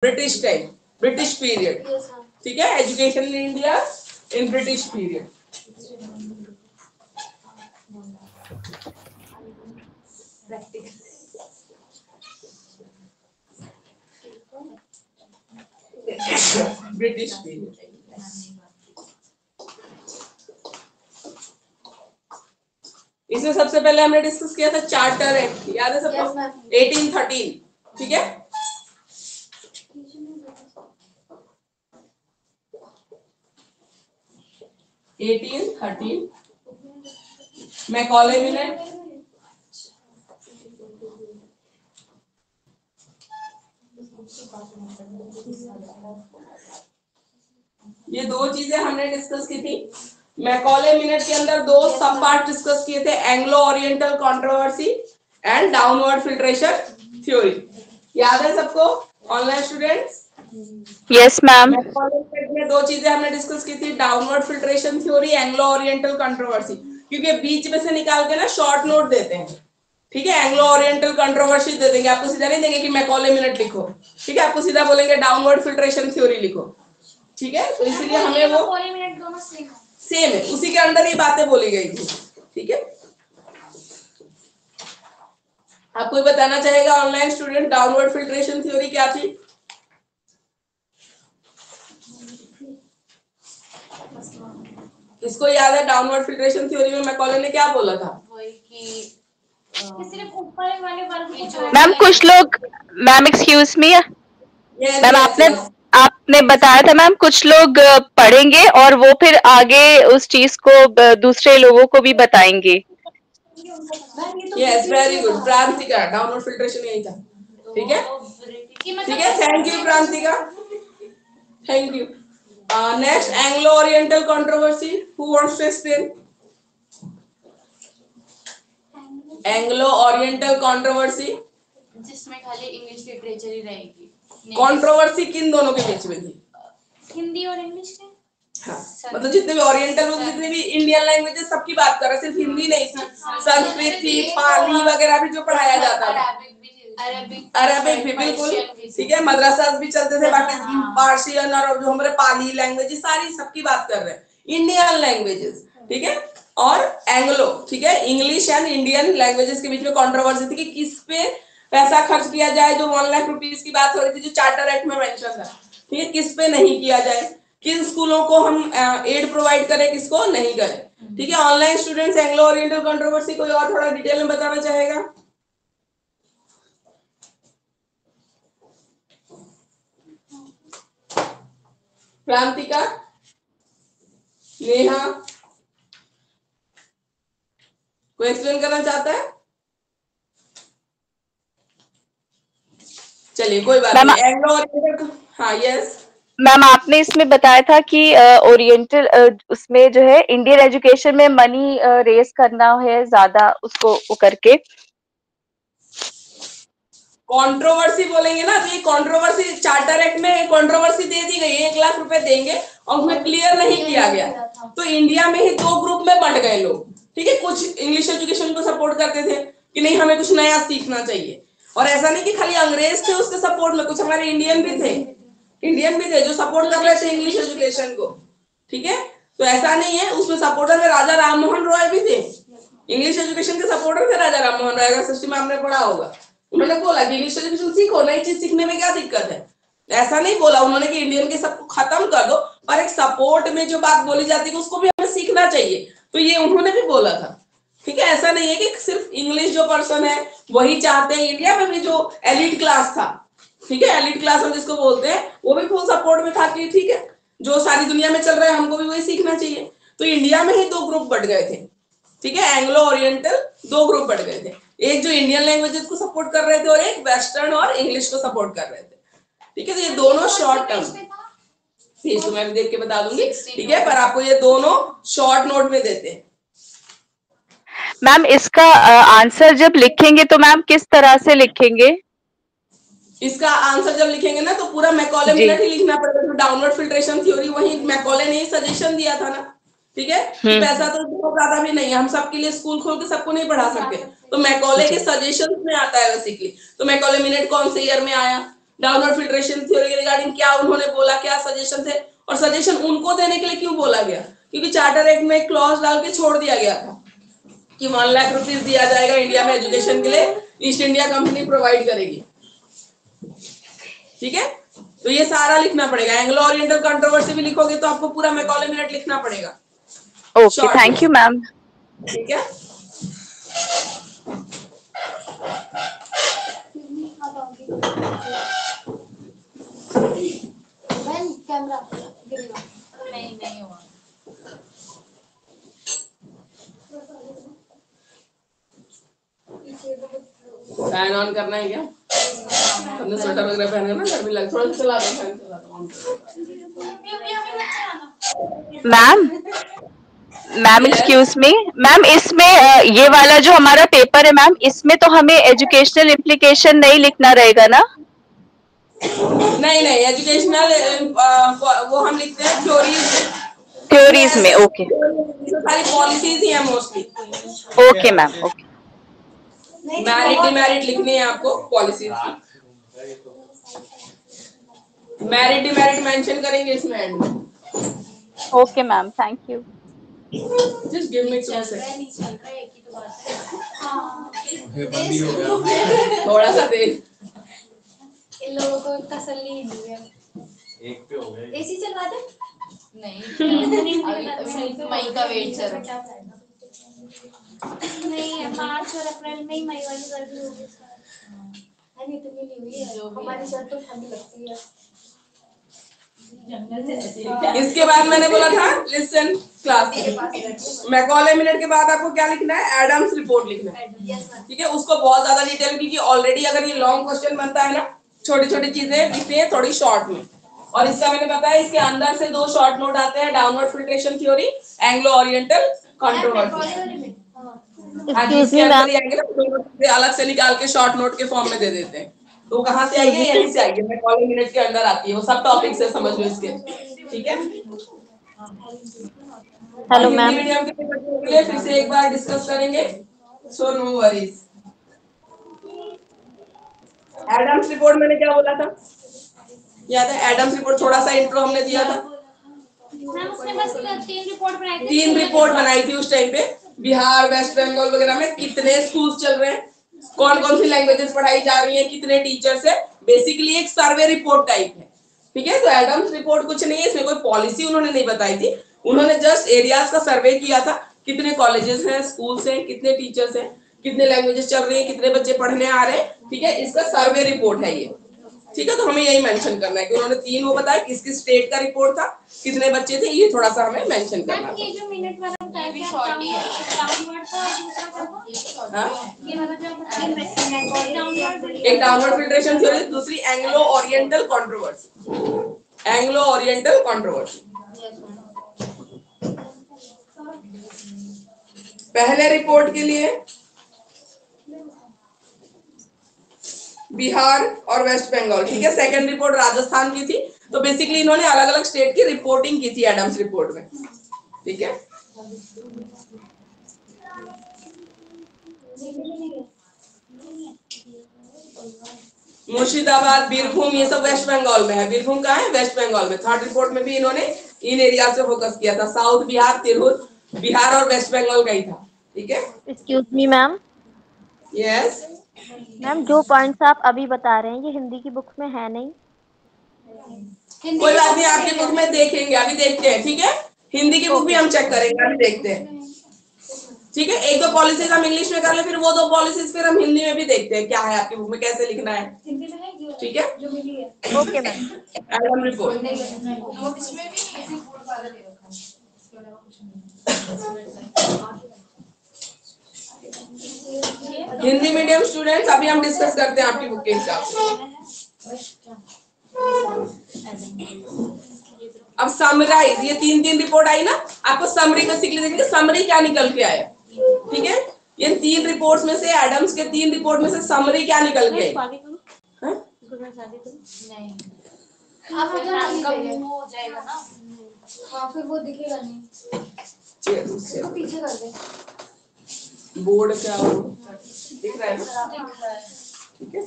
British time, British period, ठीक है। Education in India in British period. British period. इसमें सबसे पहले हमने डिस्कस किया था चार्टर एक्ट, याद है सबको? 1813, ठीक है। मैकॉले मिनेट, ये दो चीजें हमने डिस्कस की थी। मैकॉले मिनेट के अंदर दो सब पार्ट डिस्कस किए थे, Anglo oriental controversy and downward filtration theory. याद है सबको online students? Yes ma'am. Macaulay minute में दो चीजें हमने डिस्कस की थी, downward filtration theory, Anglo oriental controversy. क्योंकि बीच में से निकाल के ना शॉर्ट नोट देते हैं, ठीक है। एंग्लो ओरिएंटल कंट्रोवर्सी दे देंगे आपको, सीधा नहीं देंगे कि मैकॉले मिनेट लिखो, ठीक है। आपको सीधा बोलेंगे डाउनवर्ड फिल्ट्रेशन थ्योरी लिखो, ठीक है। तो इसलिए हमें वो सेम है, उसी के अंदर ही बातें बोली गई थी, ठीक है। आपको ये बताना चाहेगा online student downward filtration theory क्या थी? इसको याद है डाउनवर्ड फिल्ट्रेशन थ्योरी में मैकॉले ने क्या बोला था? मैम कुछ लोग, मैम एक्सक्यूज मी मैम, आपने बताया था मैम कुछ लोग पढ़ेंगे और वो फिर आगे उस चीज को दूसरे लोगों को भी बताएंगे। Yes, very good Prantika, downward filtration यही था, ठीक है। ठीक है, thank you Prantika, thank you. Next Anglo oriental controversy, who wants to explain? Anglo oriental controversy जिसमें खाली इंग्लिश लिटरेचर ही रहेगी। कंट्रोवर्सी किन दोनों के बीच में थी? हिंदी और इंग्लिश के। हाँ, मतलब जितने भी ओरिएंटल जितने भी इंडियन लैंग्वेजेस सबकी बात कर रहे हैं, सिर्फ हिंदी नहीं थी, संस्कृत थी, पाली वगैरह भी जो पढ़ाया जाता था, अरबिक भी, बिल्कुल ठीक है। मदरसा भी चलते थे, बाकी पार्शियन और जो हमारे पाली लैंग्वेजेस सारी सबकी बात कर रहे हैं, इंडियन लैंग्वेजेस, ठीक है। और एंग्लो, ठीक है, इंग्लिश एंड इंडियन लैंग्वेजेस के बीच में कंट्रोवर्सी थी कि किस पे पैसा खर्च किया जाए, जो 1 लाख रुपीस की बात हो रही थी, जो चार्टर एक्ट में मेंशन था, ठीक है, किस पे नहीं किया जाए, किन स्कूलों को हम एड प्रोवाइड करें, किसको नहीं करें, ठीक है। Online students Anglo oriental controversy कोई और थोड़ा डिटेल में बताना चाहेगा? क्रांतिका, नेहा, कोई एक्सप्लेन करना चाहता है? चलिए कोई बात नहीं। एंग्लो ओरिएंटल, हाँ यस मैम, आपने इसमें बताया था कि ओरिएंटल उसमें जो है इंडियन एजुकेशन में मनी रेस करना है ज्यादा, उसको करके कंट्रोवर्सी बोलेंगे ना, तो ये कंट्रोवर्सी चार्टर एक्ट में कंट्रोवर्सी दे दी गई है, 1 लाख रुपए देंगे और उसमें क्लियर नहीं किया गया, तो इंडिया में ही 2 ग्रुप में बंट गए लोग, ठीक है। कुछ इंग्लिश एजुकेशन को सपोर्ट करते थे कि नहीं हमें कुछ नया सीखना चाहिए, और ऐसा नहीं कि खाली अंग्रेज थे उसके सपोर्ट में, कुछ हमारे इंडियन भी थे जो सपोर्ट कर रहे थे इंग्लिश एजुकेशन को, ठीक है। तो ऐसा नहीं है, उसमें सपोर्टर में राजा राम मोहन रॉय भी थे, इंग्लिश एजुकेशन के सपोर्टर थे राजा राम मोहन रॉय, अगर सिस्टम में आपने पढ़ा होगा। उन्होंने बोला कि इंग्लिश एजुकेशन सीखो, नई चीज सीखने में क्या दिक्कत है, ऐसा नहीं बोला उन्होंने कि इंडियन के सबको खत्म कर दो, पर एक सपोर्ट में जो बात बोली जाती है उसको भी हमें सीखना चाहिए, तो ये उन्होंने भी बोला था, ठीक है। ऐसा नहीं है कि सिर्फ इंग्लिश जो पर्सन है वही चाहते हैं, इंडिया में भी जो एलिट क्लास था, ठीक है, एलिट क्लास हम जिसको बोलते हैं, वो भी फुल सपोर्ट में था कि ठीक है जो सारी दुनिया में चल रहा है हमको भी वही सीखना चाहिए। तो इंडिया में ही 2 ग्रुप बढ़ गए थे, ठीक है, एंग्लो ओरिएंटल 2 ग्रुप बढ़ गए थे, एक जो इंडियन लैंग्वेजेस को सपोर्ट कर रहे थे और एक वेस्टर्न और इंग्लिश को सपोर्ट कर रहे थे, ठीक है। तो ये दोनों शॉर्ट टर्म, इसको मैं देख के बता दूंगी, ठीक है, पर आपको ये दोनों शॉर्ट नोट में देते हैं। मैम इसका आंसर जब लिखेंगे तो मैम किस तरह से लिखेंगे? इसका आंसर जब लिखेंगे ना तो पूरा मैकॉले मिनेट ही लिखना पड़ेगा, तो डाउनवर्ड फिल्ट्रेशन थ्योरी वही मैकॉले ने ही सजेशन दिया था ना, ठीक है। पैसा तो बहुत ज्यादा भी नहीं है, हम सबके लिए स्कूल खोल के सबको नहीं पढ़ा सकते, तो मैकॉले के सजेशन में आता है बेसिकली। तो मैकॉले मिनेट कौन से ईयर में आया? डाउनवर्ड फिल्ट्रेशन थ्योरी रिगार्डिंग क्या उन्होंने बोला, क्या सजेशन थे, और सजेशन उनको देने के लिए क्यों बोला गया, क्योंकि चार्टर एक्ट में एक क्लॉज डाल के छोड़ दिया गया था कि 1 लाख रुपीस दिया जाएगा इंडिया में एजुकेशन के लिए, ईस्ट इंडिया कंपनी प्रोवाइड करेगी। ठीक है, तो ये सारा लिखना पड़ेगा। एंग्लो ओरिएंटल कंट्रोवर्सी भी लिखोगे तो आपको पूरा मैकॉले मिनट लिखना पड़ेगा। Okay, thank you ma'am. ठीक है, कैमरा नहीं हुआ। फैन ऑन करना है क्या? हमने स्वेटर वगैरह पहना ना, गर्मी लग, थोड़ा सा चला दो, फैन चला दो। Ma'am ma'am excuse me ma'am, इसमें ये वाला जो हमारा पेपर है मैम, इसमें तो हमें एजुकेशनल इम्प्लीकेशन नहीं लिखना रहेगा ना? नहीं नहीं, एजुकेशनल वो हम लिखते हैं थ्योरीज में। ओके, सारी पॉलिसीज ही है mostly. Okay ma'am, okay. Merit demerit लिखनी है आपको पॉलिसीज की, मैरिट डिमेरिट मेंशन करेंगे इसमें एंड में। Okay ma'am, thank you. Just give me 2 second, थोड़ा सा दे। इन लोगों को तसल्ली नहीं है। एक पे हो गया। एसी चलवा दे? नहीं, अभी मई का वेट कर रहा हूं। नहीं, 5 और अप्रैल में ही मई वाली सर्दी होगी। नहीं इतनी नहीं हुई है, हमारी शर्ट तो ठंडी लगती है। इसके बाद मैंने बोला था लिसन क्लास, मैकॉले मिनट के बाद आपको क्या लिखना है, एडम्स रिपोर्ट लिखना है। ठीक है, उसको बहुत ज्यादा डिटेल, क्योंकि ऑलरेडी अगर ये लॉन्ग क्वेश्चन बनता है ना, छोटी छोटी चीजें लिखनी है थोड़ी शॉर्ट में। और इसका मैंने बताया, इसके अंदर से 2 शॉर्ट नोट आते हैं, downward filtration theory, Anglo oriental controversy. Excuse me ma'am, अलग से निकाल के शॉर्ट नोट के फॉर्म में दे देते हैं। तो कहाँ से आएगी, यहीं से आएगी, मैकॉले मिनट के अंदर आती है, वो सब टॉपिक से समझ लो इसके। ठीक है, हेलो मैम। मीडियम के बच्चों के लिए फिर से एक बार डिस्कस करेंगे, so no worries. Adams report मैंने क्या बोला था, याद है? एडम्स रिपोर्ट थोड़ा सा इंट्रो हमने दिया था। मैम उसने बस 3 रिपोर्ट बनाई थी। 3 रिपोर्ट बनाई थी उस टाइम पे, बिहार वेस्ट बंगाल वगैरह में कितने स्कूल्स चल रहे हैं, कौन कौन सी लैंग्वेजेस पढ़ाई जा रही है, कितने टीचर्स है, बेसिकली एक सर्वे रिपोर्ट टाइप है। ठीक है, तो एडम्स रिपोर्ट कुछ नहीं है, इसमें कोई पॉलिसी उन्होंने नहीं बताई थी, उन्होंने जस्ट एरियाज का सर्वे किया था, कितने कॉलेजेस हैं, स्कूल्स हैं, कितने टीचर्स हैं, कितने लैंग्वेजेस चल रही है, कितने बच्चे पढ़ने आ रहे हैं। ठीक है, इसका सर्वे रिपोर्ट है ये। ठीक है, तो हमें यही मेंशन करना है कि उन्होंने 3 वो बताया, किस किस स्टेट का रिपोर्ट था, कितने बच्चे थे, ये थोड़ा सा हमें मेंशन करना है। ये जो मिनट वाला टाइप है, शॉर्ट ही है। डाउनवर्ड का दूसरा करना। हाँ? ये वाला जो डाउनवर्ड, एक डाउनवर्ड फिल्ट्रेशन थ्योरी, दूसरी Anglo oriental controversy. Anglo oriental controversy पहले रिपोर्ट के लिए बिहार और वेस्ट बंगाल। ठीक है, सेकंड रिपोर्ट राजस्थान की थी। तो बेसिकली इन्होंने अलग अलग स्टेट की रिपोर्टिंग की थी एडम्स रिपोर्ट में। ठीक है, मुर्शिदाबाद, बीरभूम, ये सब वेस्ट बंगाल में है। बीरभूम कहाँ है, वेस्ट बंगाल में। थर्ड रिपोर्ट में भी इन्होंने इन एरिया से फोकस किया था, साउथ बिहार, तिरहुत बिहार और वेस्ट बंगाल का ही था। ठीक है, excuse me ma'am. Yes ma'am जो पॉइंट्स आप अभी बता रहे हैं ये हिंदी की बुक में है नहीं? कोई बात नहीं, आपकी बुक में देखेंगे, अभी देखते हैं। ठीक है, हिंदी की बुक भी हम चेक करेंगे, अभी देखते हैं। ठीक है, 1-2 पॉलिसीज हम इंग्लिश में कर ले, फिर वो 2 पॉलिसीज फिर हम हिंदी में भी देखते हैं क्या है आपकी बुक में, कैसे लिखना है। ठीक है, okay ma'am. Adam report Hindi medium students, अभी हम डिस्कस करते हैं आपकी बुक के हिसाब से। अब समराइज, ये 3 रिपोर्ट आई ना, आपको समरी बेसिकली देखिए समरी क्या निकल के आया। ठीक है, ये 3 रिपोर्ट्स में से, एडम्स के 3 रिपोर्ट में से समरी क्या निकल के आई। नहीं अब आपका मुंह हो जाएगा ना। हाँ फिर वो दिखेगा नहीं, उसको पीछे कर दे। बोर्ड क्या हो दिख रहा है ना? ठीक है,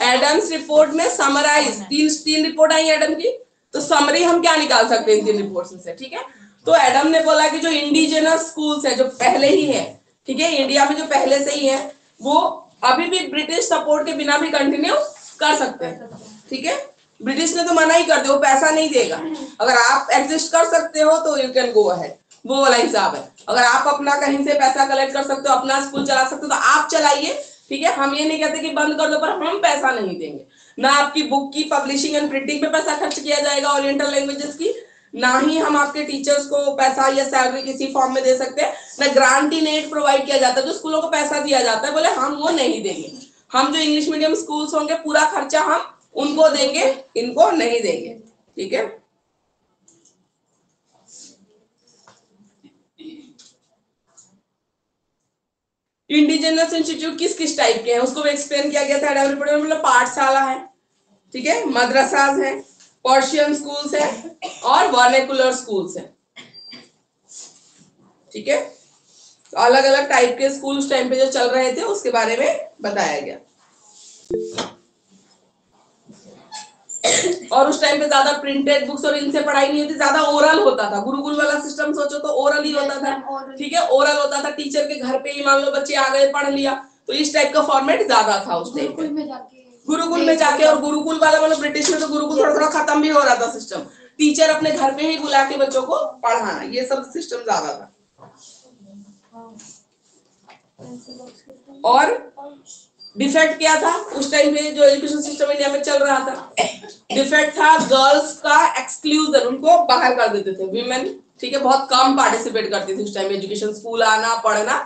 एडम्स रिपोर्ट में समराइज तीन रिपोर्ट आई एडम की, तो समरी हम क्या निकाल सकते हैं इन तीन रिपोर्ट से, ठीक है। तो एडम ने बोला कि जो इंडिजिनस स्कूल्स है, जो पहले ही है, ठीक है, इंडिया में जो पहले से ही है, वो अभी भी ब्रिटिश सपोर्ट के बिना भी कंटिन्यू कर सकते हैं, ठीक है। ब्रिटिश ने तो मना ही कर दिया, वो पैसा नहीं देगा। अगर आप एग्जिस्ट कर सकते हो तो यू कैन गो अहेड, वो वाला हिसाब है। अगर आप अपना कहीं से पैसा कलेक्ट कर सकते हो, अपना स्कूल चला सकते हो, तो आप चलाइए, ठीक है। हम ये नहीं कहते कि बंद कर दो, पर हम पैसा नहीं देंगे। ना आपकी बुक की पब्लिशिंग एंड प्रिंटिंग पे पैसा खर्च किया जाएगा ओरिएंटल लैंग्वेजेस की, ना ही हम आपके टीचर्स को पैसा या सैलरी किसी फॉर्म में दे सकते हैं, ना ग्रांट इन एड प्रोवाइड किया जाता है, जो स्कूलों को पैसा दिया जाता है, बोले हम वो नहीं देंगे। हम जो इंग्लिश मीडियम स्कूल्स होंगे पूरा खर्चा हम उनको देंगे, इनको नहीं देंगे, ठीक है। इंडिजिनस इंस्टीट्यूट किस किस टाइप के हैं उसको भी एक्सप्लेन किया गया था एडम रिपोर्ट में। मतलब पाठशाला है, ठीक है, मदरसाज है, पर्शियन स्कूल्स है और वर्नाकुलर स्कूल्स है, ठीक है। तो अलग अलग टाइप के स्कूल उस टाइम पे जो चल रहे थे उसके बारे में बताया गया। और उस टाइम पे ज्यादा प्रिंटेड बुक्स और इनसे पढ़ाई नहीं होती, ज्यादा ओरल होता था। गुरुकुल वाला सिस्टम सोचो तो ओरल ही होता था, ठीक है, ओरल होता था। टीचर के घर पे ही मान लो बच्चे आ गए, पढ़ लिया, तो इस टाइप का फॉर्मेट ज्यादा था उस टाइम पे। गुरुकुल में जाके, और गुरुकुल वाला मतलब ब्रिटिश में तो गुरुकुल थोड़ा थोड़ा खत्म भी हो रहा था सिस्टम। टीचर अपने घर पे ही बुला के बच्चों को पढ़ाना, ये सब सिस्टम ज्यादा था। और डिफेक्ट क्या था उस टाइम पे जो एजुकेशन सिस्टम इंडिया में चल रहा था? डिफेक्ट था गर्ल्स का एक्सक्लूजन, उनको बाहर कर देते थे विमेन, ठीक है, बहुत कम पार्टिसिपेट करती थी उस टाइम एजुकेशन, स्कूल आना पढ़ना,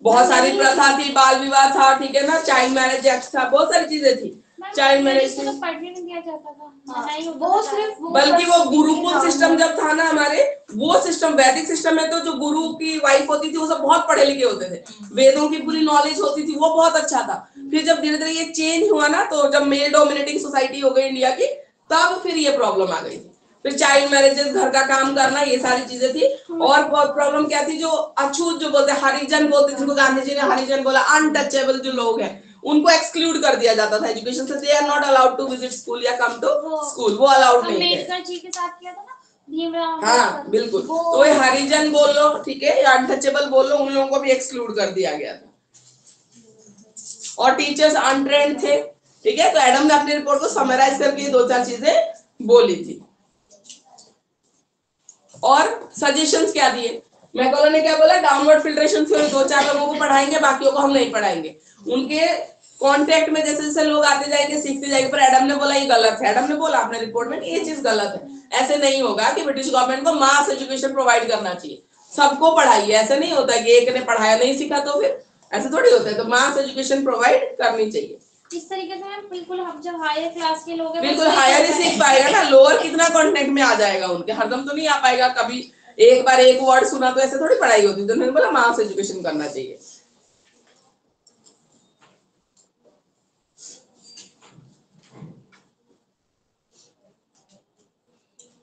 बहुत सारी प्रथा थी, बाल विवाह था, ठीक है ना, चाइल्ड मैरिज एक्ट था, बहुत सारी चीजें थी। चाइल्ड मैरिज तो पढ़ने नहीं दिया जाता था, नहीं वो सिर्फ, बल्कि वो गुरुकुल सिस्टम जब था ना हमारे, वो सिस्टम वैदिक सिस्टम में तो जो गुरु की वाइफ होती थी वो सब बहुत पढ़े लिखे होते थे, वेदों की पूरी नॉलेज होती थी, वो बहुत अच्छा था। फिर जब धीरे धीरे ये चेंज हुआ ना, तो जब मेल डोमिनेटिंग सोसाइटी हो गई इंडिया की, तब फिर ये प्रॉब्लम आ गई थी। फिर चाइल्ड मैरिजेस, घर का काम करना, ये सारी चीजें थी। और बहुत प्रॉब्लम क्या थी, जो अछूत जो बोलते हरिजन बोलते, जिनको गांधी जी ने हरिजन बोला, अनटचेबल जो लोग हैं उनको एक्सक्लूड कर दिया जाता था एजुकेशन से। They are not allowed to visit school या कम टू स्कूल, वो अलाउड नहीं थे। अम्बेडकर जी के साथ किया था ना भीमराव, हाँ बिल्कुल, तो ये हरिजन बोल लो, ठीक है, या अनटचेबल बोल लो, उन लोगों को भी एक्सक्लूड कर दिया गया था। और टीचर्स अनट्रेंड थे, ठीक है। तो एडम ने अपनी रिपोर्ट को समराइज करके दो चार चीजें बोली थी। और सजेशंस क्या दिए? मैकॉले ने क्या बोला? डाउनवर्ड फिल्ट्रेशन थ्योरी, दो चार लोगों को पढ़ाएंगे, बाकियों को हम नहीं पढ़ाएंगे। उनके कांटेक्ट में जैसे जैसे लोग आते जाएंगे, सीखते जाएंगे। पर एडम ने बोला ये गलत है। एडम ने बोला अपने रिपोर्ट में ये चीज गलत है, ऐसे नहीं होगा कि ब्रिटिश गवर्नमेंट को मास एजुकेशन प्रोवाइड करना चाहिए, सबको पढ़ाइए। ऐसे नहीं होता कि एक ने पढ़ाया नहीं सीखा तो फिर, ऐसे थोड़ी होता है। तो मास एजुकेशन प्रोवाइड करनी चाहिए। इस तरीके से हम बिल्कुल, हम जब हायर क्लास के लोग हैं बिल्कुल हायर ही सीख पाएगा ना, लोअर कितना कांटेक्ट में आ जाएगा उनके, हरदम तो नहीं आ पाएगा। कभी एक बार एक वर्ड सुना तो ऐसे थोड़ी पढ़ाई होती। तो मैंने बोला मास एजुकेशन करना चाहिए।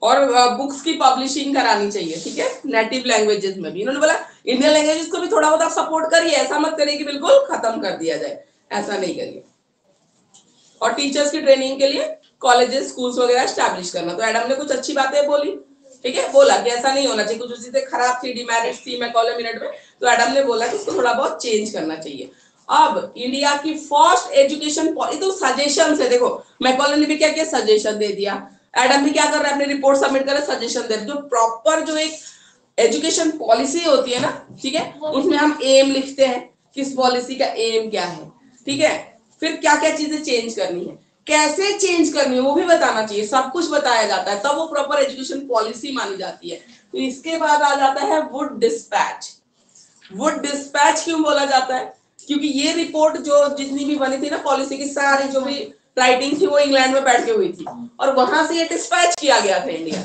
और बुक्स की पब्लिशिंग करानी चाहिए, ठीक है, नेटिव लैंग्वेजेस में भी। इन्होंने बोला इंडियन लैंग्वेजेस को भी थोड़ा बहुत आप सपोर्ट करिए, ऐसा मत करिए कि बिल्कुल खत्म कर दिया जाए, ऐसा नहीं करिए। और टीचर्स की ट्रेनिंग के लिए कॉलेजेस, स्कूल्स वगैरह एस्टैब्लिश करना। तो एडम ने कुछ अच्छी बातें बोली, ठीक है, बोला कि ऐसा नहीं होना चाहिए। कुछ चीजें खराब थी, डिमेरिट्स थी मैकॉले मिनट में, तो एडम ने बोला कि इसको थोड़ा बहुत चेंज करना चाहिए। अब इंडिया की फर्स्ट एजुकेशन पॉलिसी, तो सजेशन है, देखो मैकॉले ने भी क्या किया, सजेशन दे दिया। एडम भी क्या कर रहा है, अपनी रिपोर्ट सबमिट कर रहे, सजेशन दे रहे। जो प्रॉपर जो एक एजुकेशन पॉलिसी होती है ना, ठीक है, उसमें हम एम लिखते हैं, किस पॉलिसी का एम क्या है, ठीक है, फिर क्या क्या चीजें चेंज करनी है, कैसे चेंज करनी है वो भी बताना चाहिए, सब कुछ बताया जाता है, तब वो प्रॉपर एजुकेशन पॉलिसी मानी जाती है। तो इसके बाद आ जाता है वुड डिस्पैच। वुड डिस्पैच क्यों बोला जाता है? क्योंकि ये रिपोर्ट जो जितनी भी बनी थी ना पॉलिसी की, सारी जो भी राइटिंग थी वो इंग्लैंड में बैठ के हुई थी, और वहां से ये डिस्पैच किया गया था इंडिया,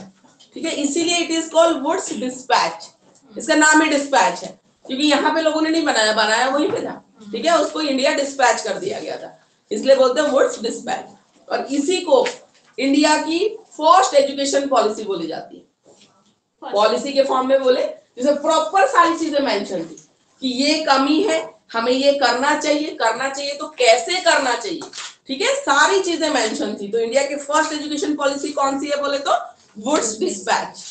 ठीक है, इसीलिए it is called Wood's dispatch. इसका नाम ही डिस्पैच है, क्योंकि यहाँ पे लोगों ने नहीं बनाया, बनाया वहीं पे था, ठीक है, उसको इंडिया डिस्पैच कर दिया गया था, इसलिए बोलते हैं वुड्स डिस्पैच। और इसी को इंडिया की फर्स्ट एजुकेशन पॉलिसी बोली जाती है। पॉलिसी के फॉर्म में बोले जिसमें प्रॉपर सारी चीजें मेंशन थी कि ये कमी है, हमें ये करना चाहिए तो कैसे करना चाहिए, ठीक है, सारी चीजें मेंशन थी। तो इंडिया की फर्स्ट एजुकेशन पॉलिसी कौन सी है बोले तो वुड्स डिस्पैच,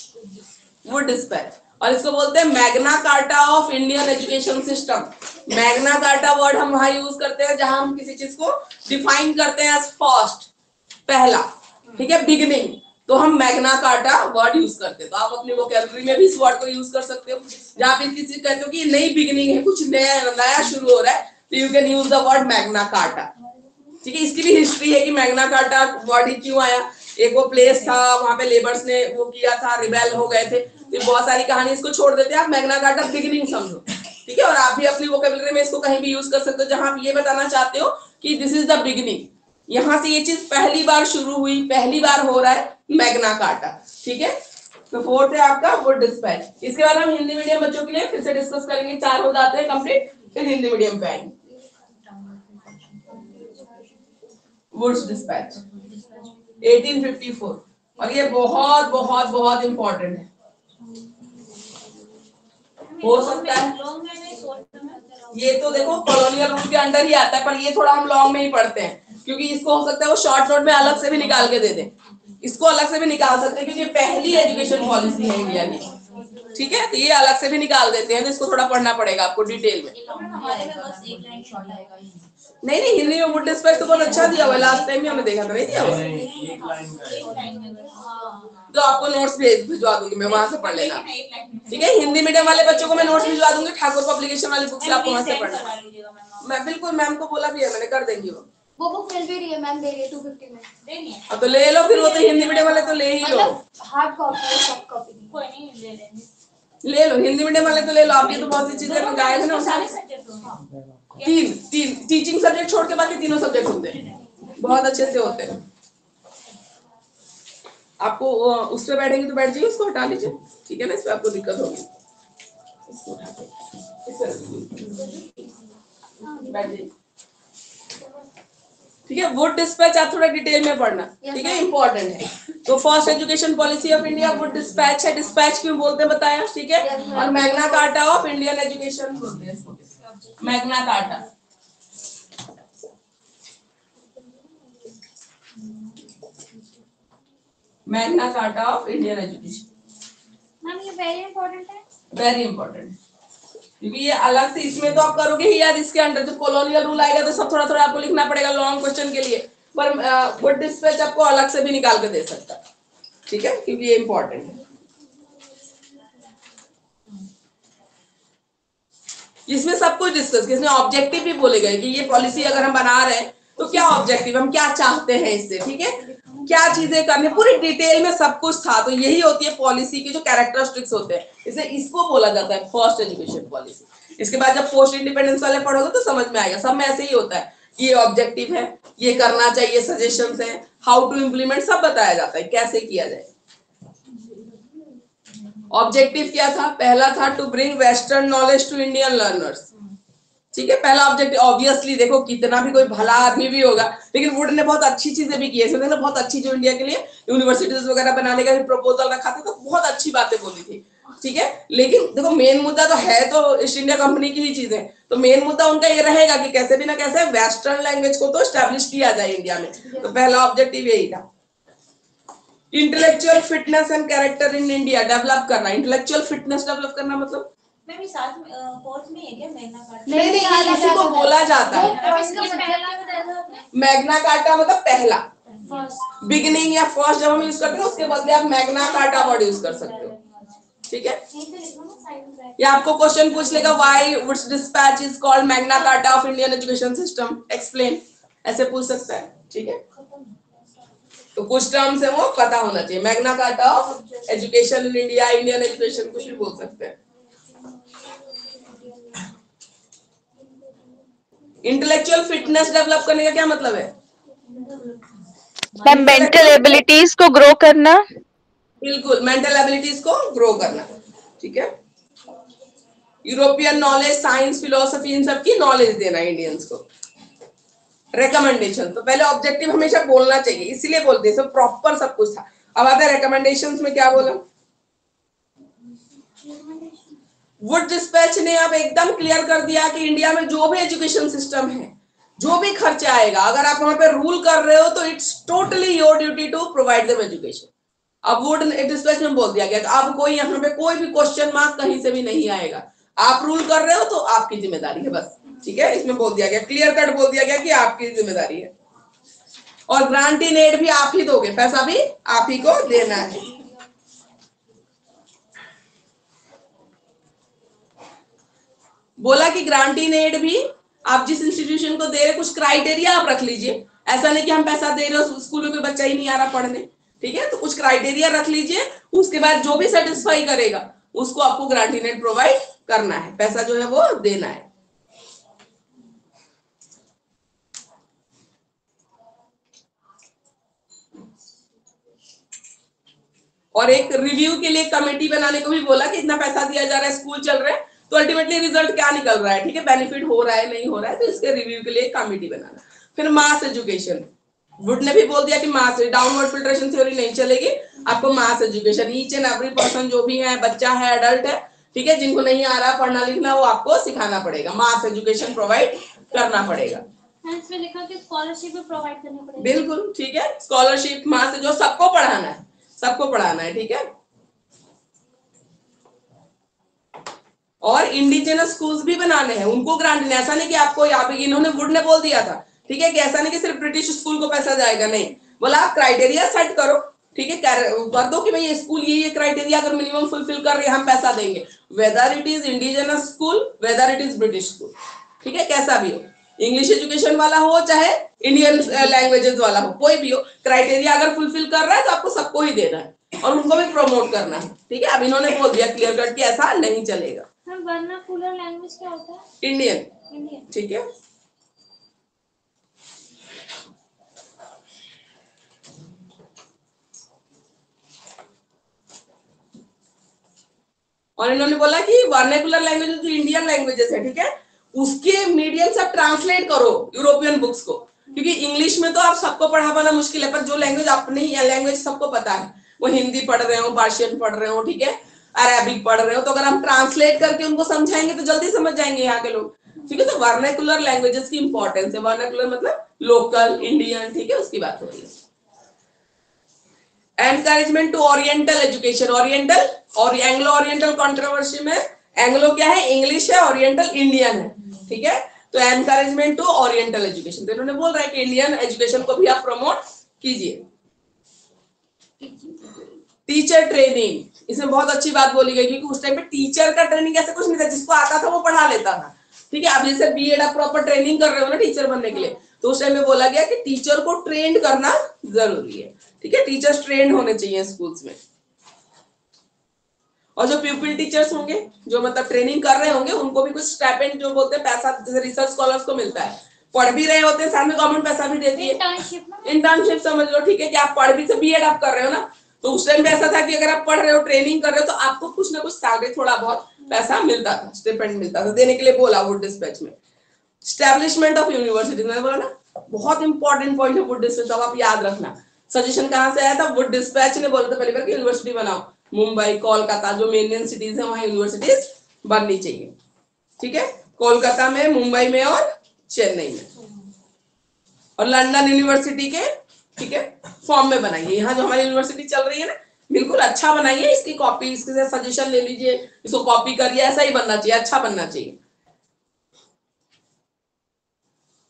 वुड डिस्पैच, और इसको बोलते हैं Magna Carta of Indian education system. Magna carta word हम वहां यूज करते हैं जहां हम किसी चीज को डिफाइन करते हैं एज फर्स्ट, पहला, ठीक है, बिगिनिंग, तो हम मैग्ना कार्टा वर्ड यूज करते हैं। तो आप अपनी वोकैबुलरी में भी इस वर्ड को यूज कर सकते हो। जहां पे किसी चीज कहते हो कि नई बिगिनिंग है, कुछ नया शुरू हो रहा है, तो you can use the word Magna carta, ठीक है। इसकी भी हिस्ट्री है कि मैग्ना कार्टा वर्ड ही क्यों आया। एक वो प्लेस था, वहां पे लेबर्स ने वो किया था, रिबेल हो गए थे, तो बहुत सारी कहानी इसको छोड़ देते हैं, आप मैग्ना कार्टा बिगिनिंग समझो, ठीक है। और आप भी अपनी वोकैबुलरी में इसको कहीं भी यूज कर सकते हो जहां आप ये बताना चाहते हो कि दिस इज द बिगिनिंग, यहां से ये चीज पहली बार शुरू हुई, पहली बार हो रहा है, मैग्ना कार्टा, ठीक है। तो फोर्थ है आपका वुड डिस्पैच। इसके बाद हम हिंदी मीडियम बच्चों के लिए फिर से डिस्कस करेंगे, 4 हो जाते हैं कंप्लीट, फिर हिंदी मीडियम पे आएंगे। वुड्स डिस्पैच 1854, और ये बहुत बहुत बहुत इंपॉर्टेंट है। हो सकता है ये तो देखो कॉलोनियल रूल के अंडर ही आता है, पर ये थोड़ा हम लॉन्ग में ही पढ़ते हैं क्योंकि इसको हो सकता है वो शॉर्ट नोट में अलग से भी निकाल के दे दें, इसको अलग से भी निकाल सकते हैं क्योंकि पहली एजुकेशन पॉलिसी है इंडिया की, ठीक है। तो ये अलग से भी निकाल देते हैं, तो इसको थोड़ा पढ़ना पड़ेगा आपको डिटेल में। नहीं हिंदी में वुड डिस्पैच तो बहुत अच्छा दिया हुआ है, लास्ट टाइम भी हमने देखा था, नहीं दिया हुआ, तो आपको नोट्स भिजवा दूंगी मैं, वहां से पढ़ लेना, ठीक है। हिंदी मीडियम वाले बच्चों को मैं नोट्स भिजवा दूंगी, ठाकुर पब्लिकेशन वाली बुक से आपको वहां से पढ़ना। मैं बिल्कुल मैम को बोला भी है मैंने, कर देंगी वो बुक मिल भी रही है मैम, दे रही है 250 में, देनी है तो ले लो फिर, वो तो हिंदी मीडियम वाले तो ले ही लो, हार्ड कॉपी सॉफ्ट कॉपी कोई नहीं ले लेंगे, ले लो हिंदी मीडियम वाले तो ले लो। आपकी तो बहुत सी चीजें गायब है ना, तीन टीचिंग सब्जेक्ट छोड़ के बाकी तीनों सब्जेक्ट होते हैं, बहुत अच्छे से होते हैं। आपको उस पे बैठेंगे तो बैठ जाइए, उसको हटा लीजिए, ठीक है ना, इसमें आपको दिक्कत होगी, बैठ जाइए, ठीक है। वुड डिस्पैच आप थोड़ा डिटेल में पढ़ना, ठीक है, इंपॉर्टेंट है। तो first education policy of India Wood dispatch है। डिस्पैच क्यों बोलते हैं बताया, ठीक है। और Magna Carta of Indian education बोलते हैं इसको, Magna carta. Magna Carta of Indian education ma'am ये वेरी इंपॉर्टेंट है, वेरी इंपॉर्टेंट, क्योंकि ये अलग से इसमें तो आप करोगे ही यार, इसके अंडर जो कॉलोनियल रूल आएगा तो सब थोड़ा थोड़ा आपको लिखना पड़ेगा लॉन्ग क्वेश्चन के लिए, पर वुड डिस्पैच आपको अलग से भी निकाल के दे सकता है, ठीक है, क्योंकि ये इंपॉर्टेंट है। इसमें सब कुछ डिस्कस किया, इसमें ऑब्जेक्टिव भी बोले गए कि ये पॉलिसी अगर हम बना रहे हैं तो क्या ऑब्जेक्टिव, हम क्या चाहते हैं इससे, ठीक है, क्या चीजें करनी, पूरी डिटेल में सब कुछ था। तो यही होती है पॉलिसी की जो कैरेक्टरिस्टिक्स होते हैं, इसे इसको बोला जाता है फर्स्ट एजुकेशन पॉलिसी। इसके बाद जब पोस्ट इंडिपेंडेंस वाले पढ़ोगे तो समझ में आएगा, सब में ऐसे ही होता है, ये ऑब्जेक्टिव है, ये करना चाहिए, सजेशंस है, हाउ टू इम्प्लीमेंट सब बताया जाता है, कैसे किया जाए। ऑब्जेक्टिव क्या था, पहला था to bring western knowledge to Indian learners, ठीक है, पहला ऑब्जेक्टिव। ऑब्वियसली देखो कितना भी कोई भला आदमी भी होगा, लेकिन वुड ने बहुत अच्छी चीजें भी की है, इसमें बहुत अच्छी जो इंडिया के लिए यूनिवर्सिटीज वगैरह बनाने का भी प्रपोजल रखा था, तो बहुत अच्छी बातें बोली थी, ठीक है। लेकिन देखो मेन मुद्दा तो है तो ईस्ट इंडिया कंपनी की ही चीजें, तो मेन मुद्दा उनका ये रहेगा कि कैसे भी ना कैसे वेस्टर्न लैंग्वेज को तो एस्टैब्लिश किया जाए इंडिया में, तो पहला ऑब्जेक्टिव यही था। Intellectual fitness and character in India develop करना, इंटेलेक्चुअल फिटनेस डेवलप करना मतलब मैम साथ में फोर्थ में है क्या मैग्ना कार्टा? नहीं इसी को बोला जाता है मैग्ना कार्टा, मतलब पहला, बिगिनिंग या फर्स्ट जब हम यूज करते हैं उसके बदले आप मैग्ना कार्टा वर्ड यूज कर सकते हो, ठीक है। या आपको क्वेश्चन पूछ लेगा why Wood's despatch is called Magna Carta of Indian education system, explain, ऐसे पूछ सकता है, ठीक है। तो कुछ टर्म्स है वो पता होना चाहिए, Magna Carta of education in India, Indian education, कुछ भी बोल सकते हैं। इंटेलेक्चुअल फिटनेस डेवलप करने का क्या मतलब है, मेंटल एबिलिटीज को ग्रो करना, बिल्कुल मेंटल एबिलिटीज को ग्रो करना, ठीक है। यूरोपियन नॉलेज, साइंस, फिलोसफी, इन सब की नॉलेज देना इंडियंस को। रिकमेंडेशन, तो पहले ऑब्जेक्टिव हमेशा बोलना चाहिए, इसीलिए बोलते हैं सब प्रॉपर सब कुछ था। अब आता है रिकमेंडेशंस में क्या बोला, वुड डिस्पैच ने अब एकदम क्लियर कर दिया कि इंडिया में जो भी एजुकेशन सिस्टम है, जो भी खर्चा आएगा, अगर आप वहां पे रूल कर रहे हो तो it's totally your duty to provide them education. अब वुड डिस्पैच में बोल दिया गया कि अब कोई यहाँ पे कोई भी क्वेश्चन मार्क कहीं से भी नहीं आएगा, आप रूल कर रहे हो तो आपकी जिम्मेदारी है बस, ठीक है। इसमें बोल दिया गया, क्लियर कट बोल दिया गया कि आपकी जिम्मेदारी है, और ग्रांट इन एड भी आप ही दोगे, पैसा भी आप ही को देना है। बोला कि ग्रांट इन एड भी आप जिस इंस्टीट्यूशन को दे रहे कुछ क्राइटेरिया आप रख लीजिए, ऐसा नहीं कि हम पैसा दे रहे हो स्कूल में कोई बच्चा ही नहीं आ रहा पढ़ने, ठीक है। तो कुछ क्राइटेरिया रख लीजिए, उसके बाद जो भी सेटिस्फाई करेगा उसको आपको ग्रांट इन एड प्रोवाइड करना है, पैसा जो है वो देना है। और एक रिव्यू के लिए कमेटी बनाने को भी बोला कि इतना पैसा दिया जा रहा है, स्कूल चल रहे हैं, तो अल्टीमेटली रिजल्ट क्या निकल रहा है, ठीक है, बेनिफिट हो रहा है नहीं हो रहा है, तो इसके रिव्यू के लिए कमेटी बनाना। फिर मास एजुकेशन, वुड ने भी बोल दिया कि मास डाउनवर्ड फिल्ट्रेशन थ्योरी नहीं चलेगी, आपको मास education each and every person जो भी है, बच्चा है, एडल्ट है, ठीक है, जिनको नहीं आ रहा पढ़ना लिखना वो आपको सिखाना पड़ेगा, मास एजुकेशन प्रोवाइड करना पड़ेगा। इसमें लिखा कि स्कॉलरशिप भी प्रोवाइड करनी पड़ेगी। बिल्कुल ठीक है, स्कॉलरशिप मास जो सबको पढ़ाना है, सबको पढ़ाना है, ठीक है। और इंडिजिनस स्कूल्स भी बनाने हैं, उनको ग्रांट नहीं, ऐसा नहीं कि आपको यहाँ पे इन्होंने वुड ने बोल दिया था, ठीक है, कि ऐसा नहीं कि सिर्फ ब्रिटिश स्कूल को पैसा जाएगा, नहीं, बोला आप क्राइटेरिया सेट करो, ठीक है, कर दो कि भाई ये स्कूल ये क्राइटेरिया अगर मिनिमम फुलफिल कर रहे हैं हम पैसा देंगे, whether it is indigenous school, whether it is British school, ठीक है, कैसा भी हो, इंग्लिश एजुकेशन वाला हो चाहे इंडियन लैंग्वेजेस वाला हो, कोई भी हो, क्राइटेरिया अगर फुलफिल कर रहा है तो आपको सबको ही देना है और उनको भी प्रमोट करना है, ठीक है। अब इन्होंने बोल दिया क्लियर कट कि ऐसा नहीं चलेगा। वर्नाकुलर लैंग्वेज क्या होता है? इंडियन, ठीक है। और इन्होंने बोला कि वर्नाकुलर लैंग्वेज जो इंडियन लैंग्वेजेस है, ठीक है, उसके मीडियम से आप ट्रांसलेट करो यूरोपियन बुक्स को, क्योंकि इंग्लिश में तो आप सबको पढ़ा पाना मुश्किल है, पर जो लैंग्वेज अपनी लैंग्वेज सबको पता है, वो हिंदी पढ़ रहे हो, पर्शियन पढ़ रहे हो, ठीक है, अरेबिक पढ़ रहे हो, तो अगर हम ट्रांसलेट करके उनको समझाएंगे तो जल्दी समझ जाएंगे यहाँ के लोग, ठीक है। तो वर्नाकुलर लैंग्वेजेस की इंपॉर्टेंस है, वर्नाकुलर मतलब लोकल इंडियन, ठीक है, उसकी बात हो रही है। Encouragement to oriental education, oriental और एंग्लो ओरिएंटल कंट्रोवर्सी में एंग्लो क्या है, इंग्लिश है, ओरिएंटल इंडियन है, ठीक है। तो एनकरेजमेंट टू ओरिएंटल एजुकेशन, तो इन्होंने बोल रहा है कि इंडियन एजुकेशन को भी आप प्रमोट कीजिए। टीचर ट्रेनिंग, इसमें बहुत अच्छी बात बोली गई, क्योंकि उस टाइम पे टीचर का ट्रेनिंग ऐसे कुछ नहीं था, जिसको आता था वो पढ़ा लेता था, ठीक है। अब जैसे बीएड आप प्रॉपर ट्रेनिंग कर रहे हो ना टीचर बनने के लिए, तो उस टाइम में बोला गया कि टीचर को ट्रेन करना जरूरी है, ठीक है, टीचर्स ट्रेन होने चाहिए स्कूल्स में। और जो प्यूपिल टीचर्स होंगे, जो मतलब ट्रेनिंग कर रहे होंगे, उनको भी कुछ स्टाइपेंड जो बोलते हैं पैसा, जैसे रिसर्च स्कॉलर्स को मिलता है, पढ़ भी रहे होते हैं साथ में गवर्नमेंट पैसा भी देती है, इंटर्नशिप समझ लो, ठीक है, कि आप पढ़ भी से बीएड आप कर रहे हो ना, तो उस टाइम पे ऐसा था कि अगर आप पढ़ रहे हो, ट्रेनिंग कर रहे हो, तो आपको कुछ ना कुछ सैलरी, थोड़ा बहुत पैसा मिलता था, स्टिपेंड मिलता था, देने के लिए बोला वुड डिस्पैच में। एस्टैब्लिशमेंट ऑफ यूनिवर्सिटी, मैंने बोला ना बहुत इंपॉर्टेंट पॉइंट है वुड डिस्पैच, अब आप याद रखना। सजेशन कहां से आया था, वुड डिस्पैच ने बोला था पहली बार कि यूनिवर्सिटी बनाओ, मुंबई, कोलकाता, जो मेन सिटीज है वहां यूनिवर्सिटीज बननी चाहिए, ठीक है, कोलकाता में, मुंबई में और चेन्नई में, और लंदन यूनिवर्सिटी के, ठीक है, फॉर्म में बनाइए। यहाँ जो हमारी यूनिवर्सिटी चल रही है ना, बिल्कुल अच्छा बनाइए, इसकी कॉपी, इसके सजेशन ले लीजिए, इसको कॉपी करिए, ऐसा ही बनना चाहिए, अच्छा बनना चाहिए।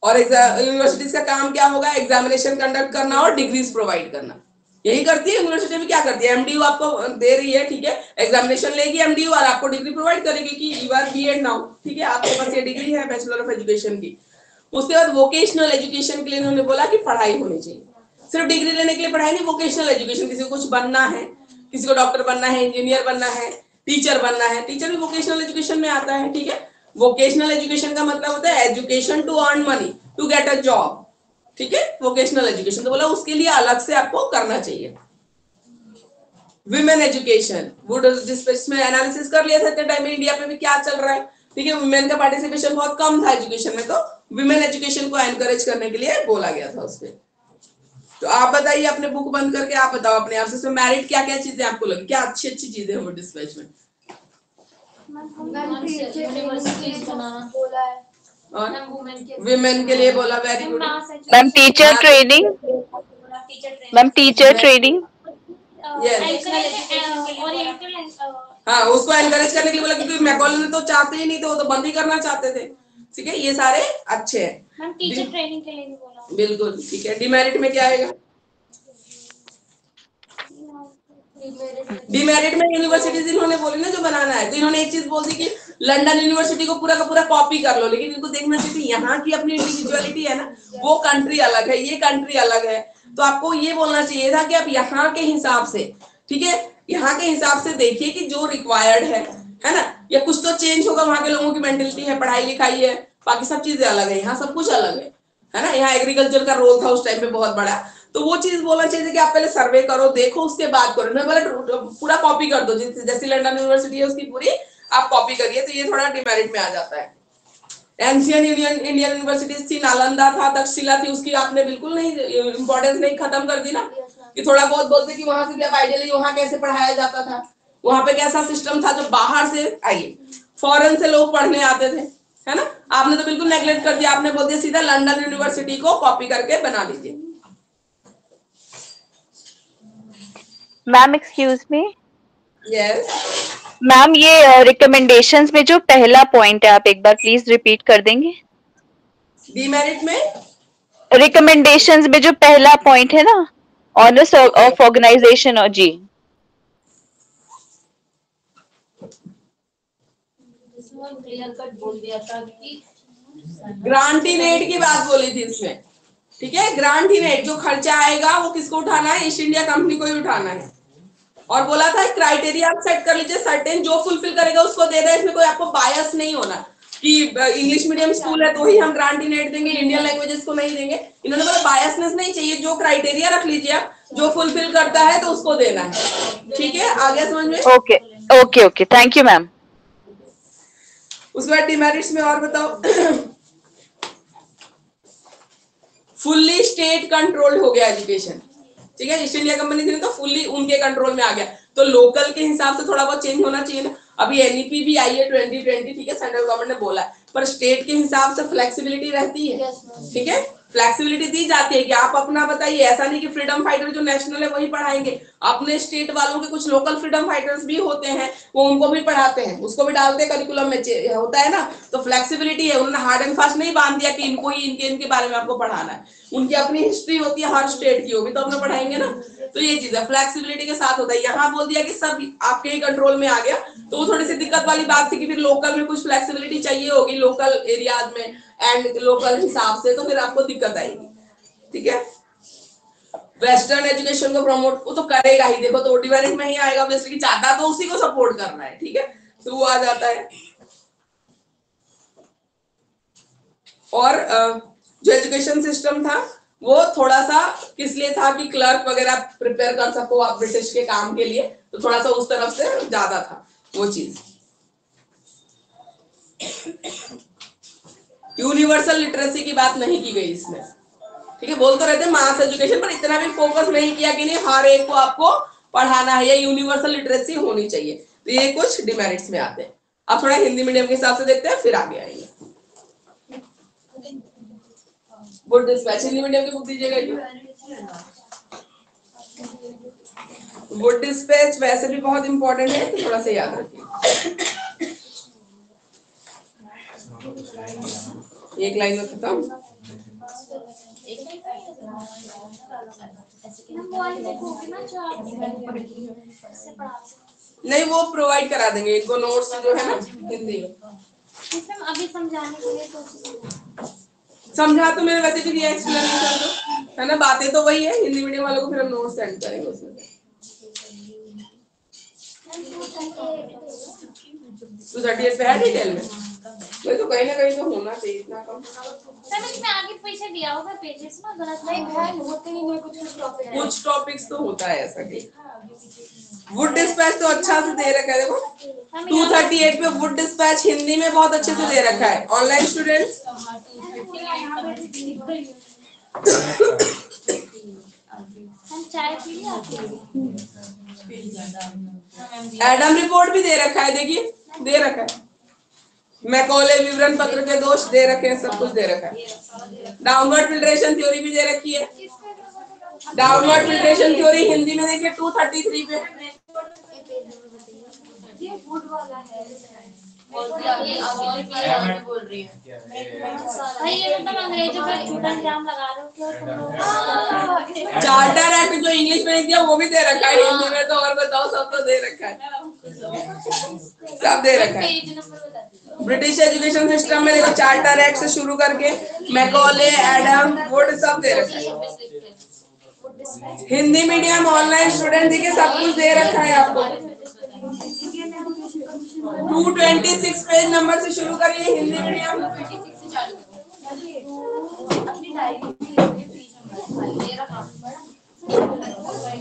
और यूनिवर्सिटीज का काम क्या होगा, एग्जामिनेशन कंडक्ट करना और डिग्रीज प्रोवाइड करना, यही करती है यूनिवर्सिटी भी। क्या करती है, एमडीयू आपको दे रही है, ठीक है, एग्जामिनेशन लेगी एमडीयू और आपको डिग्री प्रोवाइड करेगी कि यू आर बीएड नाउ, ठीक है, आपके पास ये डिग्री है बैचलर ऑफ एजुकेशन की। उसके बाद वोकेशनल एजुकेशन के लिए उन्होंने बोला कि पढ़ाई होनी चाहिए, सिर्फ डिग्री लेने के लिए पढ़ाई नहीं, वोकेशनल एजुकेशन, किसी को कुछ बनना है, किसी को डॉक्टर बनना है, इंजीनियर बनना है, टीचर बनना है, टीचर भी वोकेशनल एजुकेशन में आता है, ठीक है। वोकेशनल एजुकेशन का मतलब होता है education to earn money, to get a job, ठीक है, वोकेशनल एजुकेशन, तो बोला उसके लिए अलग से आपको करना चाहिए। विमेन एजुकेशन, वुड डिस्पैच में एनालिसिस कर लिया था टाइम में इंडिया पे भी क्या चल रहा है, ठीक है, वुमेन का पार्टिसिपेशन बहुत कम था एजुकेशन में, तो विमेन एजुकेशन को एनकरेज करने के लिए बोला गया था उसपे। तो आप बताइए, अपने बुक बंद करके आप बताओ अपने आप से, मेरिट क्या क्या चीजें आपको लगी, क्या अच्छी अच्छी चीजें हैं वो डिस्पैच में। यूनिवर्सिटीज बनाना बोला है और वुमेन के विमेन के लिए बोला, very good. Ma'am teacher training, ma'am teacher training, हाँ उसको एनकरेज करने के लिए बोला, क्योंकि मैकॉले ने तो चाहते ही नहीं थे, वो तो बंद ही करना चाहते थे। ठीक है, ये सारे अच्छे हैं। मैम टीचर ट्रेनिंग के लिए भी बोला। बिल्कुल ठीक है। डिमेरिट में क्या आएगा? डिमेरिट में यूनिवर्सिटीज इन्होंने बोली ना जो बनाना है, तो इन्होंने एक चीज बोल दी कि लंदन यूनिवर्सिटी को पूरा का पूरा कॉपी कर लो, लेकिन इनको देखना चाहिए यहाँ की अपनी इंडिविजुअलिटी है ना, वो कंट्री अलग है, ये कंट्री अलग है, तो आपको ये बोलना चाहिए था कि आप यहाँ के हिसाब से, ठीक है, यहाँ के हिसाब से देखिए कि जो रिक्वायर्ड है ना, या कुछ तो चेंज होगा, वहां के लोगों की मेंटेलिटी है, पढ़ाई लिखाई है, बाकी सब चीजें अलग है, यहाँ सब कुछ अलग है ना। यहाँ एग्रीकल्चर का रोल था उस टाइम पे बहुत बड़ा, तो वो चीज बोलना चाहिए कि आप पहले सर्वे करो, देखो, उसके बाद करो। मैं बोला पूरा कॉपी कर दो, जैसी लंदन यूनिवर्सिटी है उसकी पूरी आप कॉपी करिए, तो ये थोड़ा डिमेरिट में आ जाता है। एंशियंट इंडियन यूनिवर्सिटीज थी, नालंदा था, तक्षशिला थी, उसकी आपने बिल्कुल नहीं इंपॉर्टेंस नहीं खत्म कर दी ना, कि थोड़ा बहुत बोलते कि वहां से क्या आइडियली वहां कैसे पढ़ाया जाता था, वहां पे कैसा सिस्टम था, जो बाहर से आइए फॉरेन से लोग पढ़ने आते थे, है ना। आपने तो बिल्कुल नेग्लेक्ट कर दिया, आपने बोल दिया सीधा लंदन यूनिवर्सिटी को कॉपी करके बना लीजिए। Ma'am excuse me. Yes ma'am ये रिकमेंडेशंस में जो पहला पॉइंट है, आप एक बार प्लीज रिपीट कर देंगे? डिमेरिट में रिकमेंडेशंस में जो पहला पॉइंट है ना, ऑनर्स ऑफ ऑर्गेनाइजेशन, और जी क्लियर कट बोल दिया था कि ग्रांटीनेट की बात बोली थी इसमें, ठीक है। ग्रांटीनेट जो खर्चा आएगा वो किसको उठाना है? ईस्ट इंडिया कंपनी को ही उठाना है। और बोला था क्राइटेरिया आप सेट कर लीजिए, सर्टेन जो फुलफिल करेगा उसको दे रहे हैं, इसमें कोई आपको बायस नहीं होना कि इंग्लिश मीडियम स्कूल है तो ही हम ग्रांटीनेट देंगे, इंडियन लैंग्वेजेस को नहीं देंगे। इन्होंने बोला बायसनेस नहीं चाहिए, जो क्राइटेरिया रख लीजिए आप, जो फुलफिल करता है तो उसको देना है। ठीक है, आ गया समझ में? Okay okay okay, thank you ma'am. उसके बाद डिमेरिट्स में और बताओ। फुल्ली स्टेट कंट्रोल्ड हो गया एजुकेशन, ठीक है। ईस्ट इंडिया कंपनी थी तो फुल्ली उनके कंट्रोल में आ गया, तो लोकल के हिसाब से थोड़ा बहुत चेंज होना चाहिए ना। अभी एनईपी भी आई है 2020, ठीक है, सेंट्रल गवर्नमेंट ने बोला है, पर स्टेट के हिसाब से फ्लेक्सिबिलिटी रहती है, ठीक है, फ्लेक्सिबिलिटी दी जाती है कि आप अपना बताइए। ऐसा नहीं कि फ्रीडम फाइटर जो नेशनल है वही पढ़ाएंगे, अपने स्टेट वालों के कुछ लोकल फ्रीडम फाइटर्स भी होते हैं, वो उनको भी पढ़ाते हैं, उसको भी डालते हैं करिकुलम में, होता है ना। तो फ्लेक्सिबिलिटी है, उन्होंने हार्ड एंड फास्ट नहीं बांध दिया कि इनको ही इनके बारे में आपको पढ़ाना है। उनकी अपनी हिस्ट्री होती है हर स्टेट की, वो भी तो अपना पढ़ाएंगे ना। तो ये चीज है, फ्लेक्सिबिलिटी के साथ होता है। यहाँ बोल दिया कि सब आपके ही कंट्रोल में आ गया, तो वो थोड़ी सी दिक्कत वाली बात थी कि फिर लोकल में कुछ फ्लेक्सिबिलिटी चाहिए होगी, लोकल एरियाज में एंड लोकल हिसाब से, तो फिर आपको दिक्कत आएगी, ठीक है। वेस्टर्न एजुकेशन को प्रमोट वो तो करेगा ही, देखो तो डिमेरिट में ही आएगा, वैसे कि चाहता तो उसी को सपोर्ट करना है, ठीक है, तो वो आ जाता है। और जो एजुकेशन सिस्टम था वो थोड़ा सा किस लिए था कि क्लर्क वगैरह प्रिपेयर कर सको आप ब्रिटिश के काम के लिए, तो थोड़ा सा उस तरफ से ज्यादा था वो चीज। यूनिवर्सल लिटरेसी की बात नहीं की गई इसमें, ठीक है। बोल तो रहते मास एजुकेशन, पर इतना भी फोकस नहीं किया कि नहीं हर एक को आपको पढ़ाना है, या यूनिवर्सल लिटरेसी होनी चाहिए। तो ये कुछ डिमेरिट्स में आते हैं। अब थोड़ा हिंदी मीडियम के हिसाब से देखते हैं, फिर आगे आएंगे। वुड डिस्पैच हिंदी मीडियम की बुक दीजिएगा। वुड डिस्पैच वैसे भी बहुत इंपॉर्टेंट है, तो थोड़ा सा याद रखिए। एक लाइन में खत्म। नहीं, वो प्रोवाइड करा देंगे इनको नोट्स जो है ना हिंदी में। अभी समझाने के लिए तो समझा तो मैंने वैसे भी दिया एक्सप्लेनेशन, तो है ना, बातें तो वही है। हिंदी मीडियम वालों को फिर हम नोट्स सेंड करेंगे उसमें। 238 पे है डिटेल में, वही तो कहीं ना कहीं तो होना चाहिए इतना कम। सर इसमें आगे पीछे दिया होगा पेजेस ना, गलत नहीं है, होते ही नहीं कुछ टॉपिक्स तो होता है ऐसा कि वुड डिस्पैच तो अच्छा से दे रखा है, देखो 238 पे वुड डिस्पैच हिंदी में बहुत अच्छे से दे रखा है। ऑनलाइन स्टूडेंट्स हम चाय पी लिया। एडम रिपोर्ट भी दे रखा है, देखिए दे रखा है। मैकॉले विवरण पत्र के दोष दे रखे हैं, सब कुछ दे रखा है। डाउनवर्ड फिल्ट्रेशन थ्योरी भी दे रखी है। डाउनवर्ड फिल्ट्रेशन थ्योरी हिंदी में देखिए 233 पे। ये फूड वाला है। बोल रही है भाई ये मतलब अंग्रेजों पे झूठा इल्जाम लगा रहे हो क्या तुम लोग? चार्टर एक्ट जो इंग्लिश में दिया वो भी दे रखा है, हिंदी में तो और बताओ, सब तो दे रखा है, सब दे रखा है। ब्रिटिश एजुकेशन सिस्टम में देखो चार्टर एक्ट से शुरू करके मैकॉले, एडम, वुड सब दे रखा है। हिंदी मीडियम ऑनलाइन स्टूडेंट देखिए सब कुछ दे रखा है आपको। 226 पेज नंबर से शुरू करिए Hindi medium.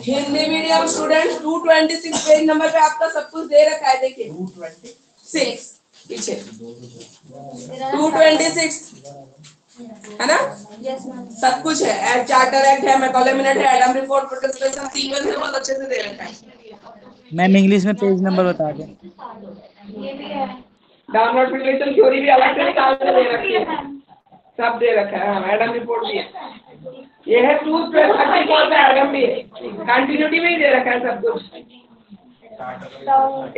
Hindi medium student 226 page number पे आपका सब कुछ दे रखा है। देखिए 226 पीछे 226 है ना, सब कुछ है। चार्टर एक्ट है, मैकॉले मिनट है, एडम रिपोर्ट, प्रोटेस्टेशन सीक्वेंस है, बहुत अच्छे से दे रखा है। मैम इंग्लिश में पेज नंबर बता दें। डाउनवर्ड फिल्ट्रेशन थ्योरी भी अलग से निकाल के दे रखी है, सब दे रखा है। हाँ, एडम रिपोर्ट भी है। ये है 234 पे एडम भी है, कंटिन्यूटी में ही दे रखा है सब कुछ।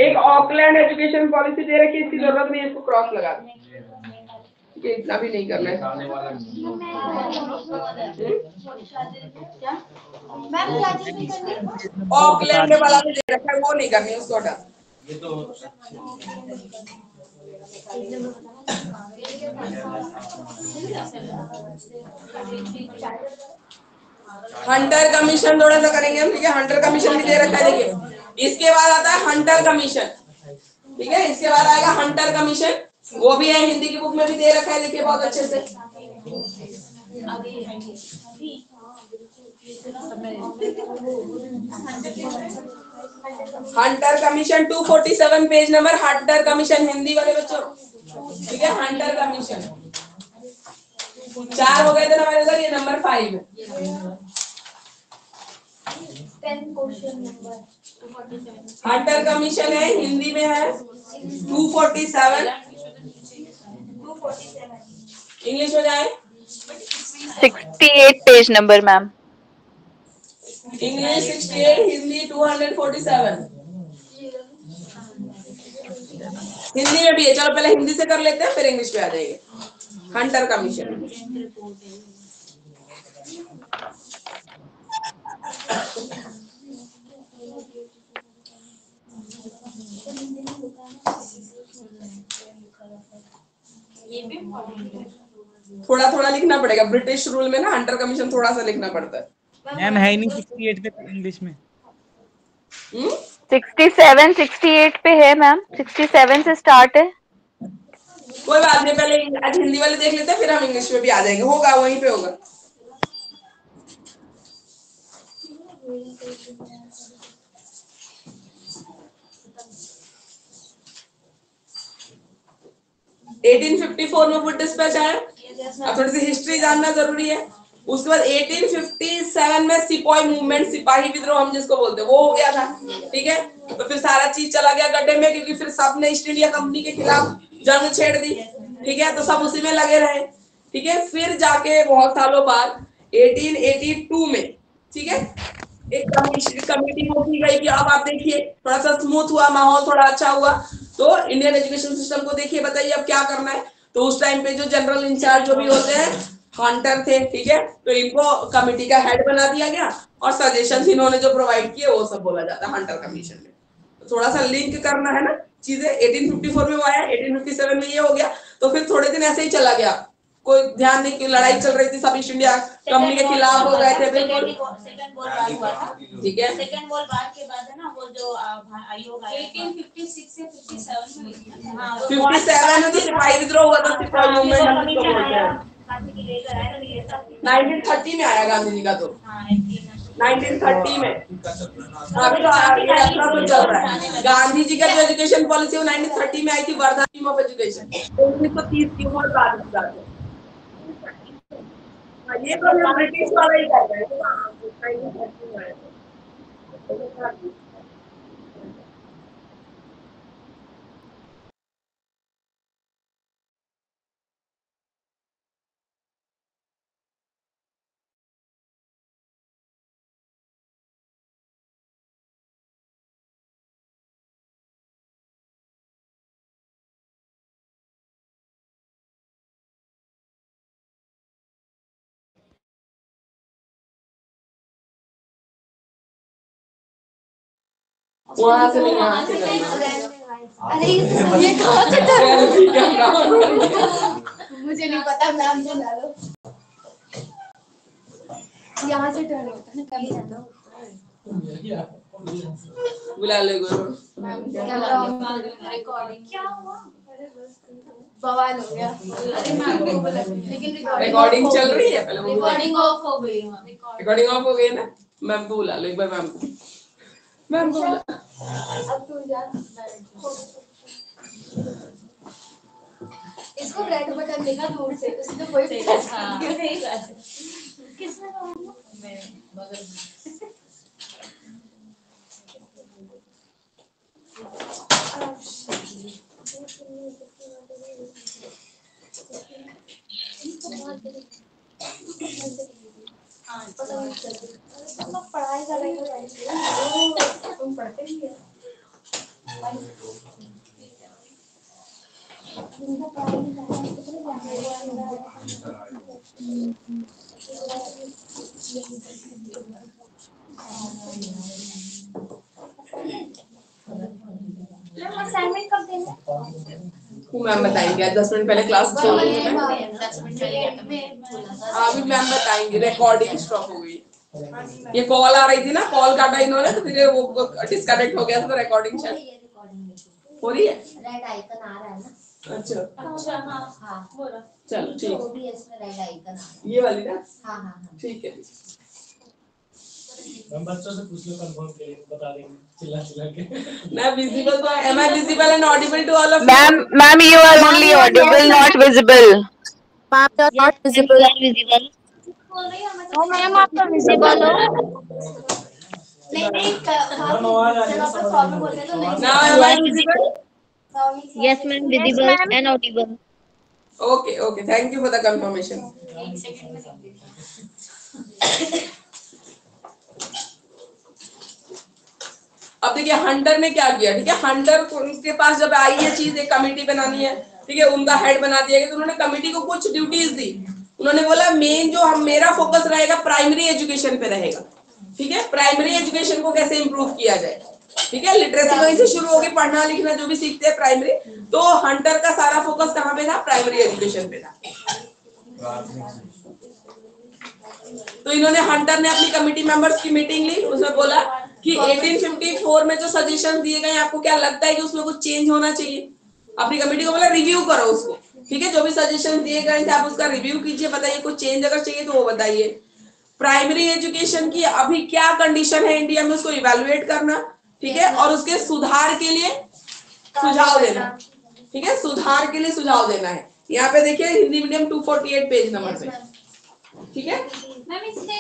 एक ऑकलैंड एजुकेशन पॉलिसी दे रखी है, इसकी जरूरत नहीं है, इसको क्रॉस लगा दें, ये इतना भी नहीं करना है। ऑकलैंड वाला भी दे रखा है, वो नहीं करनी, उसको हटा। हंटर कमीशन थोड़ा सा करेंगे हम, ठीक है। हंटर कमीशन भी दे रखा है, देखिए। इसके बाद आता है हंटर कमीशन, ठीक है। इसके बाद आएगा हंटर कमीशन, वो भी है, हिंदी की बुक में भी दे रखा है, देखिए बहुत अच्छे से। Hunter commission 247 page number, Hunter commission Hindi वाले बच्चों, ठीक है। हंटर कमीशन 4 हो गए थे हमारे उधर, ये नंबर 5 है। 10 क्वेश्चन नंबर हंटर कमीशन है, हिंदी में है 247। इंग्लिश में जाए 68 page number ma'am. English 68, Hindi 247। Hindi में भी है, चलो पहले हिंदी से कर लेते हैं, फिर इंग्लिश पे आ जाएंगे। हंटर कमीशन थोड़ा थोड़ा लिखना पड़ेगा, ब्रिटिश रूल में ना हंटर कमीशन थोड़ा सा लिखना पड़ता है। मैम है ही नहीं 68 पे इंग्लिश में। 67 68 पे है मैम, 67 से स्टार्ट है। कोई बात नहीं, पहले आज हिंदी वाले देख लेते हैं, फिर हम इंग्लिश में भी आ जाएंगे, होगा वहीं पे होगा। (1854) में वुड डिस्पैच आया। अब थोड़ी सी हिस्ट्री जानना जरूरी है। उसके बाद 1857 में सिपाही मूवमेंट, सिपाही विद्रोह हम जिसको बोलते हैं, वो हो गया था, ठीक है। तो फिर सारा चीज चला गया गड्ढे में, क्योंकि फिर सबने ईस्ट इंडिया कंपनी के खिलाफ जंग छेड़ दी, ठीक है। तो सब उसी में लगे रहे, ठीक है। फिर जाके बहुत सालों बाद 1882 में, ठीक है, एक कमेटी को की गई कि अब आप देखिए थोड़ा सा स्मूथ हुआ माहौल, थोड़ा अच्छा हुआ, तो इंडियन एजुकेशन सिस्टम को देखिए, बताइए अब क्या करना है। तो उस टाइम पे जो जनरल इंचार्ज जो भी होते हैं हंटर थे, ठीक है। तो इनको कमेटी का हेड बना दिया गया और सजेशंस इन्होंने जो प्रोवाइड किए वो सब बोला जाता है हंटर कमीशन में। तो थोड़ा सा लिंक करना है ना चीजें। 1854 में वो आया, 1857 में ये हो गया, तो फिर थोड़े दिन ऐसे ही चला गया, कोई ध्यान नहीं कि लड़ाई चल रही थी, सब ईस्ट इंडिया कंपनी के खिलाफ हो गए थे, बिल्कुल, सेकंड वॉर बार हुआ था, ठीक है। सेकंड वॉर बार के बाद है ना, वो जो आयोग आया 1856 से 57 में, हाँ 57 में तो सिपाही विद्रोह हुआ था, सिपाही मूवमेंट हम इसको बोलते हैं। 1930 में आया गांधी जी का, तो 1930 में अभी तो ये यात्रा तो चल रहा है। गांधी जी का जो एजुकेशन पॉलिसी वो 1930 में आई थी, वर्धा स्कीम ऑफ एजुकेशन 1930 की उम्र बाद की बात है। ये तो हम ब्रिटिश वाला ही कर रहे हैं। वहां से नहीं, यहाँ से करना। अरे ये कहाँ से मुझे नहीं पता, मैम बुला लो। यहाँ से टर्न होता है कभी ना, बुला लो गुरु। रिकॉर्डिंग क्या हुआ, बवाल हो गया। अरे मैम को बोला, लेकिन रिकॉर्डिंग चल रही है, पहले रिकॉर्डिंग ऑफ हो गई। रिकॉर्डिंग ऑफ हो गई ना। मैम को बुला लो एक बार, मैम को बुला। अब तू जा, इसको रेड बटन देखा दूर से, उसने कोई किसने कहा मेरे बगल में। पढ़ाई कर रही हो, तुम पढ़ते ही है। असाइनमेंट कब देना? मैम बताएंगे, 10 मिनट पहले क्लास छोड़ रही है। 10 मिनट पहले अभी मैम बताएंगे, रिकॉर्डिंग स्टॉप हो गई। ये कॉल आ रही थी ना, कॉल काटा इन्होंने तो फिर वो डिस्कनेक्ट हो गया, तो रिकॉर्डिंग चल हो रही है। रेड आइकन आ रहा है ना। अच्छा अच्छा हाँ हाँ बोलो। चलो ठीक, OBS में रेड आइकन आ रहा है। ये वाली ना, हाँ हाँ हाँ ठीक है। हम बच्चों से पूछ लो, कंफर्म के लिए बता देंगे चिल्ला के। मैं विजिबल तो, am I visible and audible to all of you? Ma'am, you are only audible, not visible. Ma'am, you're not visible. बोल रही हूँ मैं No, ma'am, आप तो visible हो। नहीं जब आप प्रॉब्लम बोलते हैं तो नहीं। Now am I visible? Yes, ma'am, visible and audible. Okay, okay. Thank you for the confirmation. एक सेकंड में लिख देती हूँ। अब देखिए हंटर ने क्या किया, ठीक है। हंटर को उनके पास जब आई ये चीज, एक कमेटी बनानी है, ठीक है, उनका हेड बना दिया गया, तो उन्होंने कमेटी को कुछ ड्यूटीज दी। उन्होंने बोला मेन जो हम मेरा फोकस रहेगा प्राइमरी एजुकेशन पे रहेगा, ठीक है। प्राइमरी एजुकेशन को कैसे इंप्रूव किया जाए, ठीक है। लिटरेसी वहीं से शुरू होगी, पढ़ना लिखना जो भी सीखते हैं प्राइमरी। तो हंटर का सारा फोकस कहाँ पे था, प्राइमरी एजुकेशन पे था। तो इन्होंने, हंटर ने अपनी कमेटी मेंबर्स की मीटिंग ली, उसमें बोला कि 1854 में जो सजेशन दिए गए, आपको क्या लगता है कि उसमें कुछ चेंज होना चाहिए। अपनी कमेटी को बोला रिव्यू करो उसको, ठीक है। जो भी सजेशन दिए गए थे आप उसका रिव्यू कीजिए, बताइए कुछ चेंज अगर चाहिए तो वो बताइए। प्राइमरी एजुकेशन की अभी क्या कंडीशन है इंडिया में, उसको इवेलुएट करना, ठीक है, और उसके सुधार के लिए सुझाव देना, ठीक है। सुधार के लिए सुझाव देना है। यहाँ पे देखिए हिंदी मीडियम 248 पेज नंबर पे, ठीक है। मैम इससे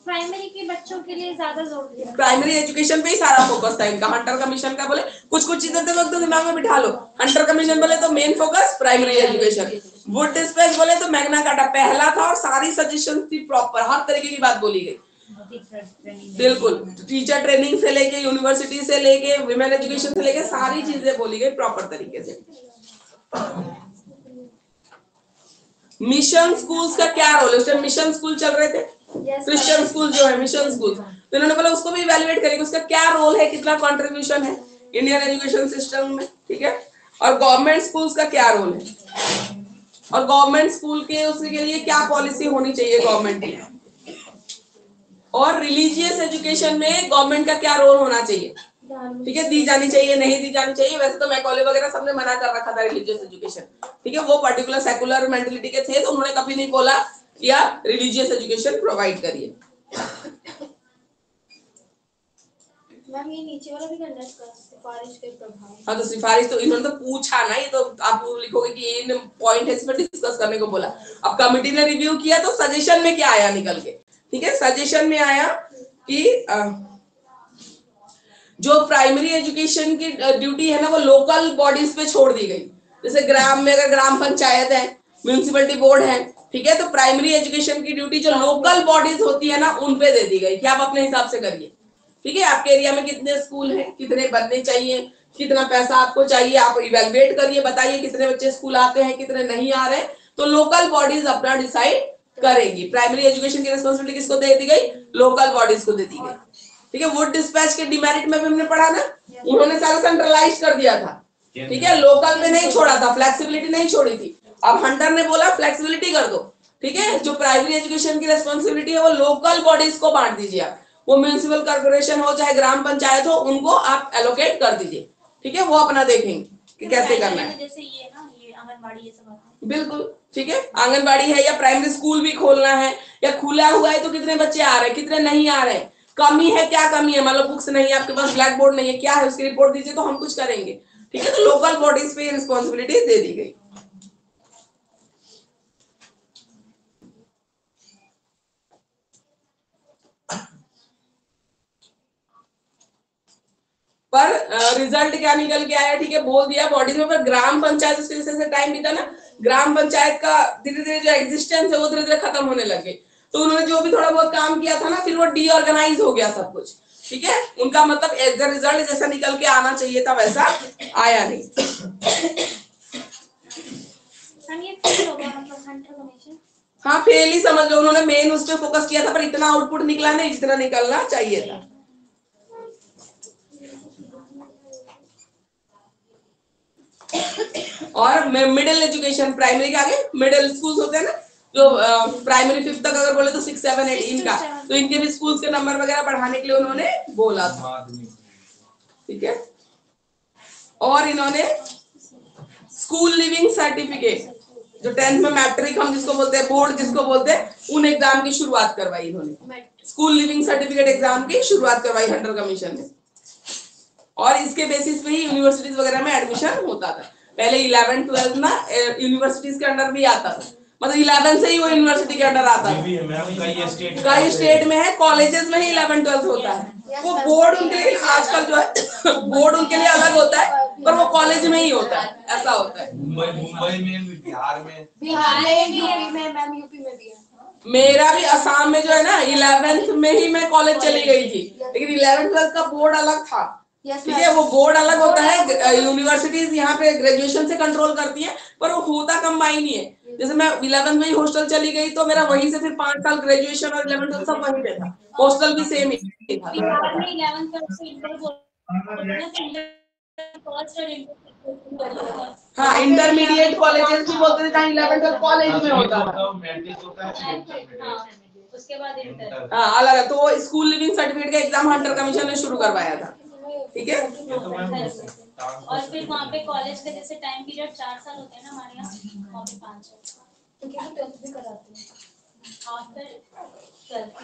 प्राइमरी के बच्चों के लिए ज्यादा जोर दिया। प्राइमरी एजुकेशन पे ही सारा फोकस था इनका। हंटर कमीशन का बोले कुछ कुछ चीजें तो दिमाग में बिठा लो। हंटर कमीशन बोले तो main focus primary education. Wood dispatch बोले तो मैग्ना कार्टा पहला था और सारी सजेशन थी प्रॉपर, हर तरीके की बात बोली गई, बिल्कुल। टीचर ट्रेनिंग से लेके, यूनिवर्सिटी से लेके, विमेन एजुकेशन से लेके सारी चीजें बोली गई प्रॉपर तरीके से। मिशन स्कूल्स का क्या रोल है, उस टाइम मिशन स्कूल चल रहे थे, क्रिश्चियन स्कूल जो है मिशन स्कूल, तो इन्होंने बोला उसको भी इवैल्यूएट करेंगे, उसका क्या रोल है, कितना कंट्रीब्यूशन है इंडियन एजुकेशन सिस्टम में, ठीक है। और गवर्नमेंट स्कूल्स का क्या रोल है, और गवर्नमेंट स्कूल के उसके लिए क्या पॉलिसी होनी चाहिए गवर्नमेंट की, और रिलीजियस एजुकेशन में गवर्नमेंट का क्या रोल होना चाहिए, ठीक है। दी जानी चाहिए, नहीं दी जानी चाहिए। वैसे तो मैकॉले वगैरह सबने मना कर रखा था रिलीजियस एजुकेशन, ठीक है। वो पर्टिकुलर सेकुलर मेंटालिटी के थे, तो उन्होंने कभी नहीं बोला कि आप रिलीजियस एजुकेशन प्रोवाइड करिए। मैम ये नीचे वाला भी करना है, सिफारिश के प्रभाव। हाँ तो सिफारिश तो इन्होंने तो पूछा ना, ये तो आप लिखोगे कि ये पॉइंट है, इस पर डिस्कस करने को बोला। अब कमिटी ने रिव्यू किया तो सजेशन में क्या आया निकल के, ठीक है। सजेशन में आया कि जो प्राइमरी एजुकेशन की ड्यूटी है ना, वो लोकल बॉडीज पे छोड़ दी गई। जैसे ग्राम में अगर ग्राम पंचायत है, म्युनिसिपलिटी बोर्ड है, ठीक है, तो प्राइमरी एजुकेशन की ड्यूटी जो लोकल बॉडीज होती है ना, उन पे दे दी गई कि आप अपने हिसाब से करिए, ठीक है। आपके एरिया में कितने स्कूल हैं, कितने बनने चाहिए, कितना पैसा आपको चाहिए, आप इवैल्यूएट करिए, बताइए कितने बच्चे स्कूल आते हैं, कितने नहीं आ रहे, तो लोकल बॉडीज अपना डिसाइड करेगी। प्राइमरी एजुकेशन की रिस्पॉन्सिबिलिटी किसको दे दी गई, लोकल बॉडीज को दे दी गई, ठीक है, वुड डिस्पैच के डिमेरिट में भी हमने पढ़ा ना, उन्होंने सारा सेंट्रलाइज कर दिया था, ठीक है, लोकल में नहीं छोड़ा था, फ्लेक्सिबिलिटी नहीं छोड़ी थी। अब हंटर ने बोला फ्लेक्सिबिलिटी कर दो, ठीक है, जो प्राइमरी एजुकेशन की रेस्पॉन्सिबिलिटी है वो लोकल बॉडीज को बांट दीजिए आप, वो म्यूनिसिपल कॉर्पोरेशन हो चाहे ग्राम पंचायत हो, उनको आप एलोकेट कर दीजिए, ठीक है, वो अपना देखेंगे कि कैसे करना है। जैसे ये ना, ये आंगनबाड़ी ये सब आता है। बिल्कुल ठीक है, आंगनबाड़ी है या प्राइमरी स्कूल भी खोलना है या खुला हुआ है तो कितने बच्चे आ रहे हैं, कितने नहीं आ रहे हैं, कमी है, क्या कमी है, मतलब बुक्स नहीं है आपके पास, ब्लैक बोर्ड नहीं है, क्या है, उसकी रिपोर्ट दीजिए तो हम कुछ करेंगे, ठीक है। तो लोकल बॉडीज पे रिस्पॉन्सिबिलिटी दे दी गई। पर रिजल्ट क्या निकल के आया, ठीक है, बोल दिया बॉडीज में, पर ग्राम पंचायत उसके जैसे टाइम बीता ना, ग्राम पंचायत का धीरे धीरे जो एग्जिस्टेंस है वो धीरे धीरे खत्म होने लगे। तो उन्होंने जो भी थोड़ा बहुत काम किया था ना, फिर वो डीऑर्गेनाइज हो गया सब कुछ, ठीक है, उनका मतलब एज अ रिजल्ट जैसा निकल के आना चाहिए था वैसा आया नहीं। हाँ, फेल ही समझ लो, उन्होंने मेन उस पर फोकस किया था पर इतना आउटपुट निकला नहीं जितना निकलना चाहिए था। और मिडिल एजुकेशन, प्राइमरी के आगे मिडिल स्कूल्स होते हैं ना, जो प्राइमरी 5th तक अगर बोले तो 6, 7, 8 इनका, तो इनके भी स्कूल्स के नंबर वगैरह बढ़ाने के लिए उन्होंने बोला था, ठीक है। और इन्होंने स्कूल लिविंग सर्टिफिकेट, जो 10th में मैट्रिक हम जिसको बोलते हैं, बोर्ड जिसको बोलते हैं, उन एग्जाम की शुरुआत करवाई इन्होंने, स्कूल लिविंग सर्टिफिकेट एग्जाम की शुरुआत करवाई हंटर कमीशन ने। और इसके बेसिस पे ही यूनिवर्सिटीज वगैरह में एडमिशन होता था। पहले 11, 12 ना यूनिवर्सिटीज के अंडर भी आता था, मतलब 11 से ही वो यूनिवर्सिटी के अंडर आता था। कई स्टेट में है, कॉलेजेस में ही 11, 12 होता है। वो बोर्ड उनके लिए आजकल जो है बोर्ड उनके लिए अलग होता है, पर वो कॉलेज में ही होता है, ऐसा होता है। मुंबई में, बिहार में, यूपी में, मैम यूपी में भी है। मेरा भी असम में जो है ना, 11th में ही मैं कॉलेज चली गई थी, लेकिन 11, 12 का बोर्ड अलग था, ठीक है, वो बोर्ड अलग होता है। यूनिवर्सिटीज यहाँ पे ग्रेजुएशन से कंट्रोल करती है, पर वो होता कंबाइन ही है। जैसे मैं 11th में ही हॉस्टल चली गई तो मेरा वहीं से फिर 5 साल ग्रेजुएशन और 11th 12 सब वहीं पे था, हॉस्टल भी सेम ही था। बिहार में 11th 12th से इंटर बोलते हैं, फर्स्ट और इंटर, हाँ, इंटरमीडिएट कॉलेजेस भी बोलते थे, 11th 12 कॉलेज में होता था, उसके बाद इंटर। हाँ अलग है। तो स्कूल लिविंग सर्टिफिकेट का एग्जाम हंटर कमीशन ने शुरू करवाया था, ठीक है। और फिर वहाँ पे कॉलेज का जैसे टाइम पीरियड 4 साल होते हैं ना, हमारे यहाँ वहाँ पे 5 है, तो क्या 12th भी कराते हैं आफ्टर।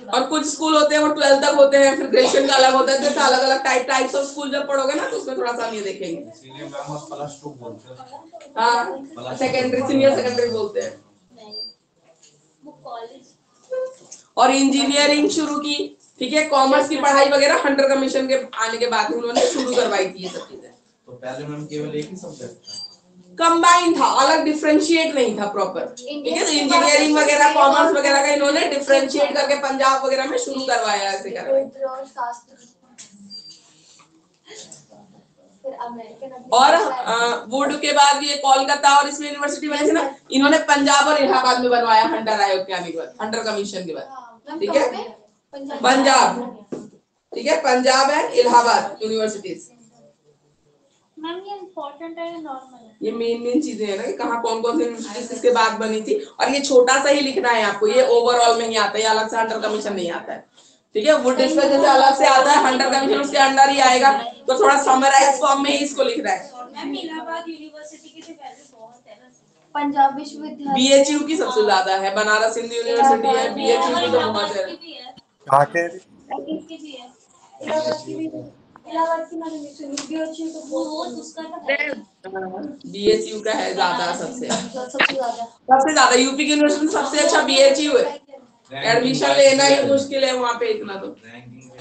और कुछ स्कूल होते हैं वो 12 तक होते हैं, फिर ग्रेजुएशन का अलग होता है, जैसे अलग अलग टाइप्स ऑफ स्कूल जब पढ़ोगे ना तो उसमें थोड़ा सा हम ये देखेंगे। इसीलिए मैम आप +2 बोलते हैं। हाँ, सेकेंडरी, सीनियर सेकेंडरी बोलते हैं। वो कॉलेज और इंजीनियरिंग शुरू की, ठीक है, कॉमर्स की पढ़ाई वगैरह हंटर कमीशन के आने के बाद उन्होंने शुरू करवाई थी ये सब चीजें। तो पहले मैम केवल एक ही सब्जेक्ट था, कंबाइन था, अलग डिफरेंशिएट नहीं था प्रॉपर, ठीक है। तो इंजीनियरिंग वगैरह कॉमर्स वगैरह का इन्होंने डिफरेंशिएट करके पंजाब वगैरह में शुरू करवाया, ऐसे करवाया। और वुड के बाद ये कोलकाता और इसमें यूनिवर्सिटी बनी थी ना, इन्होंने पंजाब और इलाहाबाद में बनवाया हंटर आयोग के आने के बाद, हंटर कमीशन के बाद, ठीक है, पंजाब, ठीक है, Punjab and Allahabad universities. Ma'am ये इम्पोर्टेंट है या नॉर्मल है? ये मेन चीजें है ना कि कहाँ कौन कौन सी यूनिवर्सिटीज इसके बाद बनी थी, और ये छोटा सा ही लिखना है आपको, ये ओवरऑल में ही आता है, ये अलग से हंटर कमीशन नहीं आता है, ठीक है। वुड डिस्पैच जैसे अलग से आता है, हंटर कमीशन उसके अंडर ही आएगा, तो थोड़ा समराइज फॉर्म में ही इसको लिखना है। मैम इलाहाबाद यूनिवर्सिटी की तो वैल्यू बहुत है ना, पंजाब विश्वविद्यालय, बीएचयू की सबसे ज्यादा है, बनारस हिंदू यूनिवर्सिटी है, बीएचयू की तो बहुत है। की भी है, इलाहाबाद की मैंने सुनी, बीएचयू तो वो उसका तो है। बीएचयू का है ज्यादा, सबसे सबसे ज्यादा यूपी की यूनिवर्सिटी में सबसे अच्छा बीएचयू है, एडमिशन लेना ही मुश्किल है वहाँ पे इतना, तो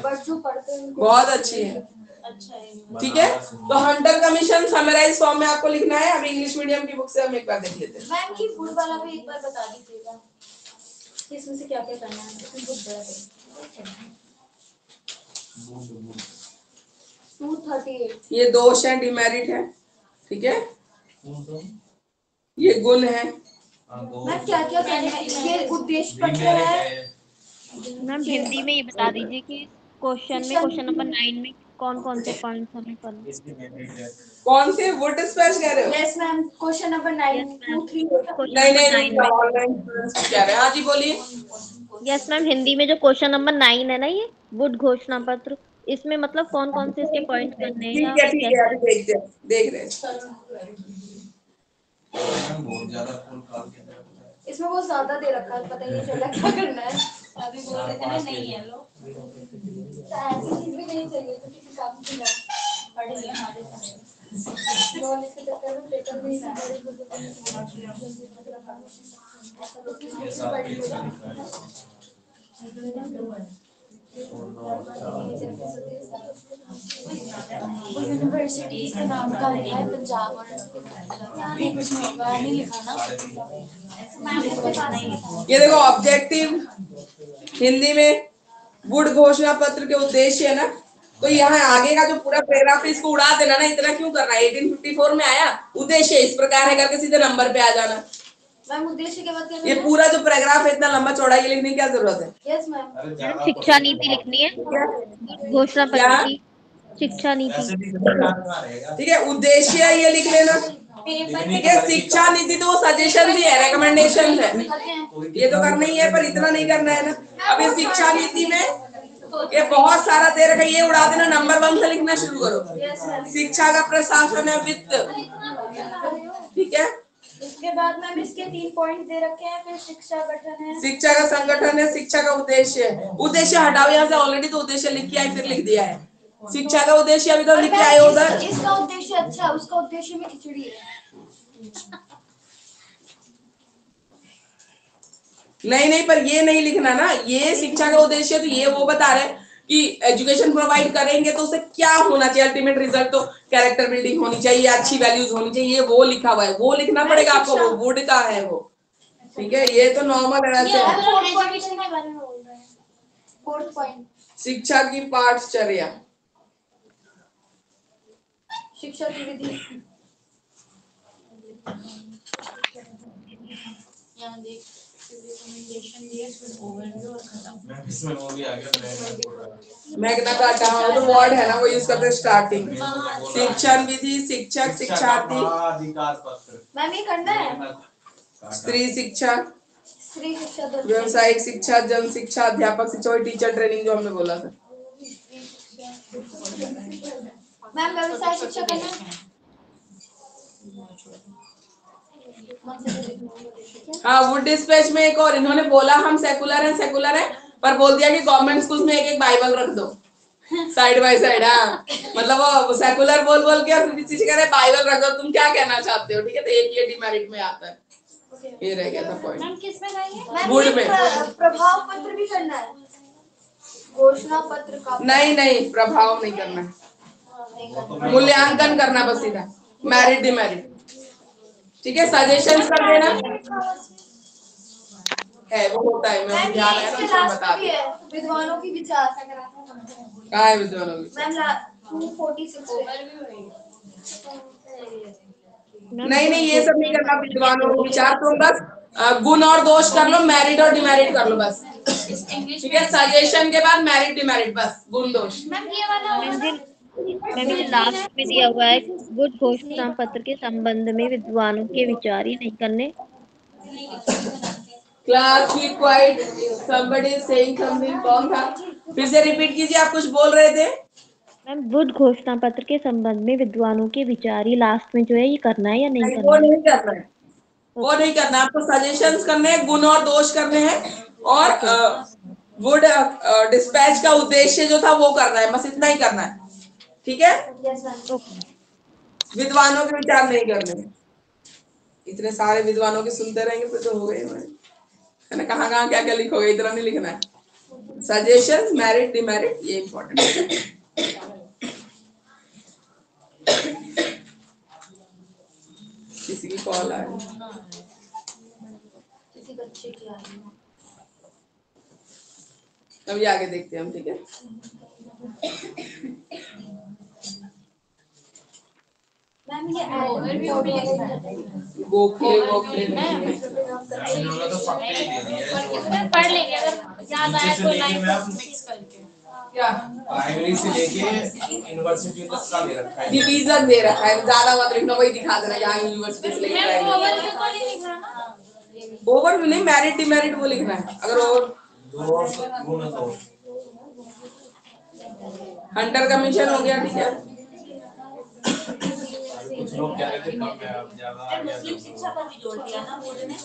बट जो पढ़ते हैं बहुत अच्छी है, अच्छा है। ठीक है। तो हंटर कमीशन समराइज फॉर्म में आपको लिखना है। अब इंग्लिश मीडियम की बुक से हम एक बार देख लेते हैं। मैम की फूड वाला भी एक बार बता दीजिएगा, इसमें से क्या क्या करना है, इसमें बुक बड़ा है 238, ये दोष है, डिमेरिट है, ठीक है, ये गुण है। मैम क्या क्या करना है, ये उद्देश्य पत्र है। मैम हिंदी में ये बता दीजिए कि क्वेश्चन में क्वेश्चन नंबर 9 में कौन कौन से पॉइंट्स हमें करने? कौन से वुड स्पेस कह रहे हो? Yes ma'am, question number 9 yes ma'am 2 3 question नहीं नंबर नहीं 9 में। ऑनलाइन कह रहे हैं। हाँ जी बोलिए। यस मैम, हिंदी में जो क्वेश्चन नंबर 9 है ना, ये वुड घोषणा पत्र, इसमें मतलब कौन कौन से इसके पॉइंट करने हैं या ठीक है कैसे? अभी देखते हैं, देख रहे हैं। बहुत ज्यादा फुल काम किया है। इसमें बहुत ज्यादा दे रखा है, पता ही नहीं चला क्या करना है। अभी बोल रहे थे ना नहीं है लो तो ऐसी चीज भी नहीं चाहिए तो किसी काम की ना पढ़ लिया हमारे सामने। नॉलेज के चक्कर में पेपर में ही बड़े बुजुर्ग ये सारा पेज में लिखा यूनिवर्सिटी के नाम का लिखा है पंजाब और नहीं कुछ नहीं होगा, नहीं लिखा ना। ये देखो ऑब्जेक्टिव हिंदी में वुड घोषणा पत्र के उद्देश्य है ना, तो यहाँ आगे का जो पूरा पैराग्राफ इसको उड़ा देना ना, इतना क्यों करना है? 1854 में आया, उद्देश्य इस प्रकार है करके सीधे नंबर पे आ जाना। मैम उद्देश्य के बाद क्या ये पूरा जो पैराग्राफ है इतना लंबा चौड़ा ये लिखने की क्या जरूरत है? Yes ma'am. अरे मैडम शिक्षा नीति लिखनी है घोषणा पत्र क्या? की, शिक्षा नीति। ऐसे भी रहेगा। ठीक है, उद्देश्य ये लिख लेना। ठीक है, शिक्षा नीति तो वो सजेशन ही है, रिकमेंडेशन है, ये तो करना ही है, पर इतना नहीं करना है ना। अब ये शिक्षा नीति में ये बहुत सारा दे रखा है, ये उड़ा देना, नंबर 1 से लिखना शुरू करो। शिक्षा का प्रशासन है, वित्त, ठीक है। इसके बाद मैम इसके 3 पॉइंट दे रखे हैं, फिर शिक्षा गठन है, शिक्षा का संगठन है, शिक्षा का उद्देश्य है। उद्देश्य हटाओ यहाँ से, ऑलरेडी तो उद्देश्य लिख के आए, फिर लिख दिया है। शिक्षा का उद्देश्य अभी तो लिख के आए उधर। इसका उद्देश्य अच्छा, उसका उद्देश्य में खिचड़ी है। नहीं पर ये नहीं लिखना ना, ये शिक्षा का उद्देश्य, तो ये वो बता रहे हैं कि एजुकेशन प्रोवाइड करेंगे तो उसे क्या होना चाहिए, अल्टीमेट रिजल्ट तो कैरेक्टर बिल्डिंग होनी चाहिए, अच्छी वैल्यूज होनी चाहिए, ये वो लिखा हुआ है, वो लिखना पड़ेगा आपको, वो वुड का है वो। ठीक है, ये तो नॉर्मल है वैसे। एजुकेशन के बारे में बोल रहे हैं। 4th पॉइंट शिक्षा की पाठचर्या, शिक्षा की विधि। यहाँ देख रिकमेंडेशन दिए, फिर ओवरव्यू और खत्म। मैं इसमें वो भी आ गया। मैग्ना कार्टा तो वर्ड है ना, वो यूज करते हैं स्टार्टिंग। शिक्षण विधि, शिक्षक, शिक्षार्थी, अधिकार पत्र। मैम ये करना है। स्त्री शिक्षा, स्त्री शिक्षा, व्यवसायिक शिक्षा, जन शिक्षा, अध्यापक शिक्षा, और टीचर ट्रेनिंग जो हमने बोला था। मैम व्यवसाय शिक्षा करना है। हाँ, वुड डिस्पैच में एक और इन्होंने बोला हम सेकुलर है, पर बोल दिया कि गवर्नमेंट स्कूल में एक बाइबल रख दो साइड बाय साइड। हाँ, मतलब वो सेकुलर बोल के और किसी से कह रहे बाइबल रख दो, तुम क्या कहना चाहते हो? ठीक है, तो एक ये डिमेरिट में आता है, ये रह गया था पॉइंट। मैम किस में रहेंगे? वुड में प्रभाव पत्र भी करना है, घोषणा पत्र का। नहीं प्रभाव नहीं करना है, मूल्यांकन करना बस सीधा, मेरिट डिमेरिट। ठीक है, सजेशंस कर देना है, वो होता है, मैं ध्यान है ना, बता दे। विद्वानों की विचार कहाँ है विद्वानों की? मैम 246 नहीं ये सब नहीं करना, विद्वानों को विचार, तुम बस गुण और दोष कर लो, मेरिट और डिमेरिट कर लो बस। ठीक है, सजेशन के बाद मेरिट डिमेरिट, बस गुण दोष। मैम ये वाला मैम ये लास्ट में दिया हुआ है, वुड घोषणा पत्र के संबंध में विद्वानों के विचार ही नहीं करने। Class keep quiet, somebody is saying something। कौन था? फिर से रिपीट कीजिए, आप कुछ बोल रहे थे। मैम वुड घोषणा पत्र के संबंध में विद्वानों के विचार ही लास्ट में जो है ये करना है या नहीं करना? वो नहीं करना है, वो नहीं करना, आपको सजेशंस करने हैं, गुण और दोष करने हैं, और वुड डिस्पैच का उद्देश्य जो था वो करना है, बस इतना ही करना है। ठीक है, विद्वानों के विचार नहीं करने। इतने सारे विद्वानों के सुनते रहेंगे फिर तो हो गए है ना, कहाँ क्या लिखोगे, इतना नहीं लिखना है। सजेशन, मेरिट, डिमेरिट, ये इम्पोर्टेंट है। किसी की कॉल आ रही है, किसी बच्चे की आ रही है। अभी आगे देखते हैं हम। ठीक है, मैम ये ओवरव्यू भी लिखना है। गोखले तो पक्के ही दे दिए। पढ़ लेंगे, अगर याद आया तो लाइन मिक्स करके। क्या प्राइमरी से लेके यूनिवर्सिटी तक का दे रखा है। डिवीजन दे रखा है, ज्यादा मत लिखना, वही दिखा देना जहाँ यूनिवर्सिटी से लेके मैम प्राइमरी। ओवरव्यू तो नहीं लिख रहा ना। ओवरव्यू नहीं, मेरिट डिमेरिट वो लिखना है। अगर ओवर दो में तो हंटर कमीशन हो गया, ठीक है। कुछ लोग कह रहे थे कम है, अब ज्यादा आ गया। मुस्लिम शिक्षा पर भी जोड़ दिया ना बोर्ड ने।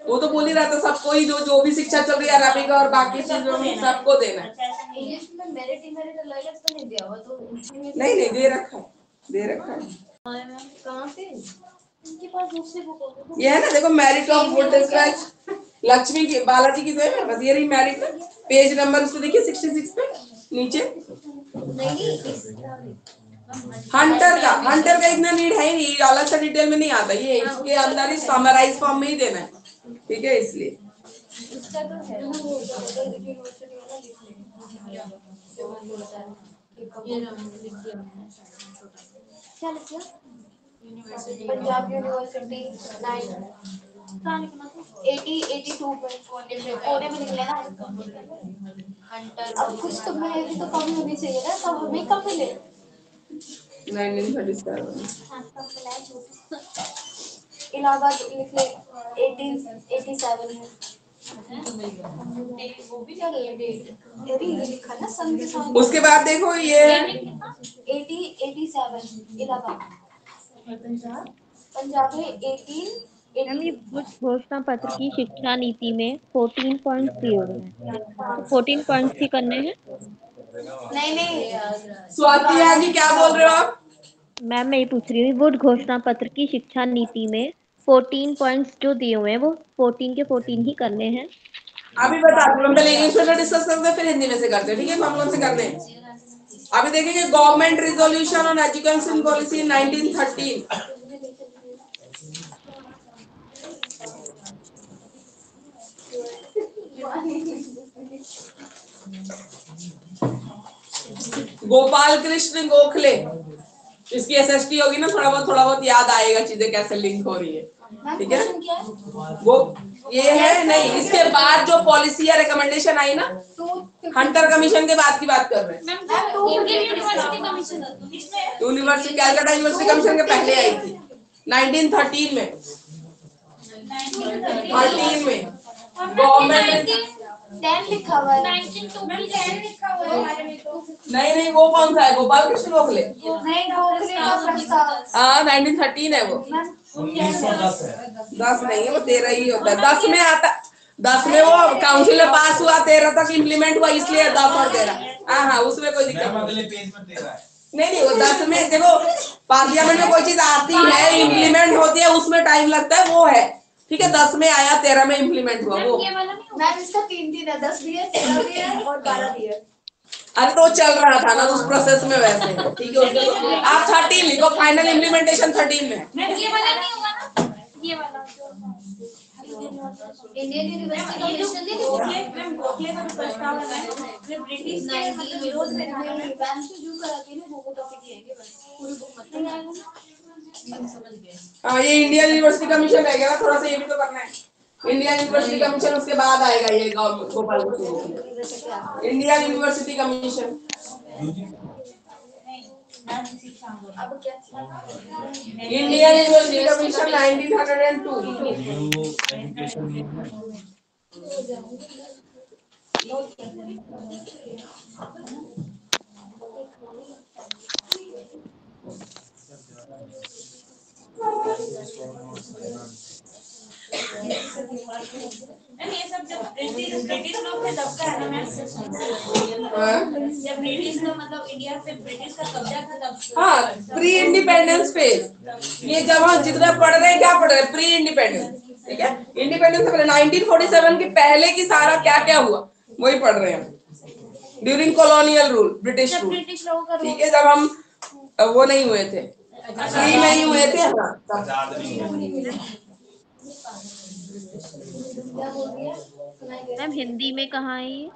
वो तो बोल ही रहा था सबको ही, जो भी शिक्षा चल रही है अरबिक और बाकी चीजों में सबको देना है। इंग्लिश में मेरिट डिमेरिट अलग तो नहीं दिया हुआ, तो नहीं नहीं दे रखा है, दे रखा है। कहाँ पे उनके पास दूसरी बुक होगी। ये है ना, देखो merit of Wood dispatch, Lakshmi की, बालाजी की तो है बस ये रही मेरिट में। पेज नंबर उसको देखिए 66 पे नीचे। हंटर का इतना नीड है ही नहीं, अलग से डिटेल में नहीं आता, ये इसके अंदर ही समराइज फॉर्म में ही देना है, ठीक है, इसलिए। उसका तो है यूनिवर्सिटी वाला क्या लिख दिया? पंजाब यूनिवर्सिटी 80-82 में लिख लेना। अब कुछ तो मैं भी तो कम होनी चाहिए ना, सब हमें कम मिले। 1937 इलाहाबाद लिख ले 1887 में। वो भी क्या डेट ये लिखा ना सन के साथ। उसके बाद देखो ये 87 इलाहाबाद पंजाब में 18 मैम ये घोषणा पत्र की शिक्षा नीति में 14 पॉइंट्स दिए हुए हैं, तो 14 पॉइंट्स ही करने हैं। नहीं स्वाति आगे क्या बोल रहे हो आप? मैम मैं ये पूछ रही हूँ, वुड घोषणा पत्र की शिक्षा नीति में 14 पॉइंट्स जो दिए हुए हैं वो 14 के 14 ही करने हैं। अभी बता दूं, हम पहले इंग्लिश में डिस्कस करते हैं फिर हिंदी में से करते हैं, ठीक है। हम कौन से करने हैं अभी देखेंगे। Government resolution on education policy 1913। Gopal Krishna Gokhale, इसकी एसएसटी होगी ना, थोड़ा बहुत याद आएगा चीजें कैसे लिंक हो रही है, ठीक है। वो ये है नहीं, इसके बाद जो पॉलिसी या रिकमेंडेशन आई ना, हंटर कमीशन के बाद की बात कर रहे हैं। University commission university Calcutta university commission के पहले आई थी 1913 में। 13 में गवर्नमेंट 10 लिखा हुआ है। 1902 में 10 लिखा हुआ है हमारे में तो। नहीं वो कौन सा है? गोपाल कृष्ण गोखले। नहीं गोखले का प्रस्ताव। हाँ 1913 है वो। 1910 है। 10 नहीं है वो, 13 ही होता है। 10 में आता, 10 में वो काउंसिल में पास हुआ, 13 तक इम्प्लीमेंट हुआ, इसलिए 10 और 13। हाँ उसमें कोई दिक्कत नहीं। अगले पेज में 13 है। नहीं वो 10 में देखो, पार्लियामेंट में कोई चीज आती है, इम्प्लीमेंट होती है, उसमें टाइम लगता है, वो है, ठीक है। 10 में आया, 13 में इम्प्लीमेंट हुआ वो। मैम इसका 3 है, 10 भी है, 13 भी है और 12 भी है। अरे तो चल रहा था ना उस प्रोसेस में वैसे, ठीक है। उसके आप 13 लिखो, फाइनल इम्प्लीमेंटेशन 13 में। ये वाला नहीं होगा ना, ये वाला इंडियन यूनिवर्सिटी कमीशन ने गोखले का जो प्रस्ताव है वो ब्रिटिश के विरोध में था। बैंक से जो कराते हैं वो टॉपिक लेंगे बस, पूरी बुक मत लेना। समझ गए। हाँ ये इंडियन यूनिवर्सिटी कमीशन रह गया ना, थोड़ा सा ये भी तो करना है। इंडियन यूनिवर्सिटी कमीशन उसके बाद आएगा ये Gopal Krishna. Indian university commission अब क्या Indian university commission 1902। New education ma'am ये सब जब ब्रिटिश लोग थे तब का है ना मैम। जब ब्रिटिश का मतलब इंडिया पे ब्रिटिश का कब्जा था तब। हाँ प्री इंडिपेंडेंस फेज, ये जब हम जितना पढ़ रहे हैं, क्या पढ़ रहे हैं? प्री इंडिपेंडेंस, ठीक है। इंडिपेंडेंस से पहले 1947 के पहले की सारा क्या क्या हुआ वही पढ़ रहे हैं। During colonial rule, British rule, British लोगों का ठीक है। जब हम वो नहीं हुए थे, फ्री नहीं हुए थे, हाँ तब। आजाद नहीं है। क्या बोल रही है? मैम हिंदी में कहाँ है ये?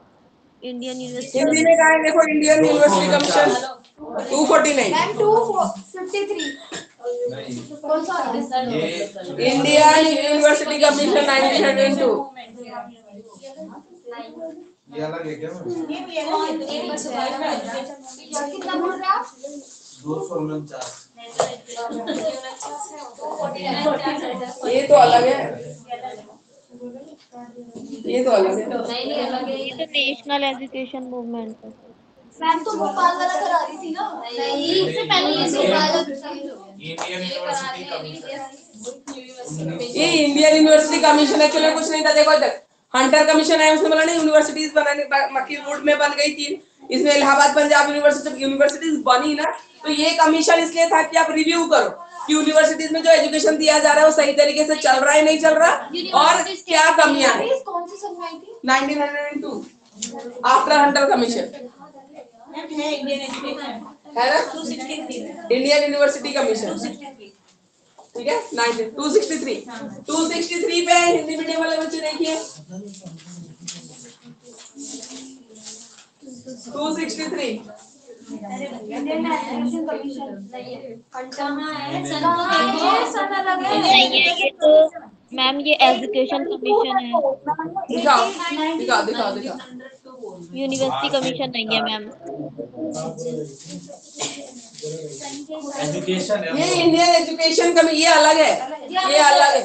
इंडियन यूनिवर्सिटी हिंदी में कहा है, देखो इंडियन यूनिवर्सिटी कमीशन 249। मैम 253 कौन सा है? Indian university commission 1902। ये अलग है क्या मैम? कितना बोल रहे आप? 249। ये तो अलग है, ये तो अलग है। ये तो नेशनल एजुकेशन मूवमेंट है। मैम तो भोपाल वाला करा रही थी ना? नहीं, इससे पहले ये भोपाल इंडियन यूनिवर्सिटी कमीशन। ये इंडियन यूनिवर्सिटी कमीशन एक्चुअली कुछ नहीं था। देखो इधर हंटर कमीशन है, उसने बोला नहीं यूनिवर्सिटीज बनाने, मक्की रोड में बन गई 3, इसमें इलाहाबाद पंजाब यूनिवर्सिटीज बनी ना, तो ये कमीशन इसलिए था कि आप रिव्यू करो कि यूनिवर्सिटीज में जो एजुकेशन दिया जा रहा है वो सही तरीके से चल रहा है नहीं चल रहा, और क्या कमियां है। कौन सी सन आई थी? 1902 आफ्टर हंटर कमीशन है इंडियन एजुकेशन है ना, 263 इंडियन यूनिवर्सिटी कमीशन, ठीक है। 263 पे हिंदी मीडियम वाले बच्चे देखिए 263 इंडियन एजुकेशन कमीशन कहाँ है नहीं है ये तो मैम, ये एजुकेशन कमीशन है, दिखाओ दिखाओ दिखाओ दिखाओ। यूनिवर्सिटी कमीशन नहीं है मैम। एजुकेशन है ये इंडियन एजुकेशन कमीशन, ये अलग है, ये अलग है।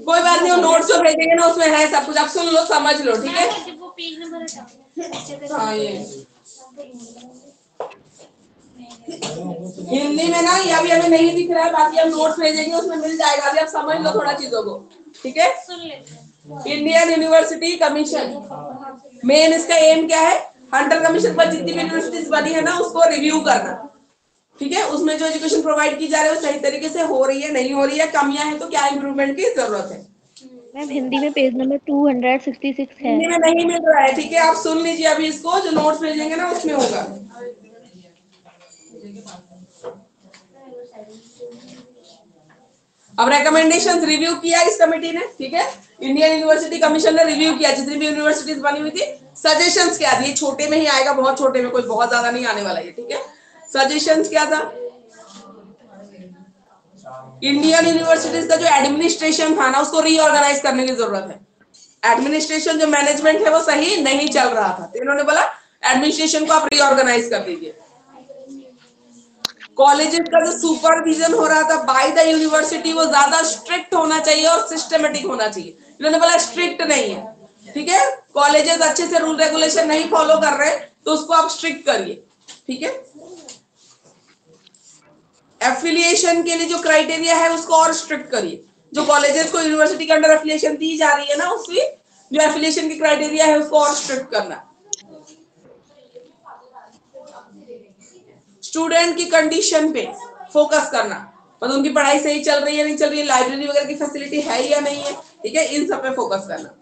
कोई बात नहीं, वो नोट्स जो भेजेंगे ना उसमें है सब कुछ, आप सुन लो समझ लो, ठीक है। वो पेज नंबर हटाओ। हाँ ये हिंदी में ना ये अभी हमें नहीं दिख रहा है, बाकी हम नोट्स भेजेंगे उसमें मिल जाएगा, अभी आप समझ लो थोड़ा चीजों को, ठीक है। सुन लेते हैं। इंडियन यूनिवर्सिटी कमीशन मेन इसका एम क्या है, हंटर कमीशन पर जितनी भी यूनिवर्सिटीज बनी है ना उसको रिव्यू करना, ठीक है। उसमें जो एजुकेशन प्रोवाइड की जा रही है वो सही तरीके से हो रही है नहीं हो रही है, कमियां हैं तो क्या इंप्रूवमेंट की जरूरत है। मैम हिंदी में पेज नंबर 266 है। हिंदी में नहीं मिल रहा है, ठीक है। आप सुन लीजिए अभी इसको, जो नोट्स भेजेंगे ना उसमें होगा। अब रिकमेंडेशंस रिव्यू किया इस कमेटी ने, ठीक है। इंडियन यूनिवर्सिटी कमीशन ने रिव्यू किया जितनी भी यूनिवर्सिटीज बनी हुई थी, सजेशंस क्या दिए, छोटे में ही आएगा, बहुत छोटे में, कोई बहुत ज्यादा नहीं आने वाला है, ठीक है। सजेशंस क्या था, इंडियन यूनिवर्सिटीज का जो एडमिनिस्ट्रेशन था ना उसको रीऑर्गेनाइज करने की जरूरत है। एडमिनिस्ट्रेशन जो मैनेजमेंट है वो सही नहीं चल रहा था, तो इन्होंने बोला एडमिनिस्ट्रेशन को आप रीऑर्गेनाइज कर दीजिए। कॉलेजेस का जो सुपरविजन हो रहा था बाय द यूनिवर्सिटी वो ज्यादा स्ट्रिक्ट होना चाहिए और सिस्टमेटिक होना चाहिए, इन्होंने बोला स्ट्रिक्ट नहीं है, ठीक है। कॉलेजेस अच्छे से रूल रेगुलेशन नहीं फॉलो कर रहे तो उसको आप स्ट्रिक्ट करिए, ठीक है। एफिलिएशन के लिए जो क्राइटेरिया है उसको और स्ट्रिक्ट करिए, जो कॉलेजेस को यूनिवर्सिटी के अंडर एफिलिएशन दी जा रही है ना उसकी जो एफिलिएशन की क्राइटेरिया है उसको और स्ट्रिक्ट करना। स्टूडेंट की कंडीशन पे फोकस करना, मतलब उनकी पढ़ाई सही चल रही है नहीं चल रही है, लाइब्रेरी वगैरह की फैसिलिटी है या नहीं है, ठीक है, इन सब पे फोकस करना।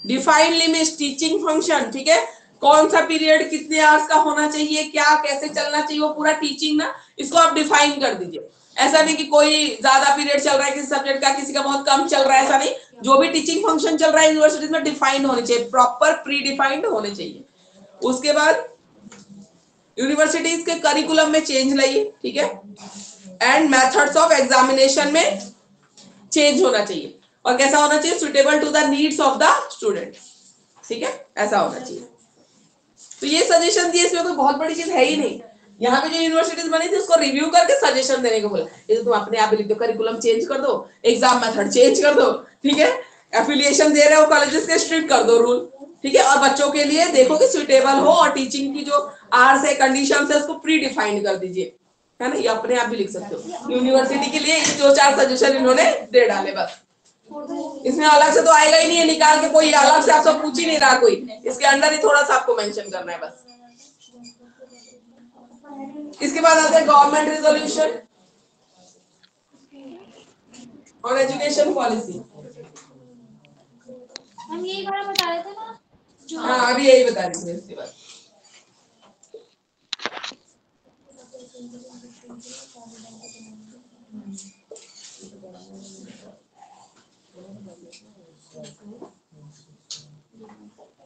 डिफाइन लिमिट्स, टीचिंग फंक्शन, ठीक है, कौन सा पीरियड कितने आवर्स का होना चाहिए, क्या कैसे चलना चाहिए, वो पूरा टीचिंग ना इसको आप डिफाइन कर दीजिए। ऐसा नहीं कि कोई ज्यादा पीरियड चल रहा है किसी सब्जेक्ट का, किसी का बहुत कम चल रहा है, ऐसा नहीं, जो भी टीचिंग फंक्शन चल रहा है यूनिवर्सिटीज में डिफाइंड होने चाहिए, प्रॉपर प्री डिफाइंड होने चाहिए। उसके बाद यूनिवर्सिटीज के करिकुलम में चेंज लाइए, ठीक है, एंड मेथड्स ऑफ एग्जामिनेशन में चेंज होना चाहिए, और कैसा होना चाहिए, suitable to the needs of the student, ठीक है, ऐसा होना चाहिए। तो ये सजेशन दिए, इसमें कोई बहुत बड़ी चीज है ही नहीं। यहाँ पे जो यूनिवर्सिटीज बनी थी उसको रिव्यू करके सजेशन देने को बोला, ये तो तुम अपने आप ही लिख दो, करिकुलम चेंज कर दो, एग्जाम मेथड चेंज कर दो, ठीक है, एफिलिएशन दे रहे हो कॉलेजेस के स्ट्रिक्ट कर दो रूल, ठीक है, और बच्चों के लिए देखो कि सुटेबल हो, और टीचिंग की जो आवर्स है कंडीशन है उसको प्री डिफाइंड कर दीजिए, है ना, ये अपने आप भी लिख सकते हो। यूनिवर्सिटी के लिए जो 4 सजेशन इन्होंने दे डाले, बस इसमें अलग से तो आएगा ही नहीं है, निकाल के कोई अलग से आपसे पूछ ही नहीं रहा कोई, इसके अंदर ही थोड़ा सा आपको मेंशन करना है बस। इसके बाद आते हैं government resolution on education policy. हम यही बार बता रहे थे ना, हाँ अभी यही बता रही थी इसके बाद।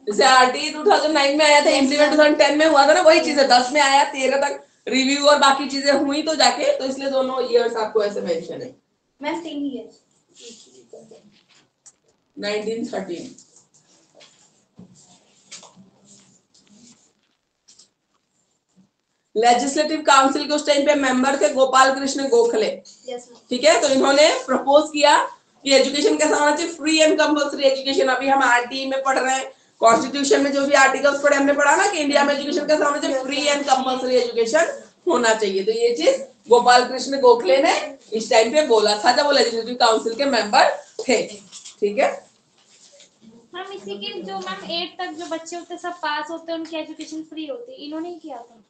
जैसे आरटी 2009 में आया था, इम्प्लीमेंट 2010 में हुआ था ना, वही चीज है, 10 में आया, 13 तक रिव्यू और बाकी चीजें हुई तो जाके, तो इसलिए दोनों ईयर्स आपको ऐसे मेंशन है। Ma'am 3 years 1913। लेजिस्लेटिव काउंसिल के उस टाइम पे मेंबर थे गोपाल कृष्ण गोखले। yes ma'am ठीक है, तो इन्होंने प्रपोज किया कि एजुकेशन कैसा होना चाहिए, फ्री एंड कंपल्सरी एजुकेशन। अभी हम आरटी में पढ़ रहे हैं, कॉन्स्टिट्यूशन में जो भी आर्टिकल्स पढ़े हमने पढ़ा ना कि इंडिया में एजुकेशन कैसा होना चाहिए, फ्री एंड कंपल्सरी एजुकेशन होना चाहिए। तो ये चीज गोपाल कृष्ण गोखले ने इस टाइम पे बोला था जब वो लेजिस्लेटिव काउंसिल के मेंबर थे। ठीक है, मैम इसी के जो मैम 8 तक जो बच्चे होते हैं सब पास होते हैं, उनकी एजुकेशन फ्री होती है, इन्होंने ही किया था।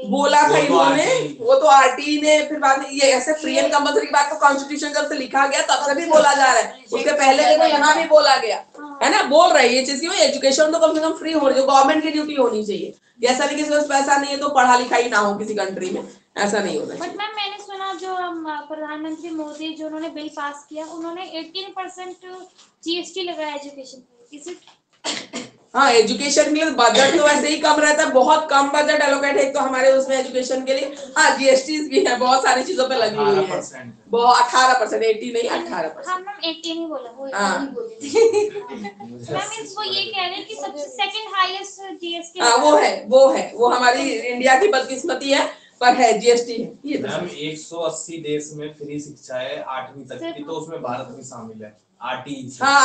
बोला था इन्होंने, वो तो आरटी ने फिर बाद में ये ऐसे फ्री एंड कंपल्सरी की बात तो कॉन्स्टिट्यूशन जब से लिखा गया तब से भी बोला जा रहा है, उसके पहले देखो यहाँ भी बोला गया है ना, बोल रहे ये चीज एजुकेशन तो कम से कम फ्री होनी चाहिए, गवर्नमेंट की ड्यूटी होनी चाहिए। ऐसा नहीं किसी के पास पैसा नहीं है तो पढ़ा लिखाई ना हो किसी कंट्री में, ऐसा नहीं होना चाहिए। बट मैम मैंने सुना जो प्रधानमंत्री मोदी जो उन्होंने बिल पास किया, उन्होंने 18% जीएसटी लगाया एजुकेशन पे। Is it? हाँ, एजुकेशन के लिए बजट तो वैसे ही कम रहता है, बहुत कम बजट एलोकेट है तो हमारे उसमें एजुकेशन के लिए। हाँ, जीएसटी भी है, बहुत सारी चीजों पे लगी हुई है, बहुत 18%, 80 नहीं 18%। हाँ मैम 80 नहीं बोला वो। हाँ मैम वो ये कह रहे हैं कि सबसे सेकंड हाईएस्ट जीएसटी। हाँ, वो हमारी इंडिया की बदकिस्मती है, पर है जीएसटी है ये। मैम 180 देश में फ्री शिक्षा है 8वीं तक की, तो उसमें भारत भी शामिल है। आरटी, हाँ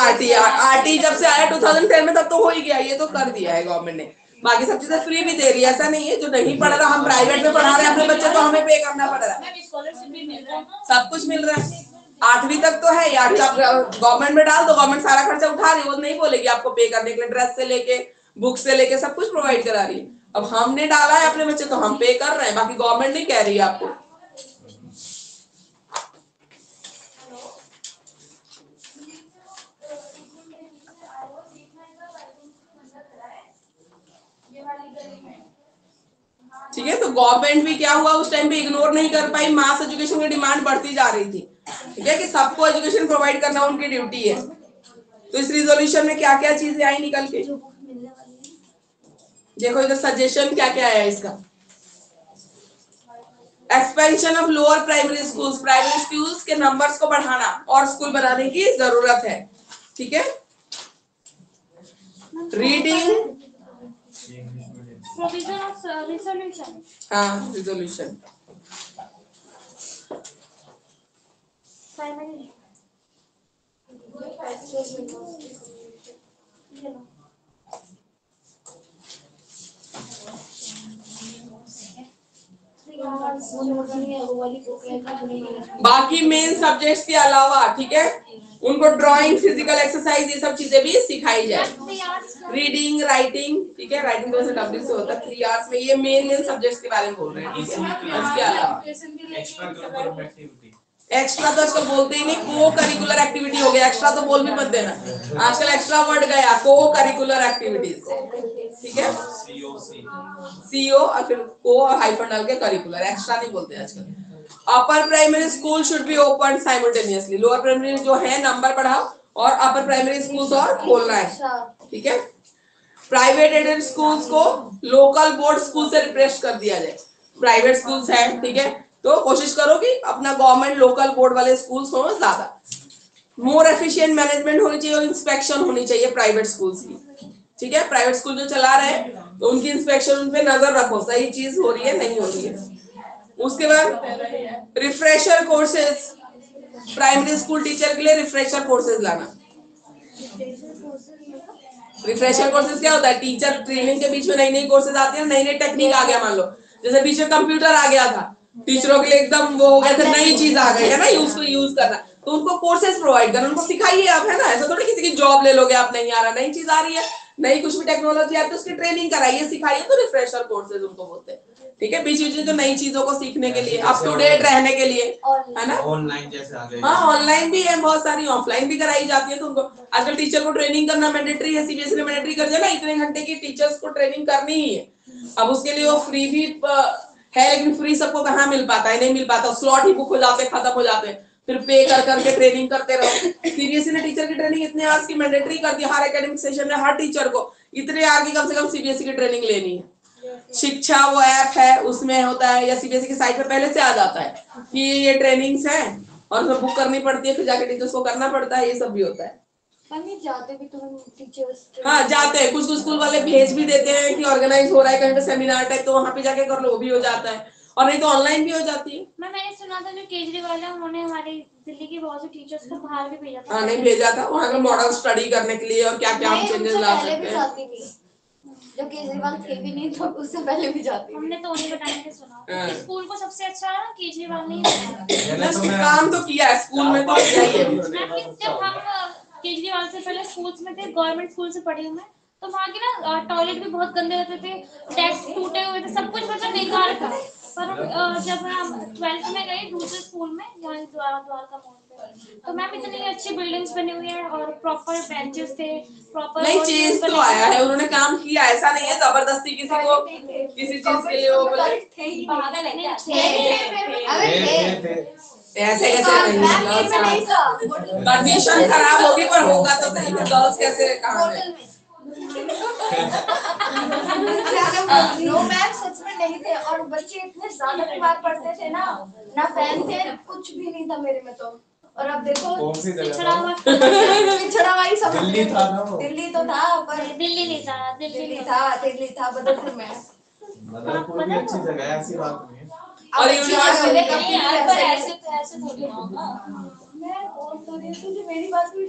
आरटी जब से आया 2010 में तब तो हो ही गया, ये तो कर दिया है गवर्नमेंट ने। बाकी सब चीजें फ्री भी दे रही है, ऐसा नहीं है जो नहीं पढ़ रहा, हम प्राइवेट में पढ़ा रहे हैं अपने बच्चे तो हमें पे करना पड़ रहा है, सब कुछ मिल रहा है। 8वीं तक तो है यार, गवर्नमेंट में डाल दो, गवर्नमेंट सारा खर्चा उठा रही है, वो नहीं बोलेगी आपको पे करने के लिए, ड्रेस से लेके बुक से लेके सब कुछ प्रोवाइड करा रही है। अब हमने डाला है अपने बच्चे तो हम पे कर रहे हैं, बाकी गवर्नमेंट नहीं कह रही है आपको। ठीक है, तो गवर्नमेंट भी क्या हुआ उस टाइम पे इग्नोर नहीं कर पाई, मास एजुकेशन की डिमांड बढ़ती जा रही थी। ठीक है, कि सबको एजुकेशन प्रोवाइड करना उनकी ड्यूटी है। तो इस रिजोल्यूशन में क्या क्या चीजें आई निकल के, देखो इधर सजेशन क्या क्या आया इसका। Expansion of lower primary schools, primary schools के नंबर्स को बढ़ाना और स्कूल बनाने की जरूरत है। ठीक है, रीडिंग, प्रोविजन ऑफ रिजोल्यूशन। हाँ रिजोल्यूशन, प्राइमरी बाकी मेन सब्जेक्ट्स के अलावा, ठीक है, उनको ड्राइंग, फिजिकल एक्सरसाइज, ये सब चीजें भी सिखाई जाए। रीडिंग, राइटिंग, ठीक है, राइटिंग तो डब्ल्यू से होता है 3 आवर्स में, ये मेन सब्जेक्ट्स के बारे में बोल रहे हैं। ठीक है, इसके अलावा एक्स्ट्रा तो आजकल बोलते ही नहीं, को करिकुलर एक्टिविटी हो गया, एक्स्ट्रा तो बोल भी मत देना, आजकल एक्स्ट्रा वर्ड गया, को करिकुलर एक्टिविटीज। ठीक है, सीओ और फिर को हाइफन डाल के करिकुलर, एक्स्ट्रा नहीं बोलते आजकल। Upper primary school should be open simultaneously, lower primary जो है नंबर बढ़ाओ और अपर प्राइमरी स्कूल्स और खोलना है। ठीक है, प्राइवेट एडेड स्कूल्स को लोकल बोर्ड स्कूल से रिप्लेस कर दिया जाए। प्राइवेट स्कूल्स है, ठीक है, तो कोशिश करो कि अपना गवर्नमेंट लोकल बोर्ड वाले स्कूल्स हो ज्यादा। मोर एफिशिएंट मैनेजमेंट होनी चाहिए और इंस्पेक्शन होनी चाहिए प्राइवेट स्कूल्स की। ठीक है, प्राइवेट स्कूल जो चला रहे हैं तो उनकी इंस्पेक्शन, उन पे नजर रखो, सही चीज हो रही है नहीं हो रही है। उसके बाद refresher courses, primary school teacher के लिए रिफ्रेशर कोर्सेज लाना। रिफ्रेशर कोर्सेज क्या होता है, टीचर ट्रेनिंग के बीच में नई नई कोर्सेज आती है, नई नई टेक्निक आ गया, मान लो जैसे बीच में कंप्यूटर आ गया था, टीचरों के लिए एकदम वो हो गया था, नई चीज आ गई है ना, उसको यूज करना, तो उनको कोर्सेज प्रोवाइड करना, उनको सिखाइए आप, है ना, ऐसा थोड़ी किसी की जॉब ले लोगे आप, नहीं आ रहा, नई चीज आ रही है, नई कुछ भी टेक्नोलॉजी आती है उसकी ट्रेनिंग कराइए, सिखाइए, तो रिफ्रेशर कोर्सेज उनको बोलते हैं। ठीक है, बीच बीच में जो नई चीजों को सीखने के लिए, अप टू डेट रहने के लिए, है ना, ऑनलाइन जैसे आ गए। हाँ, ऑनलाइन भी है बहुत सारी, ऑफलाइन भी कराई जाती है। तो उनको आजकल टीचर को ट्रेनिंग करना मैंडेटरी है, सीबीएसई ने मैंडेटरी कर दिया ना, इतने घंटे की टीचर्स को ट्रेनिंग करनी ही है। अब उसके लिए वो फ्री भी है, लेकिन फ्री सबको कहाँ मिल पाता है, नहीं मिल पाता, स्लॉट ही बुक हो जाते हैं, खत्म हो जाते हैं, फिर पे कर करके ट्रेनिंग करते रहो। सीबीएसई ने टीचर की ट्रेनिंग इतने आवर्स की मैंडेटरी कर दी, हर एकेडमिक सेशन में हर टीचर को इतने आवर की कम से कम सीबीएसई की ट्रेनिंग लेनी है। शिक्षा वो ऐप है उसमें होता है, या सीबीएसई की साइट पे पहले से आ जाता है कि ये ट्रेनिंग्स हैं, और उसमें बुक करनी पड़ती है, फिर जाके टीचर्स को करना पड़ता है, ये सब भी होता है। जाते भी तो हम टीचर्स, हाँ जाते हैं, कुछ कुछ स्कूल वाले भेज भी देते हैं कि ऑर्गेनाइज हो रहा है कहीं पे सेमिनार टाइप, तो वहाँ पे जाके कर लो, वो भी हो जाता है, और नहीं तो ऑनलाइन भी हो जाती है। मैंने सुना था जो केजरीवाल है उन्होंने हमारे दिल्ली के बहुत से टीचर्स को बाहर भी भेजा था। हाँ नहीं भेजा था, वहाँ पे मॉडल स्टडी करने के लिए और क्या क्या हम चेंजेस ला सकते हैं। जब केजरीवाल थे भी नहीं तो उससे पहले भी जाती। हमने तो उन्हीं बताने के सुना। स्कूल को सबसे अच्छा है केजरीवाल ने ही काम तो किया है स्कूल में, तो किया ही है। जब हम केजरीवाल से पहले स्कूल्स में थे, गवर्नमेंट स्कूल से पढ़ी हूँ मैं, तो वहाँ के ना टॉयलेट भी बहुत गंदे होते थे, डेस्क टूटे हुए थे, सब कुछ मतलब बेकार था। पर जब हम 12th में गए दूसरे स्कूल में, यहाँ द्वारका मोड़ पे, तो मैम इतनी अच्छी बिल्डिंग्स बनी हुई है और प्रॉपर बेंचेस थे, प्रॉपर नहीं चेंज तो आया है, उन्होंने काम किया, ऐसा नहीं है जबरदस्ती किसी को किसी चीज के लिए वो बोले ऐसे कैसे नहीं, कंडीशन खराब होगी पर होगा तो सही, गर्ल्स कैसे काम है। नो मैम सच में नहीं थे, और बच्चे इतने ज्यादा बीमार पड़ते थे ना फैन थे, कुछ भी नहीं था मेरे में तो। और अब देखो पिछड़ा हुआ ही सब दिल्ली था ना वो, दिल्ली तो था पर दिल्ली नहीं था, दिल्ली था बदलपुर में। बदलपुर भी अच्छी जगह है, ऐसी बात नहीं है। और यूनिवर्सिटी मैं बोल तो रही हूँ, मेरी बात भी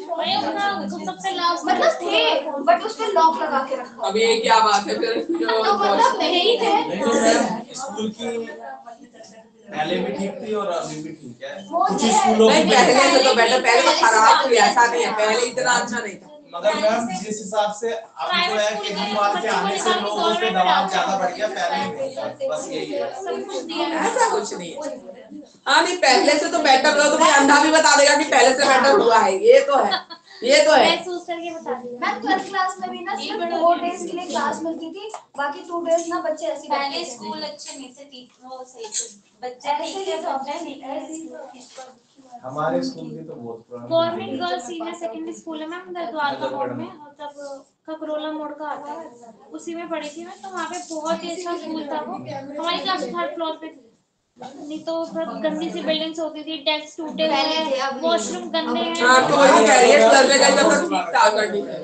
सबसे लास्ट मतलब थे बट उस पे लॉक लगा के रखा। अब ये क्या बात है फिर, तो मतलब नहीं थे। स्कूल की पहले भी ठीक थी और अभी भी ठीक है। कुछ स्कूलों नहीं की पहले से तो बेटर, पहले तो खराब थी, ऐसा नहीं है, पहले इतना अच्छा नहीं था। मगर मैम जिस हिसाब से अभी जो है केजरीवाल के आने से लोगों पे दबाव ज्यादा बढ़ गया, पहले बस यही है। ऐसा कुछ नहीं है। हाँ नहीं पहले से तो बेटर हो, तो कोई अंधा भी बता देगा कि पहले से बेटर हुआ है, ये तो है, ये तो है। महसूस करके बता दिया। मैम 12th क्लास में भी ना सिर्फ 4 डेज के लिए क्लास मिलती थी, बाकी 2 डेज ना बच्चे ऐसे पहले स्कूल अच्छे नहीं थे, वो सही थे, बच्चे ठीक थे। हमारे स्कूल की तो बहुत पुरानी government girls senior secondary school है मैम द्वारका मोड़ में, और तब खकरोला मोड़ का आता है, उसी में पढ़ी थी मैं। तो वहाँ पे बहुत ही अच्छा स्कूल था वो, हमारी क्लास 3rd फ्लोर पे थी। नहीं तो बहुत गंदी सी बिल्डिंग्स होती थी, डेस्क टूटे हुए हैं, वॉशरूम गंदे हैं। हाँ तो वही कह रही है, सर्वे का तो ठीक था कंडीशन।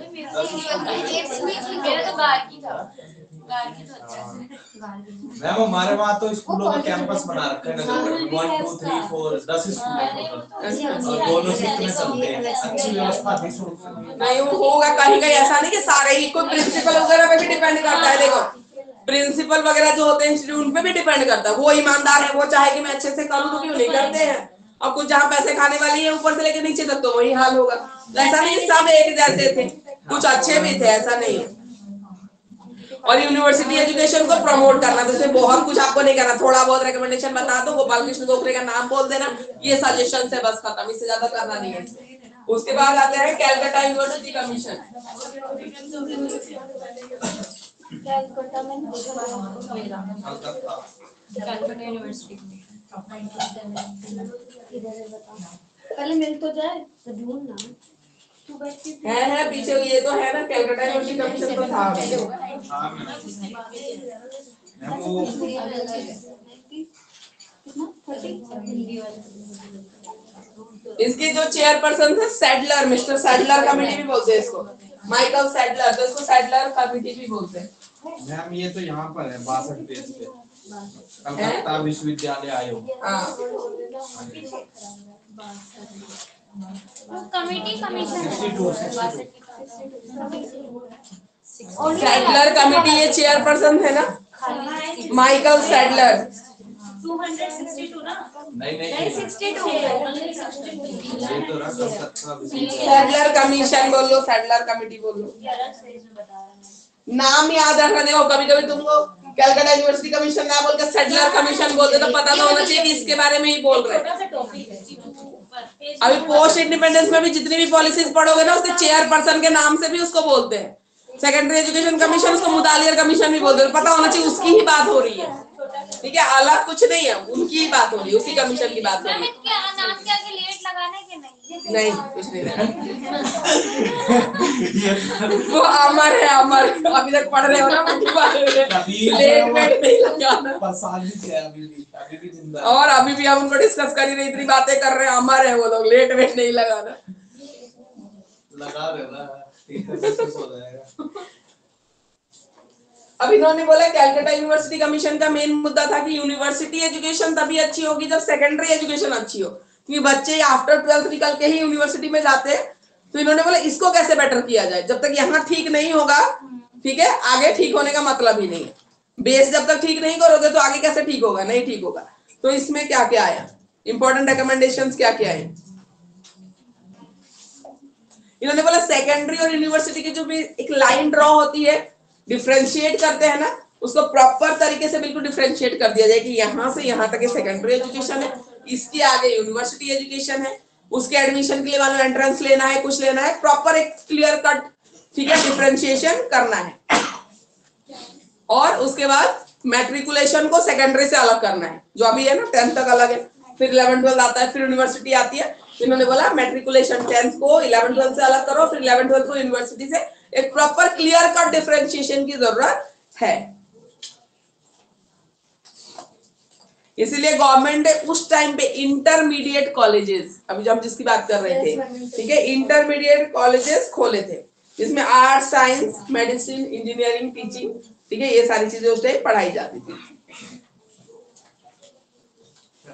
मेरा तो गार्गी था, गार्गी तो अच्छा है। मैम हमारे वहाँ तो स्कूलों का कैंपस बना रखा है, 1 2 3 4 10 स्कूल है और दोनों शिफ्ट में चलते हैं, अच्छी व्यवस्था थी शुरू से। नहीं वो होगा कहीं कहीं, ऐसा नहीं कि सारे ही, कोई प्रिंसिपल वगैरह पे भी डिपेंड करता है। देखो प्रिंसिपल वगैरह जो होते हैं इंस्टीट्यूट पे भी डिपेंड करता है, वो ईमानदार है, वो चाहे कि मैं अच्छे से करूँ तो क्यों नहीं करते हैं। और कुछ जहाँ पैसे खाने वाली है ऊपर से लेकर नीचे तक तो वही हाल होगा। ऐसा नहीं सब एक जैसे थे, कुछ अच्छे भी थे, ऐसा नहीं है। और यूनिवर्सिटी एजुकेशन को प्रमोट करना, तो इसमें बहुत कुछ आपको नहीं करना, थोड़ा बहुत रिकमेंडेशन बता दो, गोपाल कृष्ण गोखले का नाम बोल देना, ये सजेशन से बस खत्म, इससे ज्यादा करना नहीं है। उसके बाद आते हैं कैलकाटा यूनिवर्सिटी कमीशन। कैलकाटा में कलकत्ता यूनिवर्सिटी पहले मिल तो जाए तो ढूंढना है पीछे, ये तो है ना कैलकाटा यूनिवर्सिटी कमीशन तो था। इसके जो चेयरपर्सन थे सैडलर, मिस्टर सैडलर कमेटी भी बोलते हैं इसको, माइकल सैडलर, तो इसको सैडलर कमेटी भी बोलते हैं। मैम ये तो यहाँ पर है 62 पेज पे, कलकत्ता विश्वविद्यालय आयोग। कमेटी कमीशन सैडलर कमेटी, ये चेयरपर्सन थे ना माइकल सैडलर। 262 ना? नहीं 62 ये तो रहा कलकत्ता विश्वविद्यालय। सैडलर कमीशन बोल लो, सैडलर कमेटी बोल लो, नाम याद रखना। देखो कभी कभी तुमको कैलकाटा यूनिवर्सिटी कमीशन ना बोल के सैडलर कमीशन बोलते तो पता तो होना चाहिए कि इसके बारे में ही बोल रहे हैं। अभी पोस्ट इंडिपेंडेंस में भी जितनी भी पॉलिसीज पढ़ोगे ना, उसके चेयरपर्सन के नाम से भी उसको बोलते हैं। सेकेंडरी एजुकेशन कमीशन, उसको मुतालियर कमीशन भी बोलते हैं, पता होना चाहिए उसकी ही बात हो रही है, ठीक है, अलग कुछ नहीं है, उनकी ही बात हो रही है, उसी कमीशन की बात हो रही है। नाम के आगे लेट लगाने के नहीं, नहीं कुछ नहीं लेना। वो अमर है, अमर अभी तक पढ़ रहे हो ना, लेट वेट नहीं लगाना। अभी भी जिंदा है। और अभी भी हम उनको डिस्कस कर ही रहे, इतनी बातें कर रहे हैं, अमर है वो लोग, लेट वेट नहीं लगाना। लगा देना, ठीक है, महसूस हो जाएगा। अब इन्होंने बोला कैलकाटा यूनिवर्सिटी कमीशन का मेन मुद्दा था कि यूनिवर्सिटी एजुकेशन तभी अच्छी होगी जब सेकेंडरी एजुकेशन अच्छी हो, क्योंकि बच्चे आफ्टर 12th निकल के ही यूनिवर्सिटी में जाते हैं। तो इन्होंने बोला इसको कैसे बेटर किया जाए, जब तक यहाँ ठीक नहीं होगा, ठीक है, आगे ठीक होने का मतलब ही नहीं है। बेस जब तक ठीक नहीं करोगे तो आगे कैसे ठीक होगा, नहीं ठीक होगा। तो इसमें क्या क्या आया, इंपॉर्टेंट रिकमेंडेशंस क्या क्या है। इन्होंने बोला सेकेंडरी और यूनिवर्सिटी की जो भी एक लाइन ड्रॉ होती है, डिफरेंशिएट करते हैं ना, उसको प्रॉपर तरीके से बिल्कुल डिफरेंशिएट कर दिया जाए कि यहाँ से यहाँ तक सेकेंडरी एजुकेशन है, इसके आगे यूनिवर्सिटी एजुकेशन है, उसके एडमिशन के लिए मानो एंट्रेंस लेना है, कुछ लेना है, प्रॉपर एक क्लियर कट, ठीक है, डिफरेंशिएशन करना है। और उसके बाद मैट्रिकुलेशन को सेकेंडरी से अलग करना है, जो अभी है ना 10th तक अलग है, फिर 11th 12th आता है, फिर यूनिवर्सिटी आती है। इन्होंने बोला मैट्रिकुलेशन 10th को 11th 12th से अलग करो, फिर 11th 12th को यूनिवर्सिटी से, एक प्रॉपर क्लियर कट डिफरेंशिएशन की जरूरत है। इसीलिए गवर्नमेंट ने उस टाइम पे इंटरमीडिएट कॉलेजेस, अभी जो हम जिसकी बात कर रहे थे, ठीक है, इंटरमीडिएट कॉलेजेस खोले थे, जिसमें arts, science, medicine, engineering, teaching, ठीक है, ये सारी चीजें उस टाइम पढ़ाई जाती थी।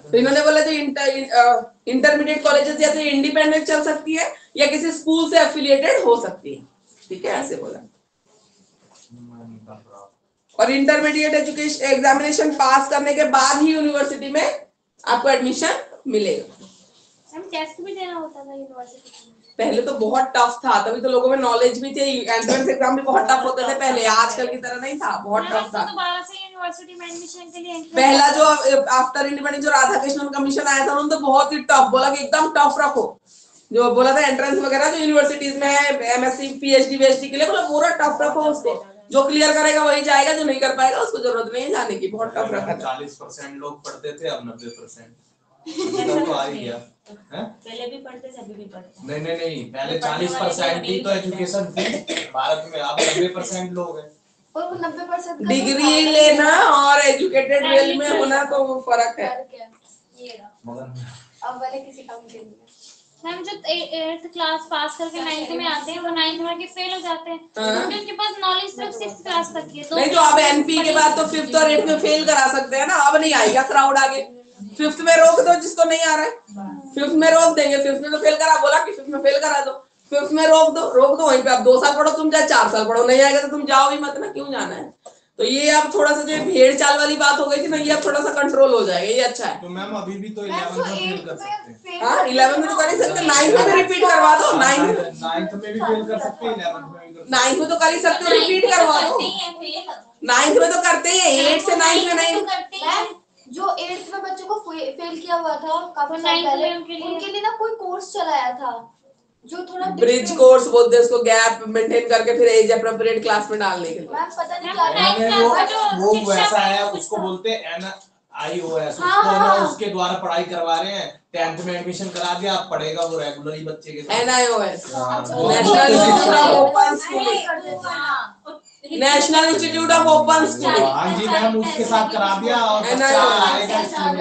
तो इन्होंने बोला जो इंटरमीडिएट कॉलेजेस या तो इंडिपेंडेंट चल सकती है या किसी स्कूल से एफिलिएटेड हो सकती है, ठीक है, ऐसे बोला। और इंटरमीडिएट एजुकेशन एग्जामिनेशन पास करने के बाद ही यूनिवर्सिटी में आपको एडमिशन मिलेगा। हम टेस्ट भी देना होता था यूनिवर्सिटी में। पहले तो बहुत टफ था, तभी तो लोगों में नॉलेज भी थी, एंट्रेंस एग्जाम भी बहुत टफ होते थे पहले, आजकल की तरह नहीं था, बहुत टफ था। दोबारा से यूनिवर्सिटी में एडमिशन के लिए पहला जो आफ्टर इंडिपेंडेंस जो राधाकृष्णन कमीशन आया था, उन्होंने तो बहुत ही टफ बोला कि एकदम टफ रखो, जो बोला था एंट्रेंस वगैरह जो यूनिवर्सिटीज में है, एमएससी, पीएचडी के लिए बोला पूरा टफ रखो, उसको जो क्लियर करेगा वही जाएगा, जो नहीं कर पाएगा उसको जरूरत नहीं है जाने की, बहुत टफ रखा था। 40% लोग पढ़ते थे, अब 90%। तो आ ही गया, पहले भी पढ़ते थे, अभी भी पढ़ते। नहीं, पहले 40% ही तो एजुकेशन थी भारत में, अब 90% लोग हैं। और वो 90% डिग्री लेना और एजुकेटेड वेल में होना तो फर्क है। अब वाले किसी काम के लिए मैम जो 8th क्लास पास करके 9th में आते हैं, वो 9th में आके फेल हो जाते हैं, क्योंकि उनके पास नॉलेज सिर्फ 6th क्लास तक की है। नहीं तो अब एनपी के बाद तो 5th और 8th में फेल करा सकते हैं ना, अब नहीं आएगा क्राउड आगे। 5th में रोक दो जिसको नहीं आ रहा है, 5th में रोक देंगे, 5th में तो फेल करा, बोला कि 5th में फेल करा दो, 5th में रोक दो वहीं पे। आप 2 साल पढ़ो तुम, चाहे 4 साल पढ़ो, नहीं आएगा तो तुम जाओ ही मत ना, क्यों जाना है। तो ये अब थोड़ा सा जो भेड़ चाल वाली बात हो गई थी ना, ये अब थोड़ा सा कंट्रोल हो जाएगा, ये अच्छा है। तो मैम अभी भी तो 11th में फेल कर सकते हैं। हाँ 11th में तो कर ही सकते, 9th में भी रिपीट करवा दो, 9th में भी फेल कर सकते हैं, 11th में भी कर सकते हैं। 9th में तो कर ही सकते हो, रिपीट करवा दो। 9th में तो करते ही है, 8 से 9th में नहीं। जो 8th में बच्चों को फेल किया हुआ था काफी साल पहले, उनके लिए ना कोई कोर्स चलाया था जो थोड़ा ब्रिज कोर्स बोलते हैं उसको, गैप मेंटेन करके फिर एज अप्रोप्रिएट क्लास में डालने के लिए। मैम पता नहीं क्या वो वैसा है, उसको बोलते हैं NIOS, उसको ना उसके द्वारा पढ़ाई करवा रहे हैं। 10th में एडमिशन करा दिया, आप पढ़ेगा वो रेगुलरली बच्चे के साथ। NIOS national institute of open school, national institute of open school. हाँ जी मैम, उसके साथ करा दिया और बच्चा आएगा स्कूल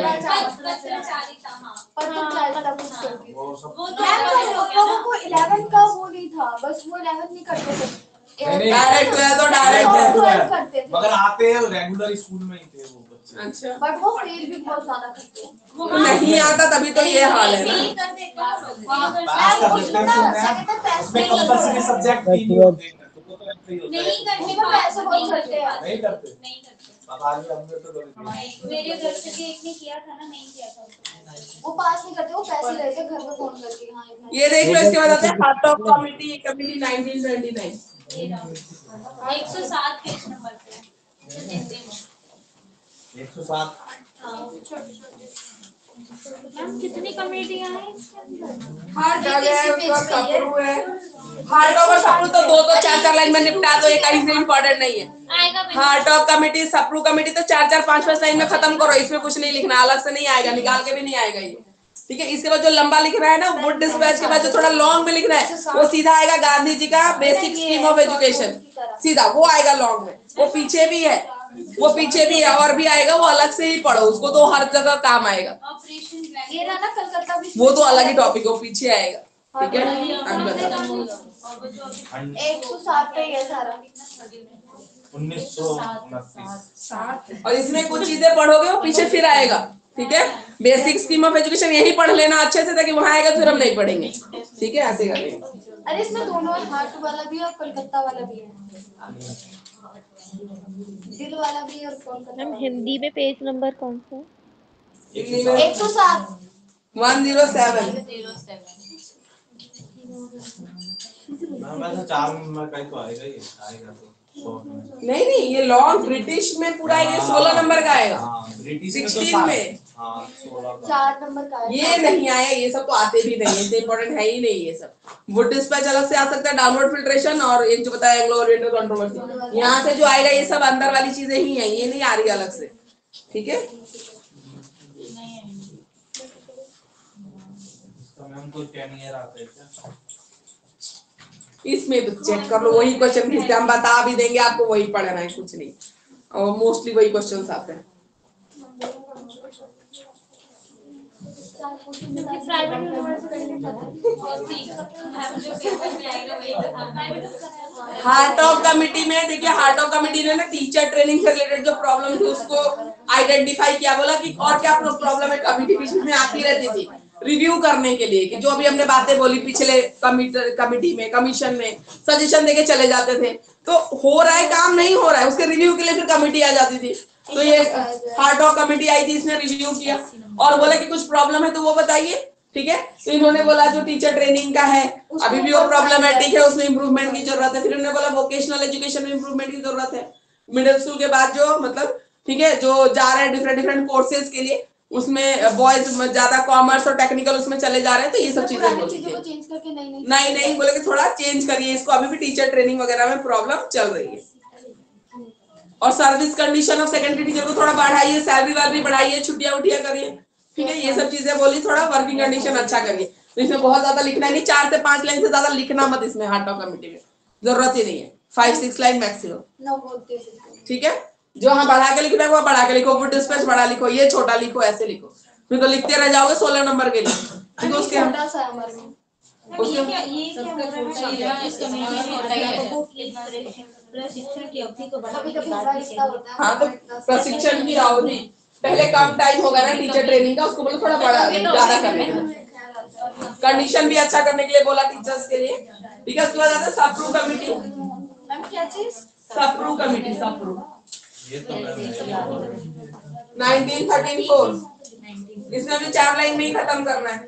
में। लोगों को 11th का वो नहीं था, बस वो 11th नहीं करते थे, डायरेक्ट है तो डायरेक्ट करते थे, मगर आते हैं रेगुलर स्कूल में ही थे वो बच्चे। अच्छा, बट वो फेल भी बहुत ज्यादा करते हैं। नहीं आता तभी तो ये हाल है ना। पास कर लेते हैं, उसमें कंपल्सरी सब्जेक्ट भी नहीं होते, नहीं करते, पैसे बहुत करते हैं, नहीं करते। हमने तो मेरे घर से भी एक ने किया था ना, नहीं किया था वो पास नहीं करते, वो पैसे लेते घर में फोन करके। हाँ ये देख लो, इसके बाद आते हैं heart of committee 1929। 107 page number पे 107। मैम कितनी कमेटियां हैं इसके अंदर? हार्ट है, उसका सपरू है, हार्ट ऑफ और सपरू तो 2 तो 4 लाइन में निपटा दो, ये कहीं से इंपॉर्टेंट नहीं है। आएगा भी heart of committee, Sapru committee तो 4 5 लाइन में खत्म करो, इसमें कुछ नहीं लिखना, अलग से नहीं आएगा, निकाल के भी नहीं आएगा ये। ठीक है। इसके बाद जो लंबा लिखना है ना, वुड डिस्पैच के बाद जो थोड़ा लॉन्ग में लिखना है, वो सीधा आएगा गांधी जी का बेसिक स्कीम ऑफ एजुकेशन, सीधा वो आएगा लॉन्ग में। वो पीछे भी है, वो पीछे भी है और भी आएगा, वो अलग से ही पढ़ो, उसको तो हर जगह काम आएगा। ये रहा ना कलकत्ता भी, वो तो अलग ही टॉपिक है, वो पीछे आएगा। ठीक है। 107 पे ये सारा 1929। और इसमें कुछ चीजें पढ़ोगे वो पीछे फिर आएगा। ठीक है। बेसिक स्कीम ऑफ एजुकेशन यही पढ़ लेना अच्छे से, ताकि वहां आएगा फिर हम नहीं पढ़ेंगे। ठीक है, ऐसे करेंगे। अरे इसमें दोनों हार्ट वाला भी और कोलकाता वाला भी है, दिल वाला भी और कोलकाता मैम वाला हिंदी में पेज नंबर कौन सा है? 107 107। मैम ऐसा 4 नंबर का ही तो आएगा, ये आएगा तो 100 में। नहीं नहीं, ये लॉन्ग ब्रिटिश में पूरा ये 16 नंबर का आएगा। ब्रिटिश 16 में 16 का। 4 नंबर का है। ये नहीं आया, ये सब तो आते भी नहीं है, इतने इंपॉर्टेंट है ही नहीं ये सब। वुड डिस्पैच अलग से आ सकता है, डाउनवर्ड फिल्ट्रेशन, और एक जो बताया एंग्लो ओरिएंटल कंट्रोवर्सी, यहाँ से जो आएगा ये सब अंदर वाली चीजें ही है, ये नहीं आ रही अलग से। ठीक है। मैम कोई 10 ईयर आते हैं क्या? इसमें तो चेक कर लो, वही क्वेश्चन खींचते हम बता भी देंगे आपको, वही पढ़ना है, कुछ नहीं, और मोस्टली वही क्वेश्चंस आते हैं। प्राइवेट हार्ट ऑफ कमिटी में देखिए, हार्ट ऑफ कमिटी ने ना टीचर ट्रेनिंग से रिलेटेड जो प्रॉब्लम थी उसको आइडेंटिफाई किया, बोला कि और क्या प्रॉब्लम है कमिटी बीच में आती रहती थी रिव्यू करने के लिए, कि जो अभी हमने बातें बोली पिछले कमिटी में, कमीशन में सजेशन देके चले जाते थे, तो हो रहा है काम, नहीं हो रहा है, उसके रिव्यू के लिए फिर कमिटी आ जाती थी। तो ये हार्ट ऑफ कमिटी आई थी, इसने रिव्यू किया और बोला कि कुछ प्रॉब्लम है तो वो बताइए। ठीक है। तो इन्होंने बोला जो टीचर ट्रेनिंग का है अभी भी वो प्रॉब्लमेटिक है, उसमें इंप्रूवमेंट की जरूरत है। फिर उन्होंने बोला वोकेशनल एजुकेशन में इंप्रूवमेंट की जरूरत है, मिडिल स्कूल के बाद जो मतलब ठीक है जो जा रहे हैं डिफरेंट कोर्सेज के लिए, उसमें बॉयज ज्यादा कॉमर्स और टेक्निकल उसमें चले जा रहे हैं, तो ये सब चीजें बोली थी। चेंज करके नहीं बोले कि थोड़ा चेंज करिए इसको, अभी भी टीचर ट्रेनिंग वगैरह में प्रॉब्लम चल रही है। और service condition of secondary teacher को थोड़ा बढ़ाइए, सैलरी वैलरी बढ़ाइए, छुट्टियां उठिया करिए। ठीक है, ये सब चीजें बोली, थोड़ा वर्किंग कंडीशन अच्छा करिए। तो इसमें बहुत ज्यादा लिखना नहीं, 4 से 5 लाइन से ज्यादा लिखना मत इसमें, हार्ट ऑफ कमिटी में जरूरत ही नहीं है, 5-6 लाइन मैक्सिमम। ठीक है। जो हाँ बढ़ा के लिखना है वो बढ़ा के लिखो, वुड डिस्पैच बड़ा लिखो, ये छोटा लिखो, ऐसे लिखो, फिर तो लिखते रह जाओगे 16 नंबर के लिए। ठीक है। उसके हाँ तो प्रशिक्षण की अवधि पहले कम टाइम होगा ना टीचर ट्रेनिंग का, उसको बोलो थोड़ा बड़ा ज्यादा करने के लिए, कंडीशन भी अच्छा करने के लिए बोला टीचर्स के लिए। ठीक है। उसके बाद आता है सप्रू कमिटी। क्या चीज? सप्रू कमिटी, सप्रू ये तो 1934, इसमें भी 4 लाइन में ही खत्म करना है।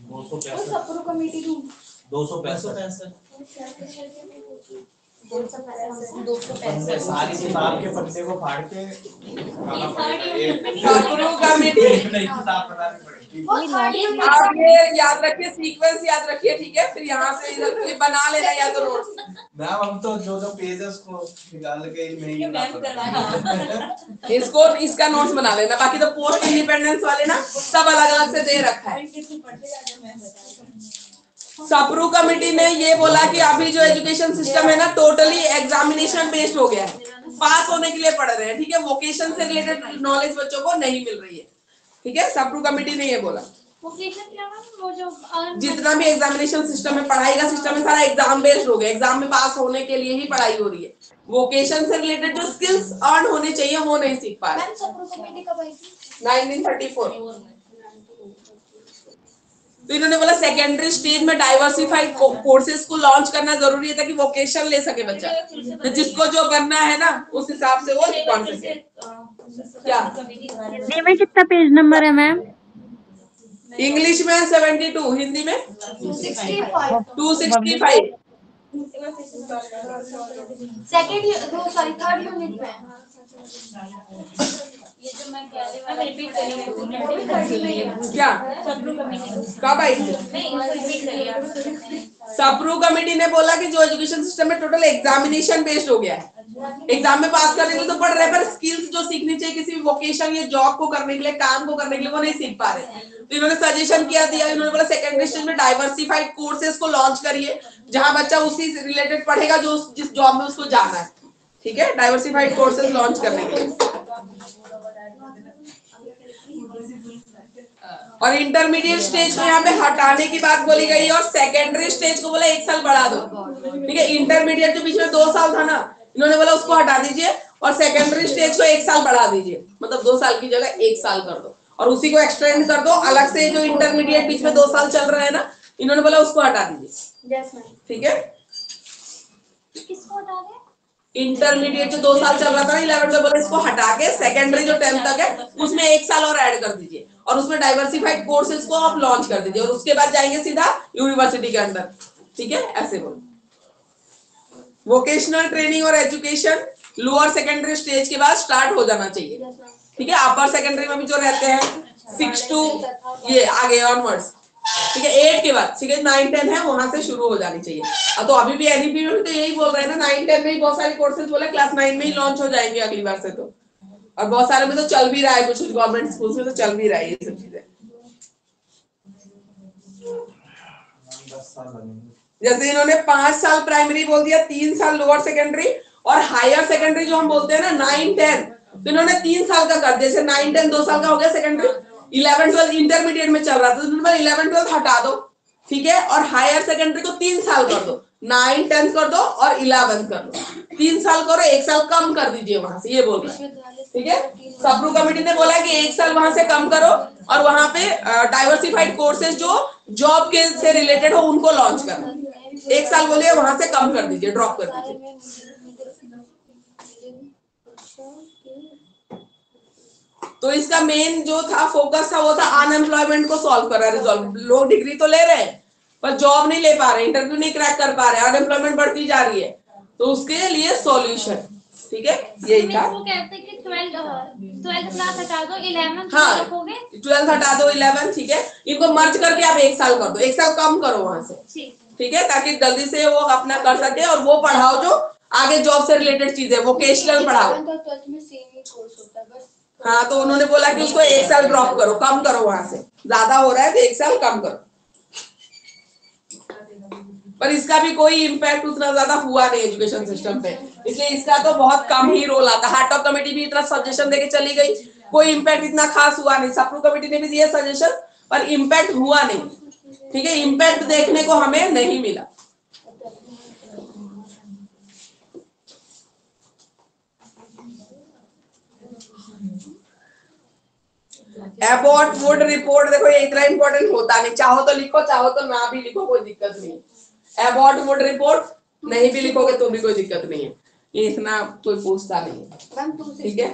265 सप्रू कमेटी 265 सारी किताब के पन्ने को फाड़ के निकालना पड़ेगा। सप्रू कमिटी नहीं किताब बनानी पड़ेगी। आप ये याद रखिए, सीक्वेंस याद रखिए। ठीक है। फिर यहाँ से इधर ये बना लेना या तो नोट्स। मैम हम तो जो पेजेस को निकाल के नहीं इसको इसका नोट्स बना लेना, बाकी तो पोस्ट इंडिपेंडेंस वाले ना सब अलग अलग से दे रखा है। सप्रू कमिटी ने ये बोला कि अभी जो एजुकेशन सिस्टम है ना टोटली एग्जामिनेशन बेस्ड हो गया है, पास होने के लिए पढ़ रहे हैं। ठीक है। वोकेशन से रिलेटेड नॉलेज बच्चों को नहीं मिल रही है। ठीक है। सप्रू कमिटी ने ये बोला वोकेशन क्या मैम, वो जो जितना भी एग्जामिनेशन सिस्टम है, पढ़ाई का सिस्टम है, सारा एग्जाम बेस्ड हो गया, एग्जाम में पास होने के लिए ही पढ़ाई हो रही है। वोकेशन से रिलेटेड जो स्किल्स अर्न होने चाहिए वो नहीं सीख पा रहे। 1934। तो इन्होंने बोला सेकेंडरी स्टेज में डाइवर्सिफाइड कोर्सेज को लॉन्च करना जरूरी है, ताकि वोकेशन ले सके बच्चा, तो जिसको जो करना है ना उस हिसाब से वो कौन सके। क्या हिंदी में कितना पेज नंबर है मैम? इंग्लिश में 72, हिंदी में 265। थर्ड यूनिट में ये जो मैं कह रही हूँ क्या कब आई थी? नहीं सप्रू कमेटी ने बोला कि जो एजुकेशन सिस्टम में टोटल एग्जामिनेशन बेस्ड हो गया है, एग्जाम में पास करने के लिए तो पढ़ रहे, पर स्किल्स जो सीखनी चाहिए किसी भी वोकेशन या जॉब को करने के लिए, काम को करने के लिए, वो नहीं सीख पा रहे। तो इन्होंने सजेशन किया दिया, इन्होंने बोला सेकेंडरी स्टेज में डाइवर्सिफाइड कोर्सेज को लॉन्च करिए, जहां बच्चा उसी से रिलेटेड पढ़ेगा जो जिस जॉब में उसको जाना है। ठीक है, डाइवर्सिफाइड कोर्सेज लॉन्च करने के लिए। और इंटरमीडिएट स्टेज को यहाँ पे हटाने की बात बोली गई है, और सेकेंडरी स्टेज को बोला 1 साल बढ़ा दो। ठीक है, इंटरमीडिएट जो बीच में 2 साल था ना, इन्होंने बोला उसको हटा दीजिए और सेकेंडरी स्टेज को 1 साल बढ़ा दीजिए, मतलब 2 साल की जगह 1 साल कर दो, और उसी को एक्सटेंड कर दो। अलग से जो इंटरमीडिएट बीच में 2 साल चल रहा है ना, इन्होंने बोला उसको हटा दीजिए। ठीक है, किसको हटा दें? इंटरमीडिएट जो 2 साल चल रहा था ना 11 में, बोला इसको हटा के सेकेंडरी जो 10th तक है उसमें 1 साल और ऐड कर दीजिए, और उसमें डाइवर्सिफाइड कोर्सेज को आप लॉन्च कर दीजिए, और उसके बाद जाएंगे सीधा यूनिवर्सिटी के अंदर। ठीक है, ऐसे बोलो। वोकेशनल ट्रेनिंग और एजुकेशन लोअर सेकेंडरी स्टेज के बाद स्टार्ट हो जाना चाहिए। ठीक है, अपर सेकेंडरी में भी जो रहते हैं 6 to ये आगे ऑनवर्ड्स, ठीक है, 8 के बाद, ठीक है, 9, 10 है, वहां से शुरू हो जानी चाहिए। तो अभी भी एनईपी में तो यही बोल रहे हैं ना, 9, 10 में ही बहुत सारे कोर्सेज बोले क्लास 9 में ही लॉन्च हो जाएंगे अगली बार से। तो और बहुत सारे में तो चल भी रहा है, कुछ गवर्नमेंट स्कूल्स में तो चल भी रहा है ये सब चीजें। जैसे इन्होंने 5 साल प्राइमरी बोल दिया, 3 साल लोअर सेकेंडरी, और हायर सेकेंडरी जो हम बोलते हैं ना 9, 10, तो इन्होंने 3 साल का कर दिया। जैसे 9, 10 2 साल का हो गया सेकेंडरी, 11, 12 इंटरमीडिएट में चल रहा था, तो इन्होंने 11, 12 हटा दो। ठीक है, और हायर सेकेंडरी को 3 साल कर दो, 9, 10 कर दो और 11 कर दो, 3 साल करो, 1 साल कम कर दीजिए वहां से, ये बोल रहे हैं। ठीक है, सप्रू कमेटी ने बोला कि 1 साल वहां से कम करो, और वहां पे डाइवर्सिफाइड कोर्सेज जो जॉब के से रिलेटेड हो उनको लॉन्च करना। 1 साल बोलिए वहां से कम कर दीजिए, ड्रॉप कर दीजिए। तो इसका मेन जो था फोकस था वो था अनएम्प्लॉयमेंट को सॉल्व करा, रिजॉल्व। लोग डिग्री तो ले रहे हैं पर जॉब नहीं ले पा रहे, इंटरव्यू नहीं क्रैक कर पा रहे, अनएम्प्लॉयमेंट बढ़ती जा रही है, तो उसके लिए सॉल्यूशन। ठीक है, यही था। वो कहते हैं कि 12th क्लास हटा दो, 11th हाँ, रखोगे, 12th हटा दो, 11, ठीक है, इनको मर्ज करके आप 1 साल कर दो, 1 साल कम करो वहां से। ठीक है, ताकि जल्दी से वो अपना कर सके, और वो पढ़ाओ जो आगे जॉब से रिलेटेड चीजें, वोकेशनल पढ़ाओ। हाँ, तो उन्होंने बोला कि उसको 1 साल ड्रॉप करो, कम करो, वहां से ज्यादा हो रहा है तो 1 साल कम करो। पर इसका भी कोई इम्पैक्ट उतना ज्यादा हुआ नहीं एजुकेशन सिस्टम पे, इसलिए इसका तो बहुत कम ही रोल आता। हार्ट ऑफ कमेटी भी इतना सजेशन देके चली गई, कोई इम्पैक्ट इतना खास हुआ नहीं। सप्रू कमेटी ने भी दिया सजेशन, पर इम्पैक्ट हुआ नहीं। ठीक है, इम्पैक्ट देखने को हमें नहीं मिला। एबॉट वुड रिपोर्ट, देखो ये इतना इंपॉर्टेंट होता नहीं, चाहो तो लिखो, चाहो तो ना भी लिखो, कोई दिक्कत नहीं। एबॉट वुड रिपोर्ट नहीं भी लिखोगे तो भी कोई दिक्कत नहीं है, ये इतना कोई पूछता नहीं है। ठीक है,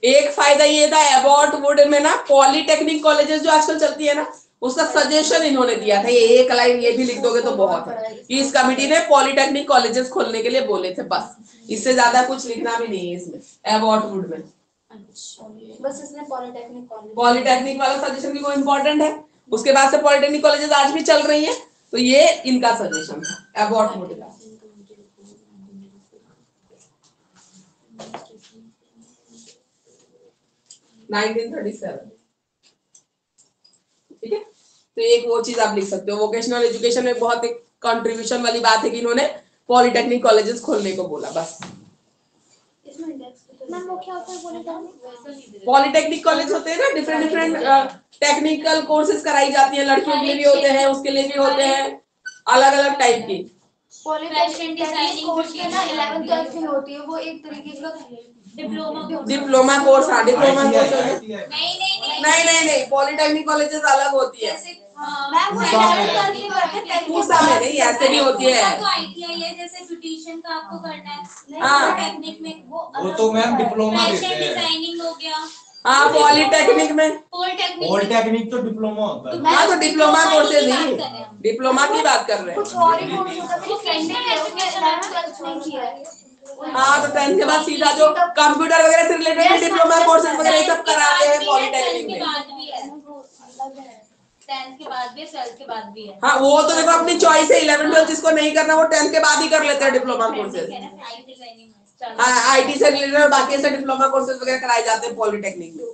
एक फायदा ये था एबॉट वुड में ना, पॉलिटेक्निक कॉलेजेस जो आजकल चलती है ना, उसका सजेशन इन्होंने दिया था। ये एक लाइन ये भी लिख दोगे तो बहुत है कि इस कमेटी ने पॉलिटेक्निक कॉलेजेस खोलने के लिए बोले थे, बस इससे ज्यादा कुछ लिखना भी नहीं है इसमें एबॉट वुड में। बस इसने पॉलिटेक्निक वाला सजेशन भी कोई इंपॉर्टेंट है, उसके बाद से पॉलिटेक्निक कॉलेजेस आज भी चल रही है, तो ये इनका सजेशन था एबॉट वुड का। ठीक है, तो एक वो चीज आप लिख सकते हो। वोकेशनल एजुकेशन में बहुत एक कंट्रीब्यूशन वाली बात है कि इन्होंने पॉलिटेक्निक कॉलेजेस खोलने को बोला, बस। पॉलिटेक्निक कॉलेज होते हैं ना, डिफरेंट डिफरेंट टेक्निकल कोर्सेज कराई जाती है, लड़कियों के लिए भी होते हैं, उसके लिए भी होते हैं, अलग अलग टाइप की। फैशन डिजाइनिंग कोर्स के ना 11th 12th में होती है, वो एक तरीके का डिप्लोमा कोर्स। हाँ, डिप्लोमा कोर्स नहीं, पॉलिटेक्निक कॉलेजेस अलग होती है। मैम वो 11th 12th में करते हैं, पूछा मैं नहीं, ऐसे भी होती है। तो आईटीआई है, जैसे ब्यूटिशियन का आपको करना है, हाँ, टेक्निक में वो तो मैम डिप्लोमा देते फैशन हैं। डिजाइनिंग हो गया। हाँ, पॉलिटेक्निक में, पॉलिटेक्निक तो डिप्लोमा होता है। हाँ, तो डिप्लोमा कोर्सेज ही, डिप्लोमा की बात कर रहे हैं। कुछ और ही कोर्स होता है, मेरी फ्रेंड ने 11th 12th में किया है। हाँ, तो 10th के बाद सीधा जो कंप्यूटर वगैरह से रिलेटेड डिप्लोमा कोर्सेज वगैरह ये सब कराते हैं पॉलिटेक्निक में। 10th के बाद भी है, 12th के बाद भी है। हाँ, वो तो देखो अपनी चॉइस है। 11 12 जिसको नहीं करना वो 10th के बाद ही कर लेते हैं डिप्लोमा कोर्सेज। हाँ, IT से रिलेटेड और बाकी ऐसे डिप्लोमा कोर्सेज वगैरह कराए जाते हैं पॉलिटेक्निक में।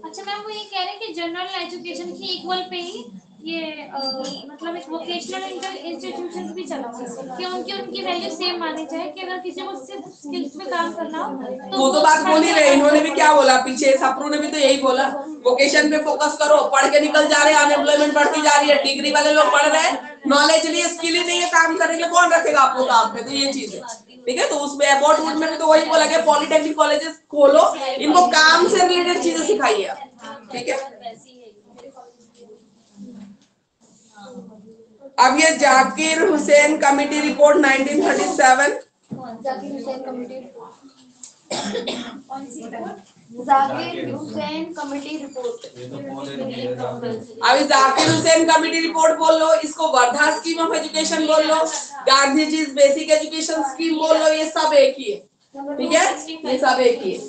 अच्छा मैम, वो ये कह रहे हैं कि जनरल एजुकेशन की इक्वल पे ही ये मतलब एक वोकेशनल इंस्टीट्यूशन भी चला हुआ है कि उनकी वैल्यू सेम मानी जाए कि अगर किसी को सिर्फ स्किल्स में काम करना हो वो तो बात बोल ही रहे। इन्होंने भी क्या बोला पीछे, सप्रू ने भी तो यही बोला, वोकेशन पे फोकस करो। पढ़ के निकल जा रहे हैं, अनएम्प्लॉयमेंट बढ़ती जा रही है, डिग्री वाले लोग पढ़ रहे हैं, नॉलेज नहीं है, स्किल ही नहीं है, काम करने के लिए कौन रखेगा आपको काम पे। तो ये चीज है, ठीक है। तो उसमें अबाउट वुड में भी तो वही बोला गया, पॉलिटेक्निक कॉलेजेस खोलो, इनको काम से रिलेटेड चीजें सिखाइए, ठीक है। अब ये Zakir Hussain committee report 1937, Zakir Hussain committee Zakir Hussain committee report. अभी जाकिर हुसैन कमेटी रिपोर्ट बोल लो, इसको वर्धा स्कीम ऑफ एजुकेशन बोल लो, Gandhi ji basic education scheme बोल लो, ये सब एक ही है, ठीक है, ये सब एक ही है।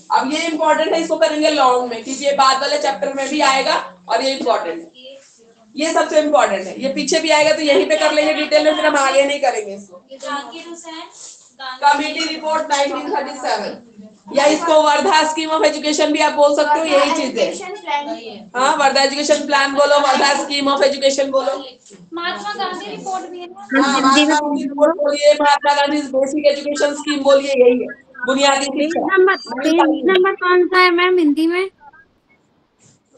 अब ये इम्पोर्टेंट है, इसको करेंगे लॉन्ग में क्योंकि ये बाद वाले चैप्टर में भी आएगा और ये इम्पोर्टेंट है, ये सबसे इम्पोर्टेंट है। ये पीछे भी आएगा तो यहीं पे कर लेंगे डिटेल में, फिर हम आगे नहीं करेंगे इसको। जाकिर हुसैन कमेटी रिपोर्ट 1937, या इसको वर्धा स्कीम ऑफ एजुकेशन भी आप बोल सकते हो, यही चीज है। हाँ, वर्धा एजुकेशन प्लान बोलो, वर्धा स्कीम ऑफ एजुकेशन बोलो। महात्मा गांधी रिपोर्ट भी है ना। हाँ, महात्मा गांधी रिपोर्ट बोलिए, Mahatma Gandhi basic education scheme बोलिए, यही है बुनियादी शिक्षा। पेज नंबर कौन सा है मैम हिंदी में?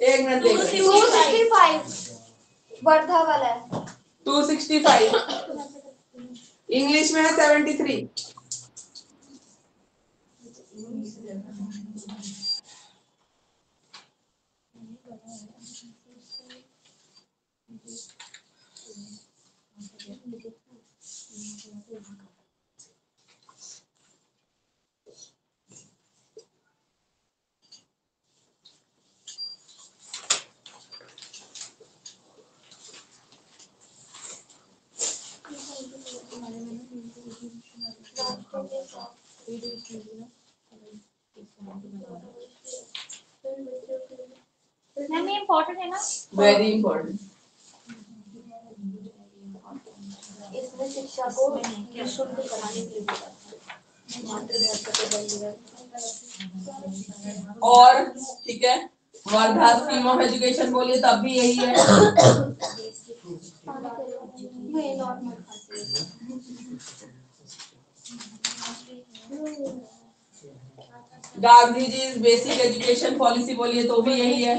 एक मिनट देखिए, 265 वर्धा वाला है। 265 इंग्लिश में है 73। मैम ये इम्पोर्टेंट है ना? Very important. इसमें शिक्षा को निःशुल्क कराने के लिए और ठीक है, वर्धा स्कीम ऑफ एजुकेशन बोलिए तब भी यही है। Gandhi ji basic education policy बोलिए तो भी यही है।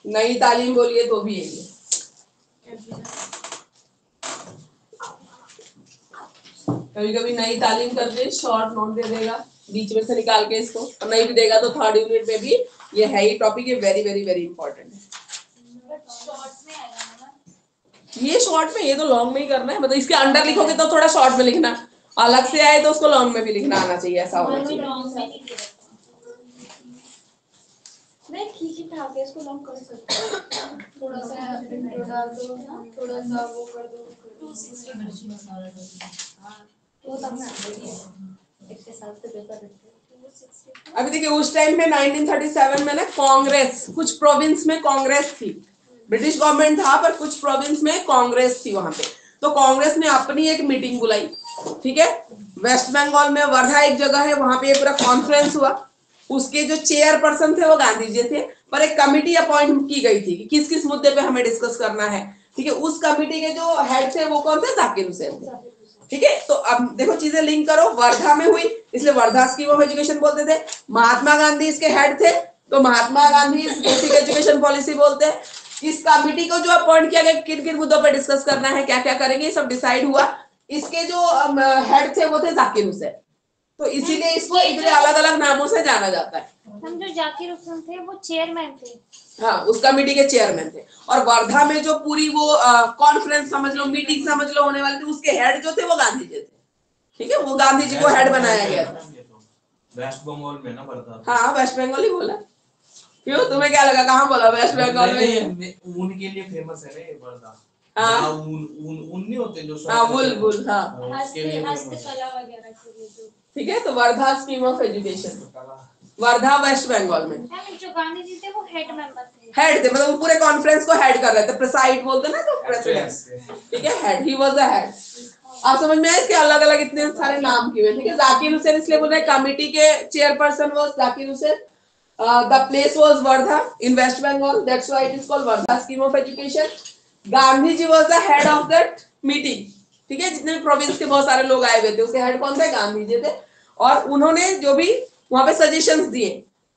नई तालीम बोलिए तो भी यही है। कभी कभी नई तालीम कर दे, शॉर्ट नोट दे देगा बीच में से निकाल के इसको, और नहीं भी देगा तो थर्ड यूनिट में भी ये है ही टॉपिक, ये वेरी वेरी वेरी इंपॉर्टेंट है। ये शॉर्ट में, ये तो लॉन्ग में ही करना है, मतलब इसके अंडर लिखोगे तो थोड़ा शॉर्ट में लिखना, अलग से आए तो उसको लॉन्ग में भी लिखना आना चाहिए, ऐसा होना चाहिए। मैं खींची ठाक के इसको लॉन्ग कर सकती हूँ, थोड़ा सा इंट्रो डाल दो, थोड़ा सा वो कर दो, वो तब मैं इसके साथ से बेहतर। अभी देखिए उस टाइम में 1937 में ना कांग्रेस, कुछ प्रोविंस में कांग्रेस थी, ब्रिटिश गवर्नमेंट था पर कुछ प्रोविंस में कांग्रेस थी वहां पे। तो कांग्रेस ने अपनी एक मीटिंग बुलाई, ठीक है, वेस्ट बंगाल में वर्धा एक जगह है, वहां पे पूरा कॉन्फ्रेंस हुआ। उसके जो चेयरपर्सन थे वो गांधी जी थे, पर एक कमिटी अपॉइंट की गई थी कि किस किस मुद्दे पे हमें डिस्कस करना है, ठीक है। उस कमिटी के जो हेड थे वो कौन थे? जाकिर हुसैन थे, ठीक है। तो अब देखो चीजें लिंक करो, वर्धा में हुई इसलिए वर्धा स्कीम ऑफ एजुकेशन बोलते थे। महात्मा गांधी इसके हेड थे तो Mahatma Gandhi basic education policy बोलते हैं। इस कमिटी को जो अपॉइंट किया गया किन किन मुद्दों पर डिस्कस करना है, क्या क्या करेंगे, सब डिसाइड हुआ। इसके जो हेड थे वो थे जाकिर हुसैन, तो इसीलिए इसको इतने अलग अलग नामों से जाना जाता है। हम जो जाकिर हुसैन थे वो चेयरमैन थे। हाँ, उस कमेटी के चेयरमैन थे। और वर्धा में जो पूरी वो कॉन्फ्रेंस समझ लो, मीटिंग समझ लो होने वाली थी, उसके हेड जो थे वो गांधी जी थे। ठीक है, वो गांधी जी को हेड बनाया गया था। वेस्ट बंगाल में ना वर्धा। हाँ, वेस्ट बंगाल ही बोला। क्यों, तुम्हें क्या लगा, कहाँ बोला वेस्ट बंगाल में? ऊन के लिए फेमस है ना वर्धा। हाँ, ऊन नहीं होते जो, हाँ, वुल, हाँ, हस्तकला वगैरह के लिए जो। ठीक है। तो Wardha scheme of education, Wardha West Bengal में। जो गांधी जी थे वो हेड मेंबर थे। हेड थे, मतलब वो पूरे कॉन्फ्रेंस को हेड कर रहे थे। प्रेसाइड बोलते ना, तो प्रेसिडेंट। ठीक है, head, he was the head. आप समझ में आए इसके अलग अलग इतने सारे नाम किए हुए। ठीक है, जाकिर हुसैन इसलिए बोल रहे हैं, कमिटी के chairperson was Zakir Hussain. The place was Wardha in West Bengal. That's why it is called Wardha scheme of education. Gandhi ji was the head of that meeting. ठीक है, जितने भी प्रोविंस के बहुत सारे लोग आए हुए थे, उसके हेड कौन थे? गांधी जी थे। और उन्होंने जो भी वहां पे सजेशंस दिए,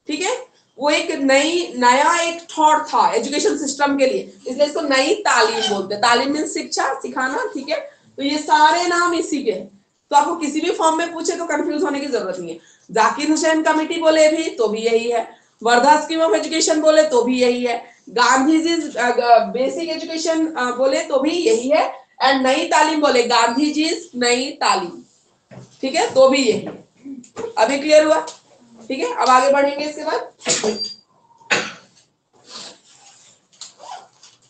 ठीक है, वो एक नया एक थॉट था एजुकेशन सिस्टम के लिए, इसलिए इसको नई तालीम बोलते हैं। तालीम मीन्स शिक्षा, सिखाना। ठीक है, तो ये सारे नाम इसी के हैं। तो आपको किसी भी फॉर्म में पूछे तो कंफ्यूज होने की जरूरत नहीं है। जाकिर हुसैन कमेटी बोले भी तो भी यही है, वर्धा स्कीम ऑफ एजुकेशन बोले तो भी यही है, गांधी जी बेसिक एजुकेशन बोले तो भी यही है, एंड नई तालीम बोले गांधी जी नई तालीम। ठीक है, तो भी यही है। अभी क्लियर हुआ? ठीक है, अब आगे बढ़ेंगे। इसके बाद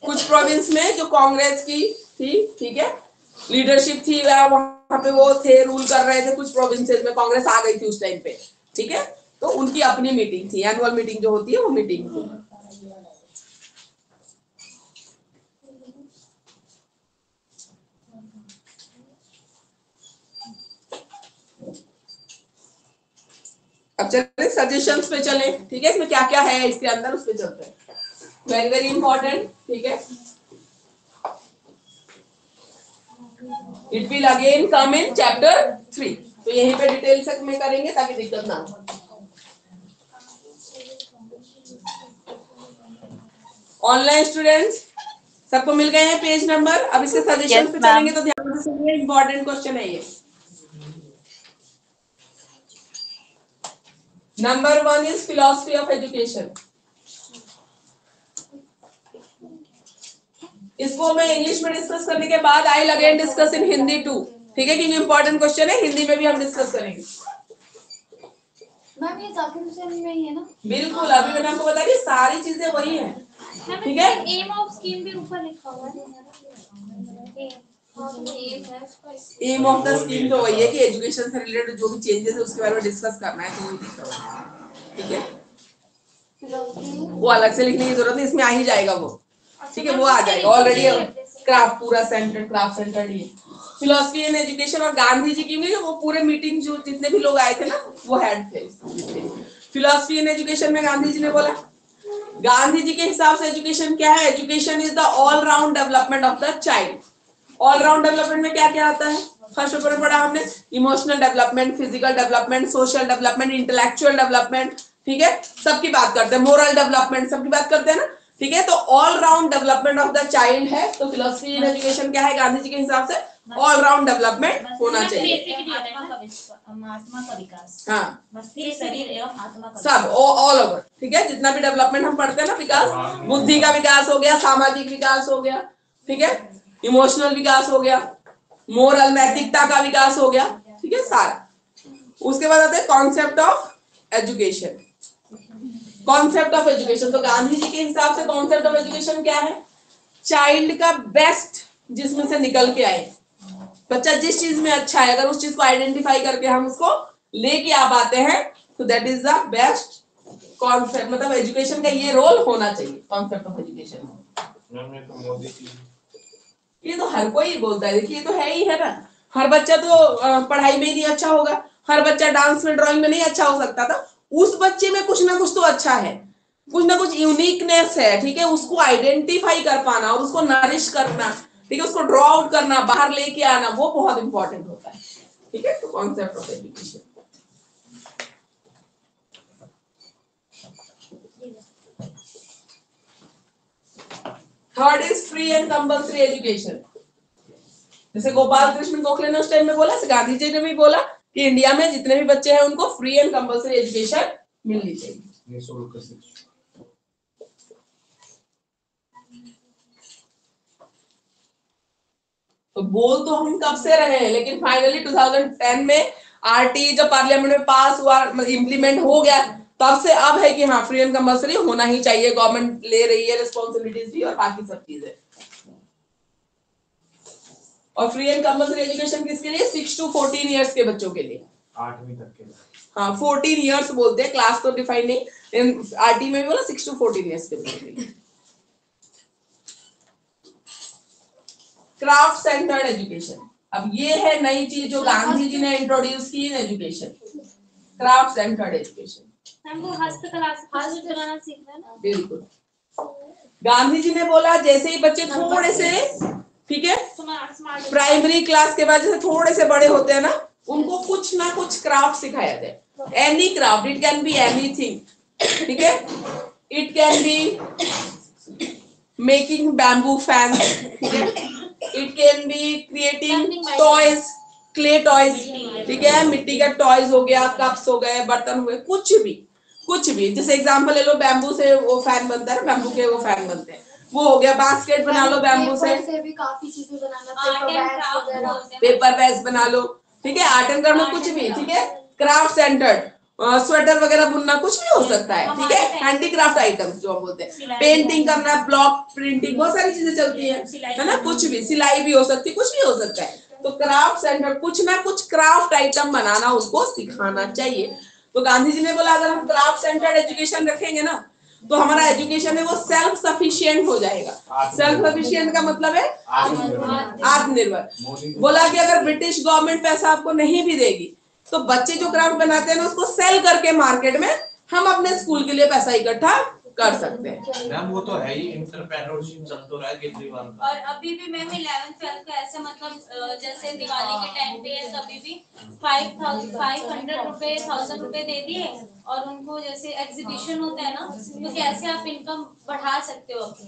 कुछ प्रोविंस में जो कांग्रेस की थी, ठीक है, लीडरशिप थी, वहां पे वो थे, रूल कर रहे थे। कुछ प्रोविंसेस में कांग्रेस आ गई थी उस टाइम पे। ठीक है, तो उनकी अपनी मीटिंग थी, एनुअल मीटिंग जो होती है वो मीटिंग थी। अब चले सजेशंस पे चले। ठीक है, इसमें क्या क्या है इसके अंदर, उस पे चलते हैं। Very very important. ठीक है, it will again come in chapter 3, तो यहीं पे डिटेल तक में करेंगे ताकि दिक्कत ना हो। ऑनलाइन स्टूडेंट्स सबको मिल गए हैं पेज नंबर। अब इसके सजेशन पे चलेंगे तो ध्यान से सुनिए, इंपॉर्टेंट क्वेश्चन है ये। Number 1 is philosophy of education. इसको मैं इंग्लिश में डिस्कस करने के बाद I again discuss in Hindi too. ठीक है, क्योंकि इंपॉर्टेंट क्वेश्चन है, हिंदी में भी हम डिस्कस करेंगे। मैम ये जाकिर हुसैन में ही है ना? बिल्कुल, अभी मैंने आपको बताया सारी चीजें वही है। ठीक है, एम ऑफ स्कीम भी ऊपर लिखा हुआ है। एम ऑफ द स्कीम तो वही है कि एजुकेशन से रिलेटेड जो भी चेंजेस है उसके बारे में डिस्कस करना है, तो वही लिखा हुआ है। ठीक है, वो अलग से लिखने की जरूरत नहीं, इसमें आ ही जाएगा वो। ठीक है, वो आ जाएगा ऑलरेडी। क्राफ्ट पूरा centre, craft centre he philosophy and education. और गांधी जी की भी वो पूरे मीटिंग जो जितने भी लोग आए थे ना, वो हेड थे। फिलॉसफी एंड एजुकेशन में गांधी जी ने बोला, गांधी जी के हिसाब से एजुकेशन क्या है? Education is the all round development of the child. All round development में क्या क्या आता है? फर्स्ट पेपर में पढ़ा हमने, emotional development, physical development, social development, intellectual development. ठीक है, सबकी बात करते हैं, मोरल डेवलपमेंट सबकी बात करते हैं ना। ठीक है, तो all round development of the child है। तो फिलॉसफी इन एजुकेशन क्या है गांधी जी के हिसाब से? ऑल राउंड डेवलपमेंट होना चाहिए। आत्मा का विकास, हाँ, मस्तिष्क, शरीर एवं आत्मा का सब ऑल ओवर। ठीक है, जितना भी डेवलपमेंट हम पढ़ते हैं ना, विकास, बुद्धि का विकास हो गया, सामाजिक विकास हो गया, ठीक है, इमोशनल विकास हो गया, मोरल नैतिकता का विकास हो गया। ठीक है, सारा। उसके बाद आते हैं concept of education. Concept of education, तो गांधी जी के हिसाब से कॉन्सेप्ट ऑफ एजुकेशन क्या है? चाइल्ड का बेस्ट जिसमें से निकल के आए, बच्चा जिस चीज में अच्छा है, अगर उस चीज को आइडेंटिफाई करके हम उसको लेके आ पाते हैं, तो that is the best concept. मतलब एजुकेशन का ये रोल होना चाहिए, कॉन्सेप्ट ऑफ एजुकेशन। ये तो हर कोई बोलता है, देखिए ये तो है ही है ना। हर बच्चा तो पढ़ाई में ही नहीं अच्छा होगा, हर बच्चा डांस में, ड्राइंग में नहीं अच्छा हो सकता था। उस बच्चे में कुछ ना कुछ तो अच्छा है, कुछ ना कुछ यूनिकनेस है। ठीक है, उसको आइडेंटिफाई कर पाना और उसको नरिश करना, ठीक है, उसको ड्रॉ आउट करना, बाहर लेके आना, वो बहुत इंपॉर्टेंट होता है। ठीक है, तो concept of education. Third is free and compulsory education. जैसे गोपाल कृष्ण गोखले ने उस टाइम में बोला, गांधी जी ने भी बोला कि इंडिया में जितने भी बच्चे हैं उनको फ्री एंड कंपल्सरी एजुकेशन मिलनी चाहिए। निःशुल्क शिक्षा। तो बोल तो हम कब से रहे हैं, लेकिन फाइनली 2010 में आरटी जब पार्लियामेंट में पास हुआ, इम्प्लीमेंट हो गया, तब से अब है कि हाँ फ्री एंड कंपल्सरी होना ही चाहिए, गवर्नमेंट ले रही है रिस्पॉन्सिबिलिटीज भी और बाकी सब चीजें। और फ्री एंड कंपल्सरी एजुकेशन किसके लिए? 6 to 14 इयर्स के बच्चों के लिए, 8वीं तक के लिए। हाँ 14 इयर्स बोलते हैं, क्लास तो डिफाइन नहीं, आरटी में भी बोला 6 to 14 इयर्स के बच्चों के लिए। क्राफ्ट सेंटर्ड एजुकेशन, अब ये है नई चीज जो गांधी जी ने इंट्रोड्यूस की in education, craft centred education. हम वो हस्तकला से कुछ बनाना सीख रहे हैं ना। बिल्कुल, गांधी जी ने बोला जैसे ही बच्चे थोड़े से, ठीक है, प्राइमरी क्लास के बाद जैसे थोड़े से बड़े होते हैं ना, उनको कुछ ना कुछ क्राफ्ट सिखाया जाए। Any craft, it can be anything, ठीक है, it can be making bamboo fan, ठीक है, it can be creating toys, clay toys, ठीक है, मिट्टी का टॉयज हो गया, कप्स हो गए, बर्तन हुए, कुछ भी। जैसे एग्जांपल ले लो, बैम्बू से वो फैन बनता है, बैम्बू के वो फैन बनते हैं, वो हो गया। बास्केट बना लो बैम्बू से भी काफी चीजें बनाना, पेपर बैग्स बना लो, ठीक है, आर्ट एंड क्राफ्ट में कुछ भी, ठीक है, क्राफ्ट सेंटर्ड, स्वेटर वगैरह बुनना, कुछ भी हो सकता है, ठीक है, हैंडीक्राफ्ट आइटम्स जो हम बोलते हैं, पेंटिंग करना, ब्लॉक प्रिंटिंग, बहुत सारी चीजें चलती है ना, कुछ भी, सिलाई भी हो सकती है, कुछ भी हो सकता है। तो क्राफ्ट सेंटर, कुछ ना कुछ क्राफ्ट आइटम बनाना उनको सिखाना चाहिए। तो गांधी जी ने बोला अगर हम क्राफ्ट सेंटर्ड एजुकेशन रखेंगे ना, तो हमारा एजुकेशन है वो सेल्फ सफिशिएंट हो जाएगा। सेल्फ सफिशिएंट का मतलब है आत्मनिर्भर। बोला कि अगर ब्रिटिश गवर्नमेंट पैसा आपको नहीं भी देगी, तो बच्चे जो क्राफ्ट बनाते हैं ना, उसको सेल करके मार्केट में हम अपने स्कूल के लिए पैसा इकट्ठा कर सकते हैं। मैम वो तो है ही, एंटरप्रेन्योरशिप चल तो रहा है केजरीवाल का। और अभी भी मैम 11th 12th का ऐसे मतलब जैसे दिवाली के टाइम पे है, कभी भी 500 रुपए 1000 रुपए दे दिए, और उनको जैसे एग्जीबिशन होता है ना, तो कैसे आप इनकम बढ़ा सकते हो अपनी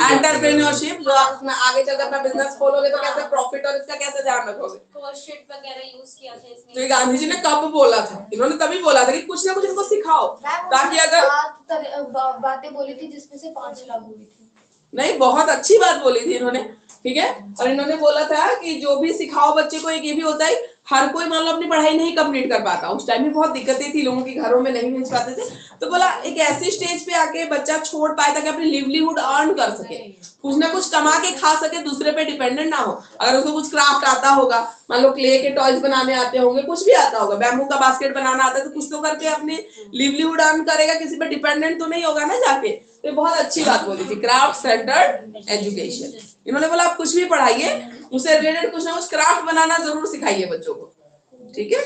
एंटरप्रेन्योरशिप जो अपना आगे चलकर अपना बिजनेस खोलोगे तो कैसे प्रॉफिट और इसका कैसे ध्यान रखोगे। कोर्सशीट वगैरह यूज किया था इसमें। तो गांधी जी ने कब बोला था? इन्होंने तभी बोला था कि कुछ ना कुछ इनको सिखाओ, ताकि अगर बातें बोली थी जिसमें से 5 लागू हुई थी। नहीं, बहुत अच्छी बात बोली थी इन्होंने, ठीक है। और इन्होंने बोला था कि जो भी सिखाओ बच्चे को, एक ये भी होता है हर कोई मान लो अपनी पढ़ाई नहीं कंप्लीट कर पाता, उस टाइम में बहुत दिक्कतें थी, लोगों के घरों में नहीं भेज पाते थे, तो बोला एक ऐसी स्टेज पे आके बच्चा छोड़ पाए ताकि अपनी लिवलीहुड अर्न कर सके, कुछ ना कुछ कमा के खा सके, दूसरे पे डिपेंडेंट ना हो। अगर उसको कुछ क्राफ्ट आता होगा, मान लो क्ले के टॉयज बनाने आते होंगे, कुछ भी आता होगा, बैम्बू का बास्केट बनाना आता है, तो कुछ तो करके अपनी लिवलीहुड अर्न करेगा, किसी पे डिपेंडेंट तो नहीं होगा ना जाके। तो बहुत अच्छी बात बोली थी, क्राफ्ट सेंटर्ड एजुकेशन। इन्होंने बोला आप कुछ भी पढ़ाइए, उससे रिलेटेड कुछ ना कुछ क्राफ्ट बनाना जरूर सिखाइए बच्चों को, ठीक है।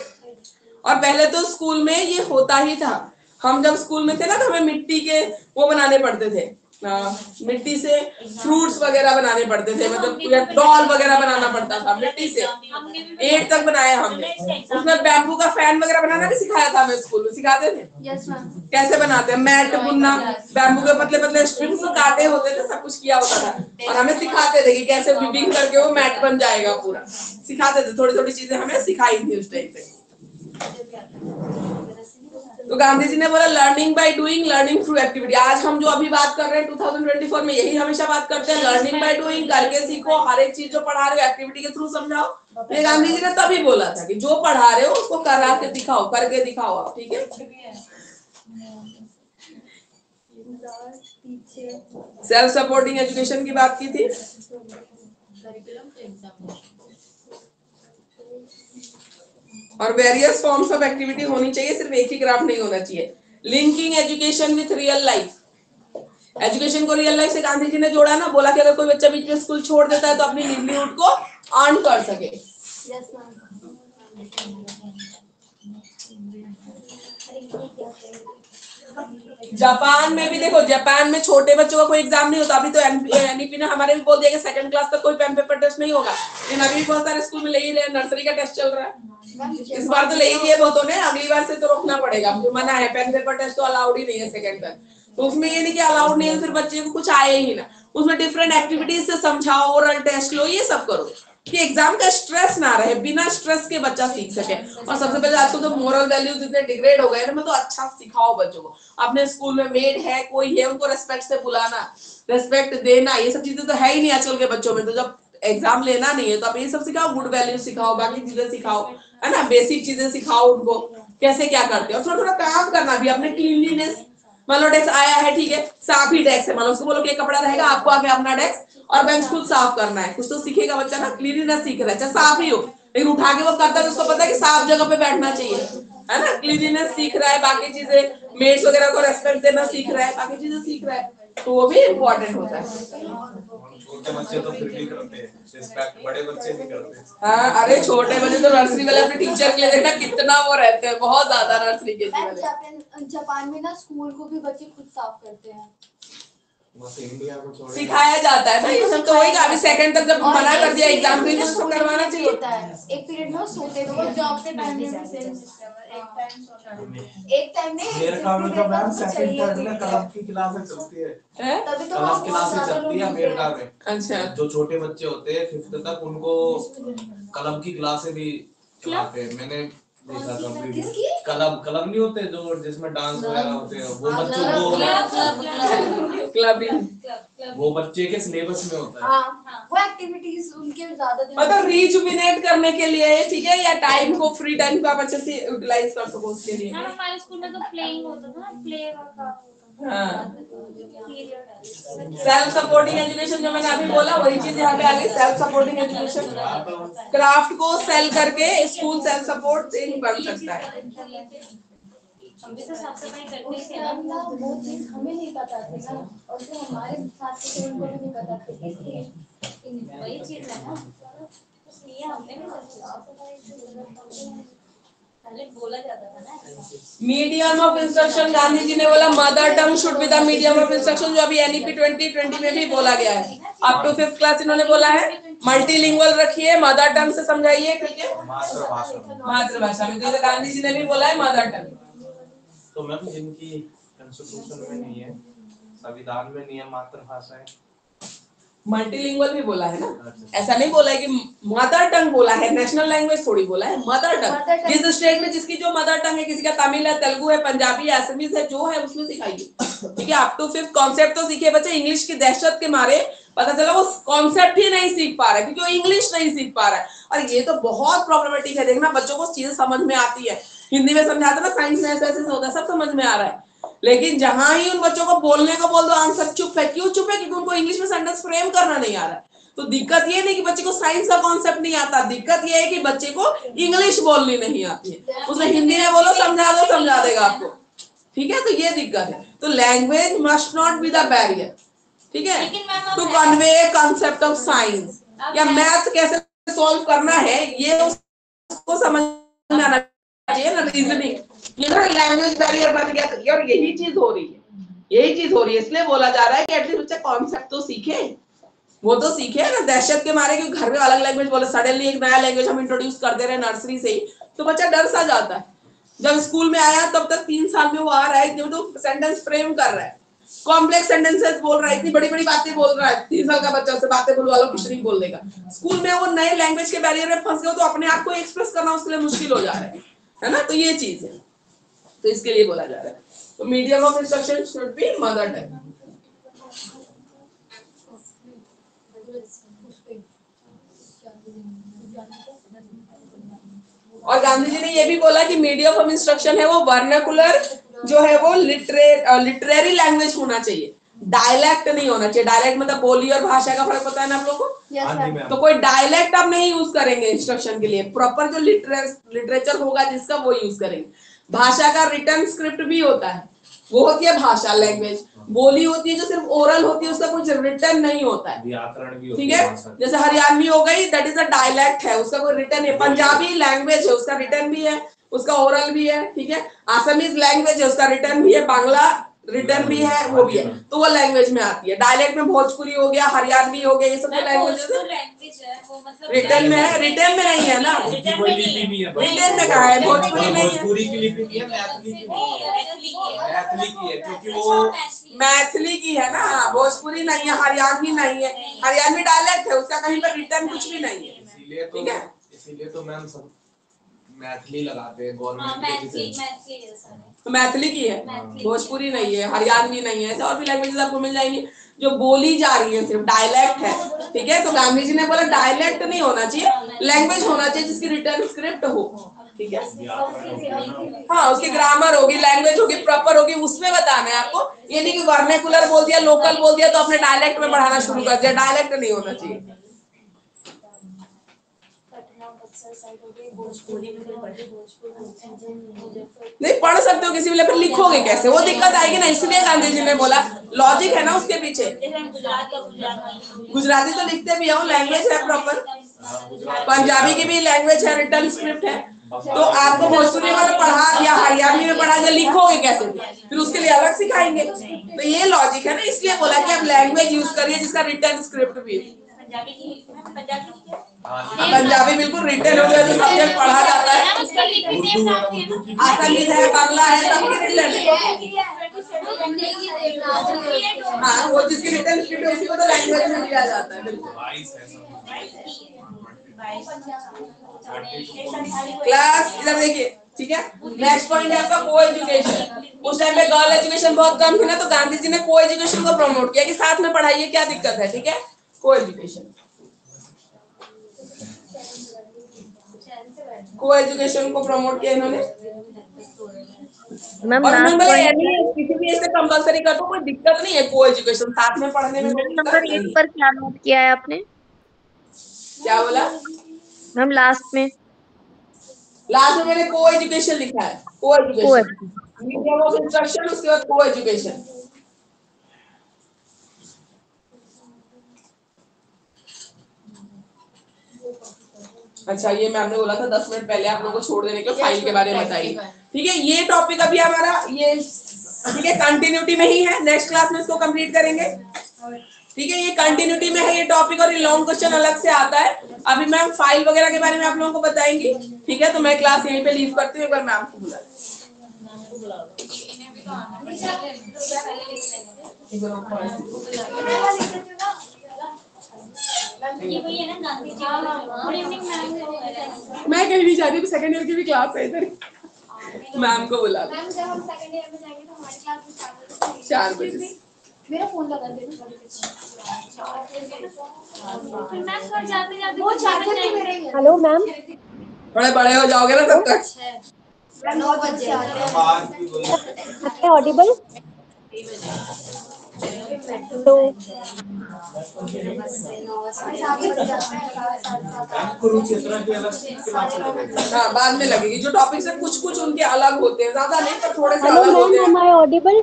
और पहले तो स्कूल में ये होता ही था, हम जब स्कूल में थे ना, तो हमें मिट्टी के वो बनाने पड़ते थे, मिट्टी से फ्रूट्स वगैरह बनाने पड़ते थे, मतलब डॉल वगैरह बनाना पड़ता था मिट्टी से, 8 तक बनाया हमने। उसमें बैम्बू का फैन वगैरह बनाना भी सिखाया था हमें, स्कूल में सिखाते थे। Yes ma'am. कैसे बनाते हैं, मैट बुनना, बैम्बू के पतले पतले स्ट्रिप्स काटे होते थे, सब कुछ किया होता था, और हमें सिखाते थे कि कैसे वीविंग करके वो मैट बन जाएगा पूरा, सिखाते थे। थोड़ी थोड़ी चीजें हमें सिखाई थी उस टाइम पे। तो गांधी जी ने बोला learning by doing, learning through activity. आज हम जो अभी बात कर रहे हैं 2024 में, यही हमेशा बात करते हैं, लर्निंग बाय डूइंग, करके सीखो, हर एक चीज जो पढ़ा रहे हो एक्टिविटी के थ्रू समझाओ। ये गांधी जी ने तभी बोला था कि जो पढ़ा रहे हो उसको करा के दिखाओ, करके दिखाओ आप, ठीक है। सेल्फ सपोर्टिंग एजुकेशन की बात की थी। और वेरियस फॉर्म्स ऑफ एक्टिविटी होनी चाहिए, सिर्फ एक ही क्राफ्ट नहीं होना चाहिए। Linking education with real life, education को रियल लाइफ से गांधी जी ने जोड़ा ना, बोला कि अगर कोई बच्चा बीच में स्कूल छोड़ देता है तो अपनी लिवलीहुड को अर्न कर सके। Yes ma'am. जापान में भी देखो, जापान में छोटे बच्चों का कोई एग्जाम नहीं होता। अभी तो एनईपी ने हमारे भी बोल दिया कि 2nd क्लास तक कोई पेन पेपर टेस्ट नहीं होगा, लेकिन अभी बहुत सारे स्कूल में ले ही रहे, नर्सरी का टेस्ट चल रहा है। इस बार तो ले ही दिए बहुतों ने, अगली बार से तो रोकना पड़ेगा, मना है, पेन पेपर टेस्ट तो अलाउड ही नहीं है 2nd तक। तो उसमें ये नहीं कि अलाउड नहीं है फिर बच्चे को कुछ आए ही ना, उसमें डिफरेंट एक्टिविटीज से समझाओ, ओरल टेस्ट लो, ये सब करो, कि एग्जाम का स्ट्रेस ना रहे, बिना स्ट्रेस के बच्चा सीख सके। और सबसे पहले आजकल तो मोरल वैल्यूज इतने डिग्रेड हो गए ना, तो अच्छा सिखाओ बच्चों को। अपने स्कूल में मेड है, कोई है, उनको रेस्पेक्ट से बुलाना, रेस्पेक्ट देना, ये सब चीजें तो है ही नहीं आजकल के बच्चों में। तो जब एग्जाम लेना नहीं है तो आप ये सब सिखाओ, गुड वैल्यू सिखाओ, बाकी चीजें सिखाओ, है ना, बेसिक चीजें सिखाओ उनको, कैसे क्या करते हो। और थोड़ा थोड़ा काम करना भी, अपने क्लीनलीनेस, मान लो डेस्क आया है, ठीक है, साफ ही डेस्क है, मान लो उसको बोलो कि कपड़ा रहेगा, आपको आके अपना डेस्क और बेंच खुद साफ करना है, कुछ तो सीखेगा बच्चा ना, क्लीनलीनेस सीख रहा है, चाहे साफ ही हो, लेकिन उठा के वो करता है तो उसको पता है कि साफ जगह पे बैठना चाहिए, है ना, क्लीनलीनेस सीख रहा है, बाकी चीजें मेड्स वगैरह को रेस्पेक्ट देना सीख रहा है, बाकी चीजें सीख रहा है, तो वो भी इम्पोर्टेंट होता है। छोटे बच्चे तो फिर भी करते हैं रिस्पेक्ट, बड़े बच्चे नहीं करते। हाँ, अरे छोटे बच्चे तो नर्सरी वाले अपने टीचर के लिए देखना कितना वो रहते हैं, बहुत ज्यादा नर्सरी के लिए। जापान में ना स्कूल को भी बच्चे खुद साफ करते हैं, बस इंडिया को छोड़ सिखाया जाता है ना ये सब, तो वही अभी सेकंड तक जब मना कर दिया एग्जाम के लिए तो करवाना चाहिए। एक पीरियड में सोते थे, जॉब से टाइम में सेम सिस्टम है, एक टाइम में मेरे काम में तो मैम सेकंड थर्ड में कलम की क्लासेस चलती है, तभी तो कलम क्लासेस चलती है मेरे काम में। अच्छा, जो छोटे बच्चे होते हैं 5th तक, उनको कलम की क्लासेस भी चलाते हैं। मैंने देखा था वीडियो, कलम नहीं होते जो जिसमें डांस वगैरह होते हैं, वो बच्चों को क्लब, वो बच्चे के सिलेबस में होता है। हाँ, वो एक्टिविटीज उनके ज्यादा मतलब रिजुविनेट करने के लिए, ठीक है, या टाइम को, फ्री टाइम को आप अच्छे से यूटिलाइज कर सको उसके लिए। हमारे स्कूल में तो प्लेइंग होता था, प्ले का हाँ, सेल्फ सपोर्टिंग एजुकेशन जो मैंने अभी बोला वही चीज यहाँ पे आ गई, सेल्फ सपोर्टिंग एजुकेशन। क्राफ्ट को सेल करके स्कूल सेल्फ सपोर्ट बन सकता है। हम भी तो साफ सफाई करते उस थे ना, टाइम ना वो चीज हमें नहीं पता थी ना, और जो हमारे साथ के उनको भी नहीं पता था, इसलिए वही चीज है ना, इसलिए हमने भी साफ सफाई पहले बोला जाता था ना। Medium of instruction, Gandhi ji ने बोला mother tongue should be the medium of instruction, जो अभी एनईपी 2020 में भी बोला गया है। अप टू 5th क्लास इन्होंने बोला है मल्टीलिंगुअल रखिए, मदर टंग से समझाइए, ठीक है, मातृभाषा में। जैसे गांधी जी ने भी बोला है मदर टंग। तो मैम जिनकी कॉन्स्टिट्यूशन में नहीं है, संविधान में नहीं है मातृभाषा है, मल्टीलिंगुअल भी बोला है ना, ऐसा नहीं बोला है कि मदर टंग बोला है, नेशनल लैंग्वेज थोड़ी बोला है, मदर टंग। जिस स्टेट में जिसकी जो मदर टंग है, किसी का तमिल है, तेलुगु है, पंजाबी है, असमीज है, जो है उसमें सिखाइए, ठीक है। अप टू 5th कॉन्सेप्ट तो सीखे बच्चे। इंग्लिश की दहशत के मारे पता चला वो कॉन्सेप्ट ही नहीं सीख पा रहा है, क्योंकि वो इंग्लिश नहीं सीख पा रहा है, और ये तो बहुत प्रॉब्लमेटिक है। देखना बच्चों को चीजें समझ में आती है, हिंदी में समझाते ना, साइंस में ऐसे ऐसे होता है, सब समझ में आ रहा है, लेकिन जहां ही उन बच्चों को बोलने को बोल दो आंसर चुप है। क्यों चुप है? क्योंकि उनको इंग्लिश में सेंटेंस फ्रेम करना नहीं आ रहा है। तो दिक्कत ये नहीं कि बच्चे को साइंस का कॉन्सेप्ट नहीं आता, दिक्कत ये है कि बच्चे को इंग्लिश बोलनी नहीं आती है। उसे हिंदी में बोलो, समझा दो, समझा देगा आपको, ठीक है। तो ये दिक्कत है। तो language must not be the barrier, ठीक है, to convey concept of science या मैथ कैसे सॉल्व करना है, ये उसको समझ में आना चाहिए ना, रीजनिंग। ये ना लैंग्वेज बैरियर बन गया, तो और यही चीज हो रही है, यही चीज हो रही है। इसलिए बोला जा रहा है कि एटलीस्ट बच्चा कॉन्सेप्ट तो सीखे, वो तो सीखे ना। दहशत के मारे क्योंकि घर में अलग लैंग्वेज बोले, सडनली एक नया लैंग्वेज हम इंट्रोड्यूस कर दे रहे हैं नर्सरी से ही, तो बच्चा डर सा जाता है। जब स्कूल में आया तब तक 3 साल में वो आ रहा है, तो सेंटेंस फ्रेम कर रहा है, कॉम्प्लेक्स सेंटेंसेस बोल रहा है, इतनी बड़ी बड़ी बातें बोल रहा है। 3 साल का बच्चा उससे बातें बोलवा लो, कुछ नहीं बोल देगा। स्कूल में वो नए लैंग्वेज के बैरियर में फंस गए, तो अपने आप को एक्सप्रेस करना उसके लिए मुश्किल हो जा रहा है ना। तो ये चीज है, तो इसके लिए बोला जा रहा है। तो medium of instruction should be mother tongue. और गांधी जी ने ये भी बोला कि मीडियम ऑफ इंस्ट्रक्शन है वो वर्नाकुलर, जो है वो लिटरेरी लैंग्वेज होना चाहिए, डायलेक्ट नहीं होना चाहिए। डायलेक्ट मतलब बोली और भाषा का फर्क पता है ना आप लोगों को। तो कोई डायलेक्ट आप नहीं यूज करेंगे इंस्ट्रक्शन के लिए, प्रॉपर जो लिटरेचर होगा जिसका वो यूज करेंगे। भाषा का रिटन स्क्रिप्ट भी होता है, वो होती है भाषा, लैंग्वेज। बोली होती है जो सिर्फ ओरल होती है, उसका कुछ रिटन नहीं होता है, ठीक है। जैसे हरियाणवी हो गई, दैट इज अ डायलेक्ट है, उसका कोई रिटन है। पंजाबी लैंग्वेज है, उसका रिटन भी है, उसका ओरल भी है, ठीक है। आसामीज लैंग्वेज है, उसका रिटन भी है, बांग्ला रिटन भी है, वो भी है, तो वो लैंग्वेज में आती है। डायलेक्ट में भोजपुरी हो गया, हरियाणवी हो गया, ये सब लैंग्वेज है, रिटन में है, रिटन में नहीं है ना। रिटन में कहा है, भोजपुरी नहीं है, क्योंकि वो मैथिली की है ना, भोजपुरी नहीं है, हरियाणवी नहीं है। हरियाणवी डायलेक्ट है, उसका कहीं पर रिटर्न कुछ भी नहीं है। इसीलिए तो मैम सब मैथिली लगाते हैं गवर्नमेंट तो मैथिली की है, भोजपुरी नहीं है, हरियाणवी नहीं है, और भी लैंग्वेजेस आपको मिल जाएंगी जो बोली जा रही है, सिर्फ डायलेक्ट है। ठीक है, तो गांधी जी ने बोला डायलेक्ट नहीं होना चाहिए, लैंग्वेज होना चाहिए जिसकी रिटर्न स्क्रिप्ट हो। ठीक है, हाँ, उसकी ग्रामर होगी, लैंग्वेज होगी, प्रॉपर होगी, उसमें बताना है आपको। ये नहीं कि वर्नाकुलर बोल दिया, लोकल बोल दिया तो अपने डायलेक्ट में पढ़ाना शुरू कर दिया, डायलेक्ट नहीं होना चाहिए। नहीं पढ़ सकते हो किसी भी लेवल, लिखोगे कैसे, वो दिक्कत आएगी ना। इसलिए गांधी जी ने बोला, लॉजिक है ना उसके पीछे। गुजराती तो लिखते भी हो, लैंग्वेज है प्रॉपर। पंजाबी की भी लैंग्वेज है, रिटर्न स्क्रिप्ट है। तो आपको भोजपुरी में पढ़ा दिया, हरियाणवी में पढ़ा दिया, लिखोगे कैसे, फिर उसके लिए अलग सिखाएंगे। तो ये लॉजिक है ना, इसलिए बोला कि आप लैंग्वेज यूज करिए जिसका रिटर्न स्क्रिप्ट भी। पंजाबी बिल्कुल रिटर्न हो गया, तो सब्जेक्ट पढ़ा जाता है। आसानी है, बांग्ला है, सबकी रिटर्न है। हाँ, वो जिसकी रिटर्न स्क्रिप्ट है उसी को तो लैंग्वेज में दिया जाता है। क्लास इधर देखिए, ठीक है। नेक्स्ट पॉइंट है आपका को एजुकेशन। उस टाइम पे गर्ल एजुकेशन बहुत कम थी ना, तो गांधी जी ने को एजुकेशन को प्रमोट किया कि साथ में पढ़ाइए, क्या दिक्कत है। ठीक है, को एजुकेशन, को एजुकेशन को प्रमोट किया इन्होंने। मैम और लास्ट नंबर पॉइंट किसी भी ऐसे कंपलसरी कर दो, कोई दिक्कत नहीं है, को एजुकेशन साथ में पढ़ने में नंबर 8 पर क्या नोट किया है आपने? क्या बोला मैम लास्ट में मैंने को एजुकेशन लिखा है, को एजुकेशन, मीडियम ऑफ इंस्ट्रक्शन, उसके बाद को एजुकेशन। अच्छा, ये मैम ने बोला था 10 मिनट पहले आप लोगों को छोड़ देने के, फाइल के बारे में बताइए। ठीक है, ये टॉपिक अभी हमारा ये, ठीक है, कंटिन्यूटी में ही है। नेक्स्ट क्लास में इसको कंप्लीट करेंगे। ठीक है, ये कंटिन्यूटी में है ये टॉपिक, और ये लॉन्ग क्वेश्चन अलग से आता है। अभी मैम फाइल वगैरह के बारे में आप लोगों को बताएंगी। ठीक है, तो मैं क्लास यहीं पे लीव करती हूँ, एक बार मैम को बुला। मैं कहीं नहीं जाती, सेकंड ईयर की भी क्लास है इधर, मैम को बुला। मैम जब हम सेकंड ईयर में जाएंगे तो हमारी क्लास 4 बजे। मेरा फोन लगा देना। हेलो मैम, थोड़े बड़े हो जाओगे ना तब तक। 9 बजे ऑडिबल? तो हाँ, बाद में लगेगी, जो टॉपिक से कुछ कुछ उनके अलग होते हैं, ज्यादा नहीं पर थोड़े से हेलो अलग होते मैम, हैं। Am I audible?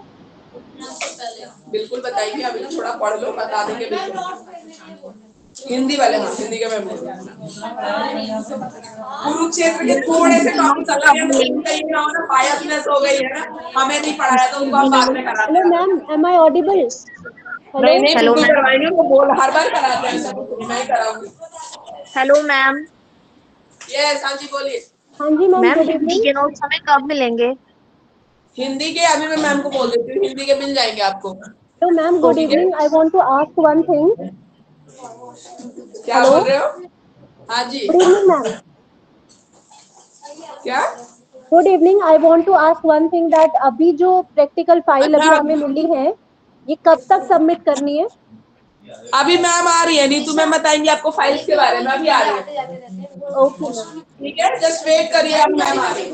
बिल्कुल बताइए, अभी तो थोड़ा पढ़ लो, बता देंगे बिल्कुल। हिंदी वाले, हाँ हिंदी का मैं बोल रहा हूँ। कुरुक्षेत्र के थोड़े से टॉपिक अलग हैं, बायसनेस हो गई है ना, हमें नहीं पढ़ाया तो उनको हम बाद में कराते हैं। Hello ma'am, am I audible? नहीं बिल्कुल करवाएंगे, वो बोल हर बार कराते हैं, ऐसा कुछ नहीं, मैं कराऊंगी। Hello ma'am. यस, हाँ जी बोलिए। हाँ जी ma'am, ma'am good Hindi evening. के नोट्स हमें कब मिलेंगे? हिंदी के अभी मैं मैम को बोल देती हूँ, हिंदी के मिल जाएंगे आपको। हेलो मैम, गुड ठीक है। Evening. I want to ask one thing. क्या बोल रहे हो? हाँ जी, गुड इवनिंग मैम। क्या? Good evening. I want to ask one thing that अभी जो प्रैक्टिकल फाइल अभी हमें मिली है, ये कब तक सबमिट करनी है? अभी मैम आ रही है, नीतू मैम बताएंगे आपको फाइल्स के बारे में, अभी आ रही है। ओके मैम, ठीक है, जस्ट वेट करिए, अब मैम आ रही है।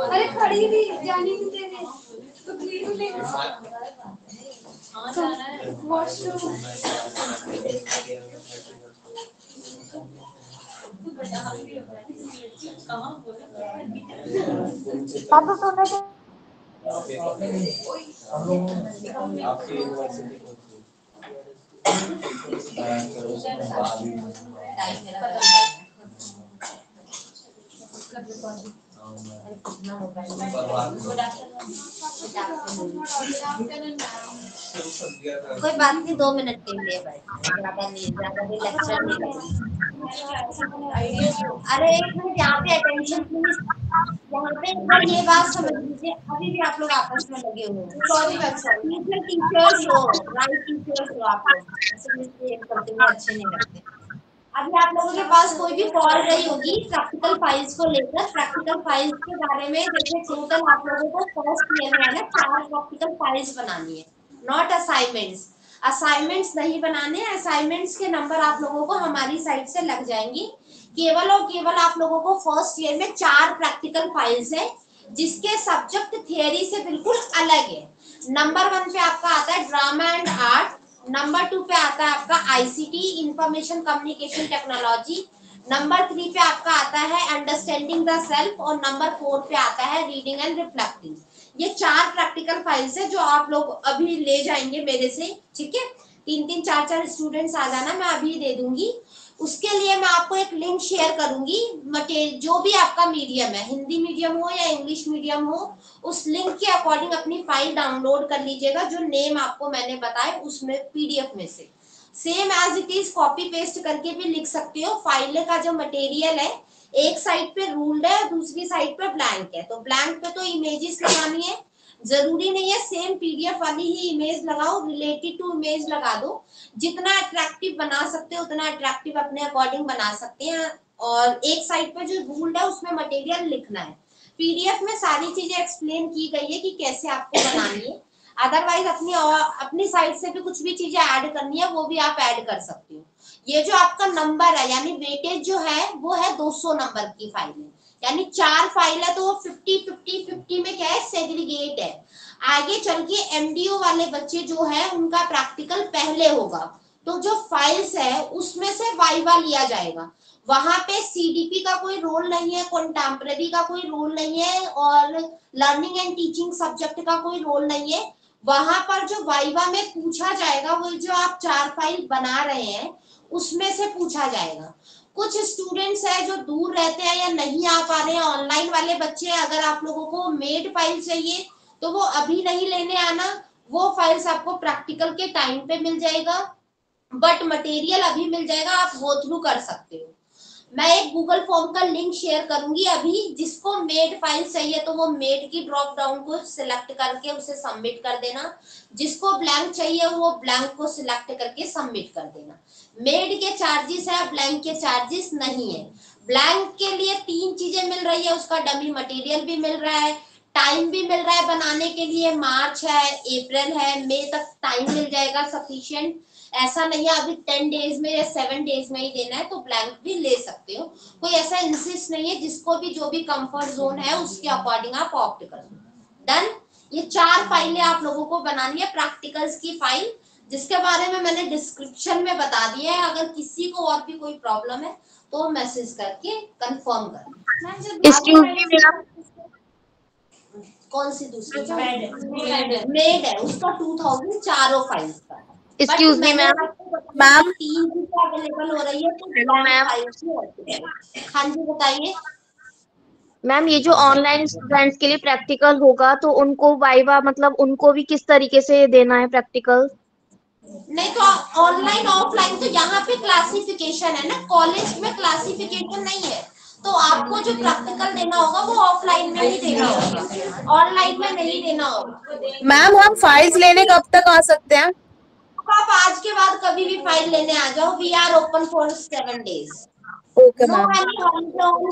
अरे खड़ी भी जाने नहीं दे रहे, तो प्लीज वॉशरूम। पापा सोना के आपकी यूनिवर्सिटी कोई बात नहीं, 2 मिनट के लिए ज्यादा भी लेक्चर नहीं लेंगे। अरे एक मिनट यहाँ पे अटेंशन प्लीज, यहाँ पे एक बार ये बात समझ लीजिए, अभी भी आप लोग आपस में लगे हुए हैं। सॉरी टीचर्स हो, राइट टीचर्स हो आप लोग, ऐसे मिसबिहेव करते हुए अच्छे नहीं लगते। अभी आप लोगों के पास कोई भी कॉल गई होगी प्रैक्टिकल फाइल्स को लेकर, प्रैक्टिकल फाइल्स के बारे में जैसे टोटल आप लोगों को फर्स्ट ईयर में है ना 4 प्रैक्टिकल फाइल्स बनानी है, नॉट असाइनमेंट्स। असाइनमेंट्स नहीं बनाने, असाइनमेंट्स के नंबर आप लोगों को हमारी साइड से लग जाएंगी। केवल और केवल आप लोगों को फर्स्ट ईयर में 4 प्रैक्टिकल फाइल्स है जिसके सब्जेक्ट थियरी से बिल्कुल अलग है। नंबर 1 पे आपका आता है ड्रामा एंड आर्ट, नंबर 2 पे आता है आपका ICT information communication technology, number 3 पे आपका आता है अंडरस्टैंडिंग द सेल्फ और नंबर 4 पे आता है रीडिंग एंड रिफ्लेक्टिंग। ये 4 प्रैक्टिकल फाइल्स है जो आप लोग अभी ले जाएंगे मेरे से, ठीक है। 3-3 4-4 स्टूडेंट्स आ जाना, मैं अभी दे दूंगी। उसके लिए मैं आपको एक लिंक शेयर करूंगी, जो भी आपका मीडियम है, हिंदी मीडियम हो या इंग्लिश मीडियम हो, उस लिंक के अकॉर्डिंग अपनी फाइल डाउनलोड कर लीजिएगा, जो नेम आपको मैंने बताए उसमें पीडीएफ में से same as it is copy paste करके भी लिख सकते हो। फाइल का जो मटेरियल है एक साइड पे रूल्ड है, दूसरी साइड पे ब्लैंक है, तो ब्लैंक पे तो इमेजेस लगानी है, जरूरी नहीं है सेम पीडीएफ वाली ही इमेज लगाओ, रिलेटेड टू इमेज लगा दो। जितना अट्रैक्टिव बना सकते हो उतना अट्रैक्टिव अपने अकॉर्डिंग बना सकते हैं। और एक साइड पे जो रूल्ड है उसमें मटेरियल लिखना है। पीडीएफ में सारी चीजें एक्सप्लेन की गई है कि कैसे आपको बनानी है। अदरवाइज अपनी साइड से भी कुछ भी चीजें ऐड करनी है वो भी आप ऐड कर सकते हो। ये जो आपका नंबर है यानी वेटेज जो है वो है 200 नंबर की फाइल है, यानी 4 फाइल है तो वो 50-50-50 में क्या है, सेग्रीगेट है। आगे चल के एमडीओ वाले बच्चे जो है उनका प्रैक्टिकल पहले होगा, तो जो फाइल्स है उसमें से वाइवा लिया जाएगा। वहां पे सीडीपी का कोई रोल नहीं है, कंटेम्परेरी का कोई रोल नहीं है और लर्निंग एंड टीचिंग सब्जेक्ट का कोई रोल नहीं है। वहां पर जो वाइवा में पूछा जाएगा वो जो आप 4 फाइल बना रहे हैं उसमें से पूछा जाएगा। कुछ स्टूडेंट्स है जो दूर रहते हैं या नहीं आ पा रहे हैं, ऑनलाइन वाले बच्चे, अगर आप लोगों को मेड फाइल चाहिए तो वो अभी नहीं लेने आना, वो फाइल्स आपको प्रैक्टिकल के टाइम पे मिल जाएगा, बट मटेरियल अभी मिल जाएगा, आप गो थ्रू कर सकते हो। मैं एक गूगल फॉर्म का लिंक शेयर करूंगी अभी, जिसको मेड फाइल चाहिए तो वो मेड की ड्रॉप डाउन को सिलेक्ट करके उसे सबमिट कर देना, जिसको ब्लैंक चाहिए वो ब्लैंक को सिलेक्ट करके सबमिट कर देना। मेड के चार्जेस है, ब्लैंक के चार्जेस नहीं है। ब्लैंक के लिए 3 चीजें मिल रही है, उसका डमी मटेरियल भी मिल रहा है, टाइम भी मिल रहा है बनाने के लिए, मार्च है, अप्रैल है, मई तक टाइम मिल जाएगा सफिशिएंट। ऐसा नहीं है अभी 10 डेज में या 7 डेज में ही देना है तो ब्लैंक भी ले सकते हो, कोई ऐसा इंसिस्ट नहीं है। जिसको भी जो भी कंफर्ट जोन है उसके अकॉर्डिंग आप ऑप्ट करो। डन। ये 4 फाइलें आप लोगों को बनानी है प्रैक्टिकल्स की फाइल, जिसके बारे में मैंने डिस्क्रिप्शन में बता दिया है। अगर किसी को और भी कोई प्रॉब्लम है तो मैसेज करके कंफर्म कर। कौन सी दूसरी मेड है, उसका 2000 चारों फाइल्स का। Excuse me ma'am. मैम 3 चीजें अवेलेबल हो रही है तो मैम। हाँ जी बताइए मैम। ये जो ऑनलाइन स्टूडेंट्स के लिए प्रैक्टिकल होगा तो उनको वाइवा मतलब उनको भी किस तरीके से देना है प्रैक्टिकल? नहीं तो ऑनलाइन ऑफलाइन तो यहाँ पे क्लासिफिकेशन है ना, कॉलेज में क्लासिफिकेशन नहीं है, तो आपको जो प्रैक्टिकल देना होगा वो ऑफलाइन में ही देना होगा, ऑनलाइन में नहीं देना होगा। मैम हम फाइल्स लेने कब तक आ सकते हैं? आप आज के बाद कभी भी फाइल लेने आ जाओ, we are open for 7 days। Okay ma'am.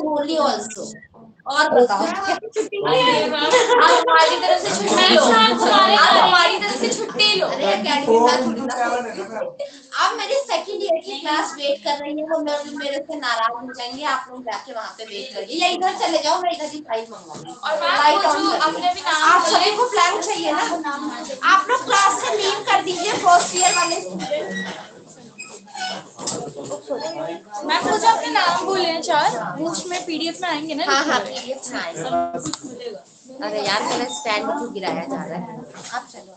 Holi also. और बताओ हमारी तरफ से छुट्टी लो, हमारी तरफ से छुट्टी लो। अब मेरी सेकंड ईयर की क्लास वेट कर रही है, वो मेरे से नाराज हो जाएंगे। आप लोग जाके वहाँ पे वेट करिए या इधर चले जाओ, मैं इधर ही फाइल मंगवाऊंगी। और आप सभी को प्लान चाहिए ना, आप लोग क्लास से लीव कर दीजिए फर्स्ट ईयर वाले स्टूडेंट। मैम मुझे अपने नाम बोले 4 उसमें पीडीएफ में आएंगे ना? हाँ पीडीएफ में आएगा। अरे यार मेरा स्टैंड क्यों गिराया जा रहा है? आप चलो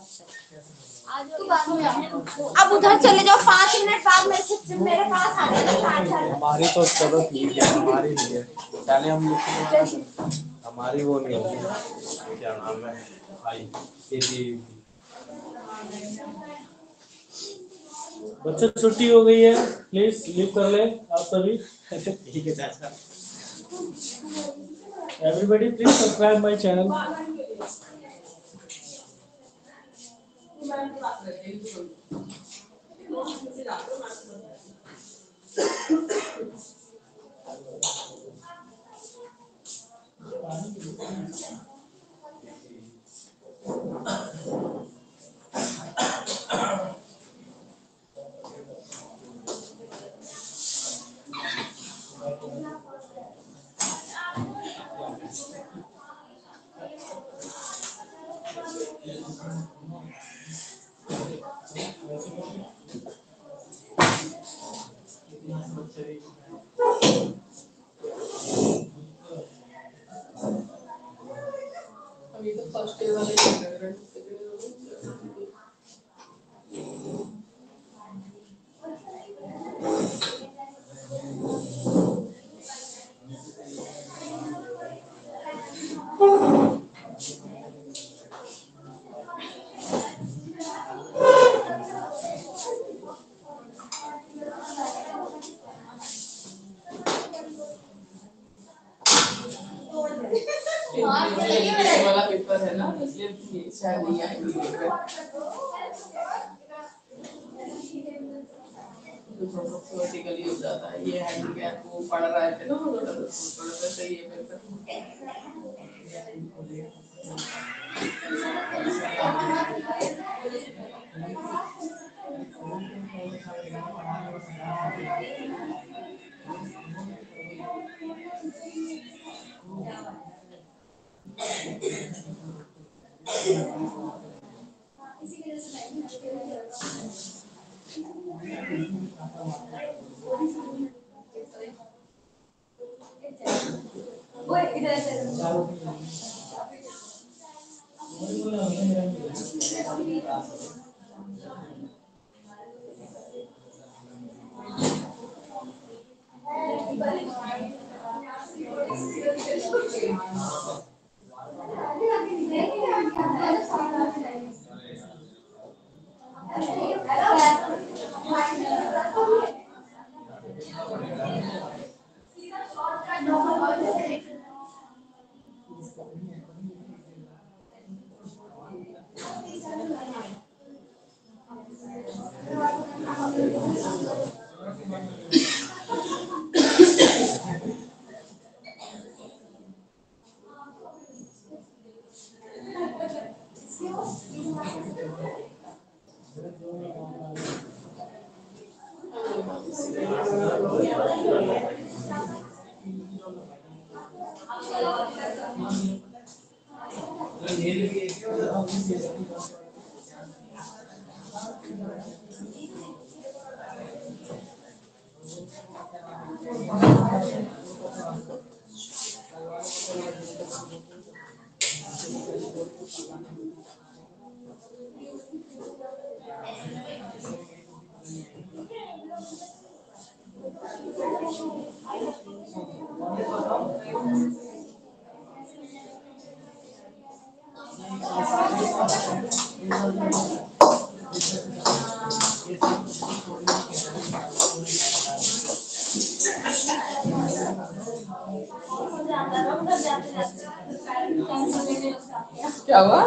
अब उधर चले जाओ, 5 मिनट बाद मेरे पास आ जाना। हमारी तो चलो ठीक है, हमारी नहीं है, पहले हम हमारी वो नहीं होगी, क्या नाम है, आई बच्चों छुट्टी हो गई है, प्लीज लीव कर ले आप सभी। ठीक है चाचा। Everybody please subscribe my channel. अभी तो फर्स्ट ईयर वाले वाला पेपर है ना, इसलिए शायद नहीं आएंगे थोड़ा हो जाता है। ये हैंडीकैप वो पढ़ रहे थे ना, थोड़ा सा सही है पेपर। क्या हुआ?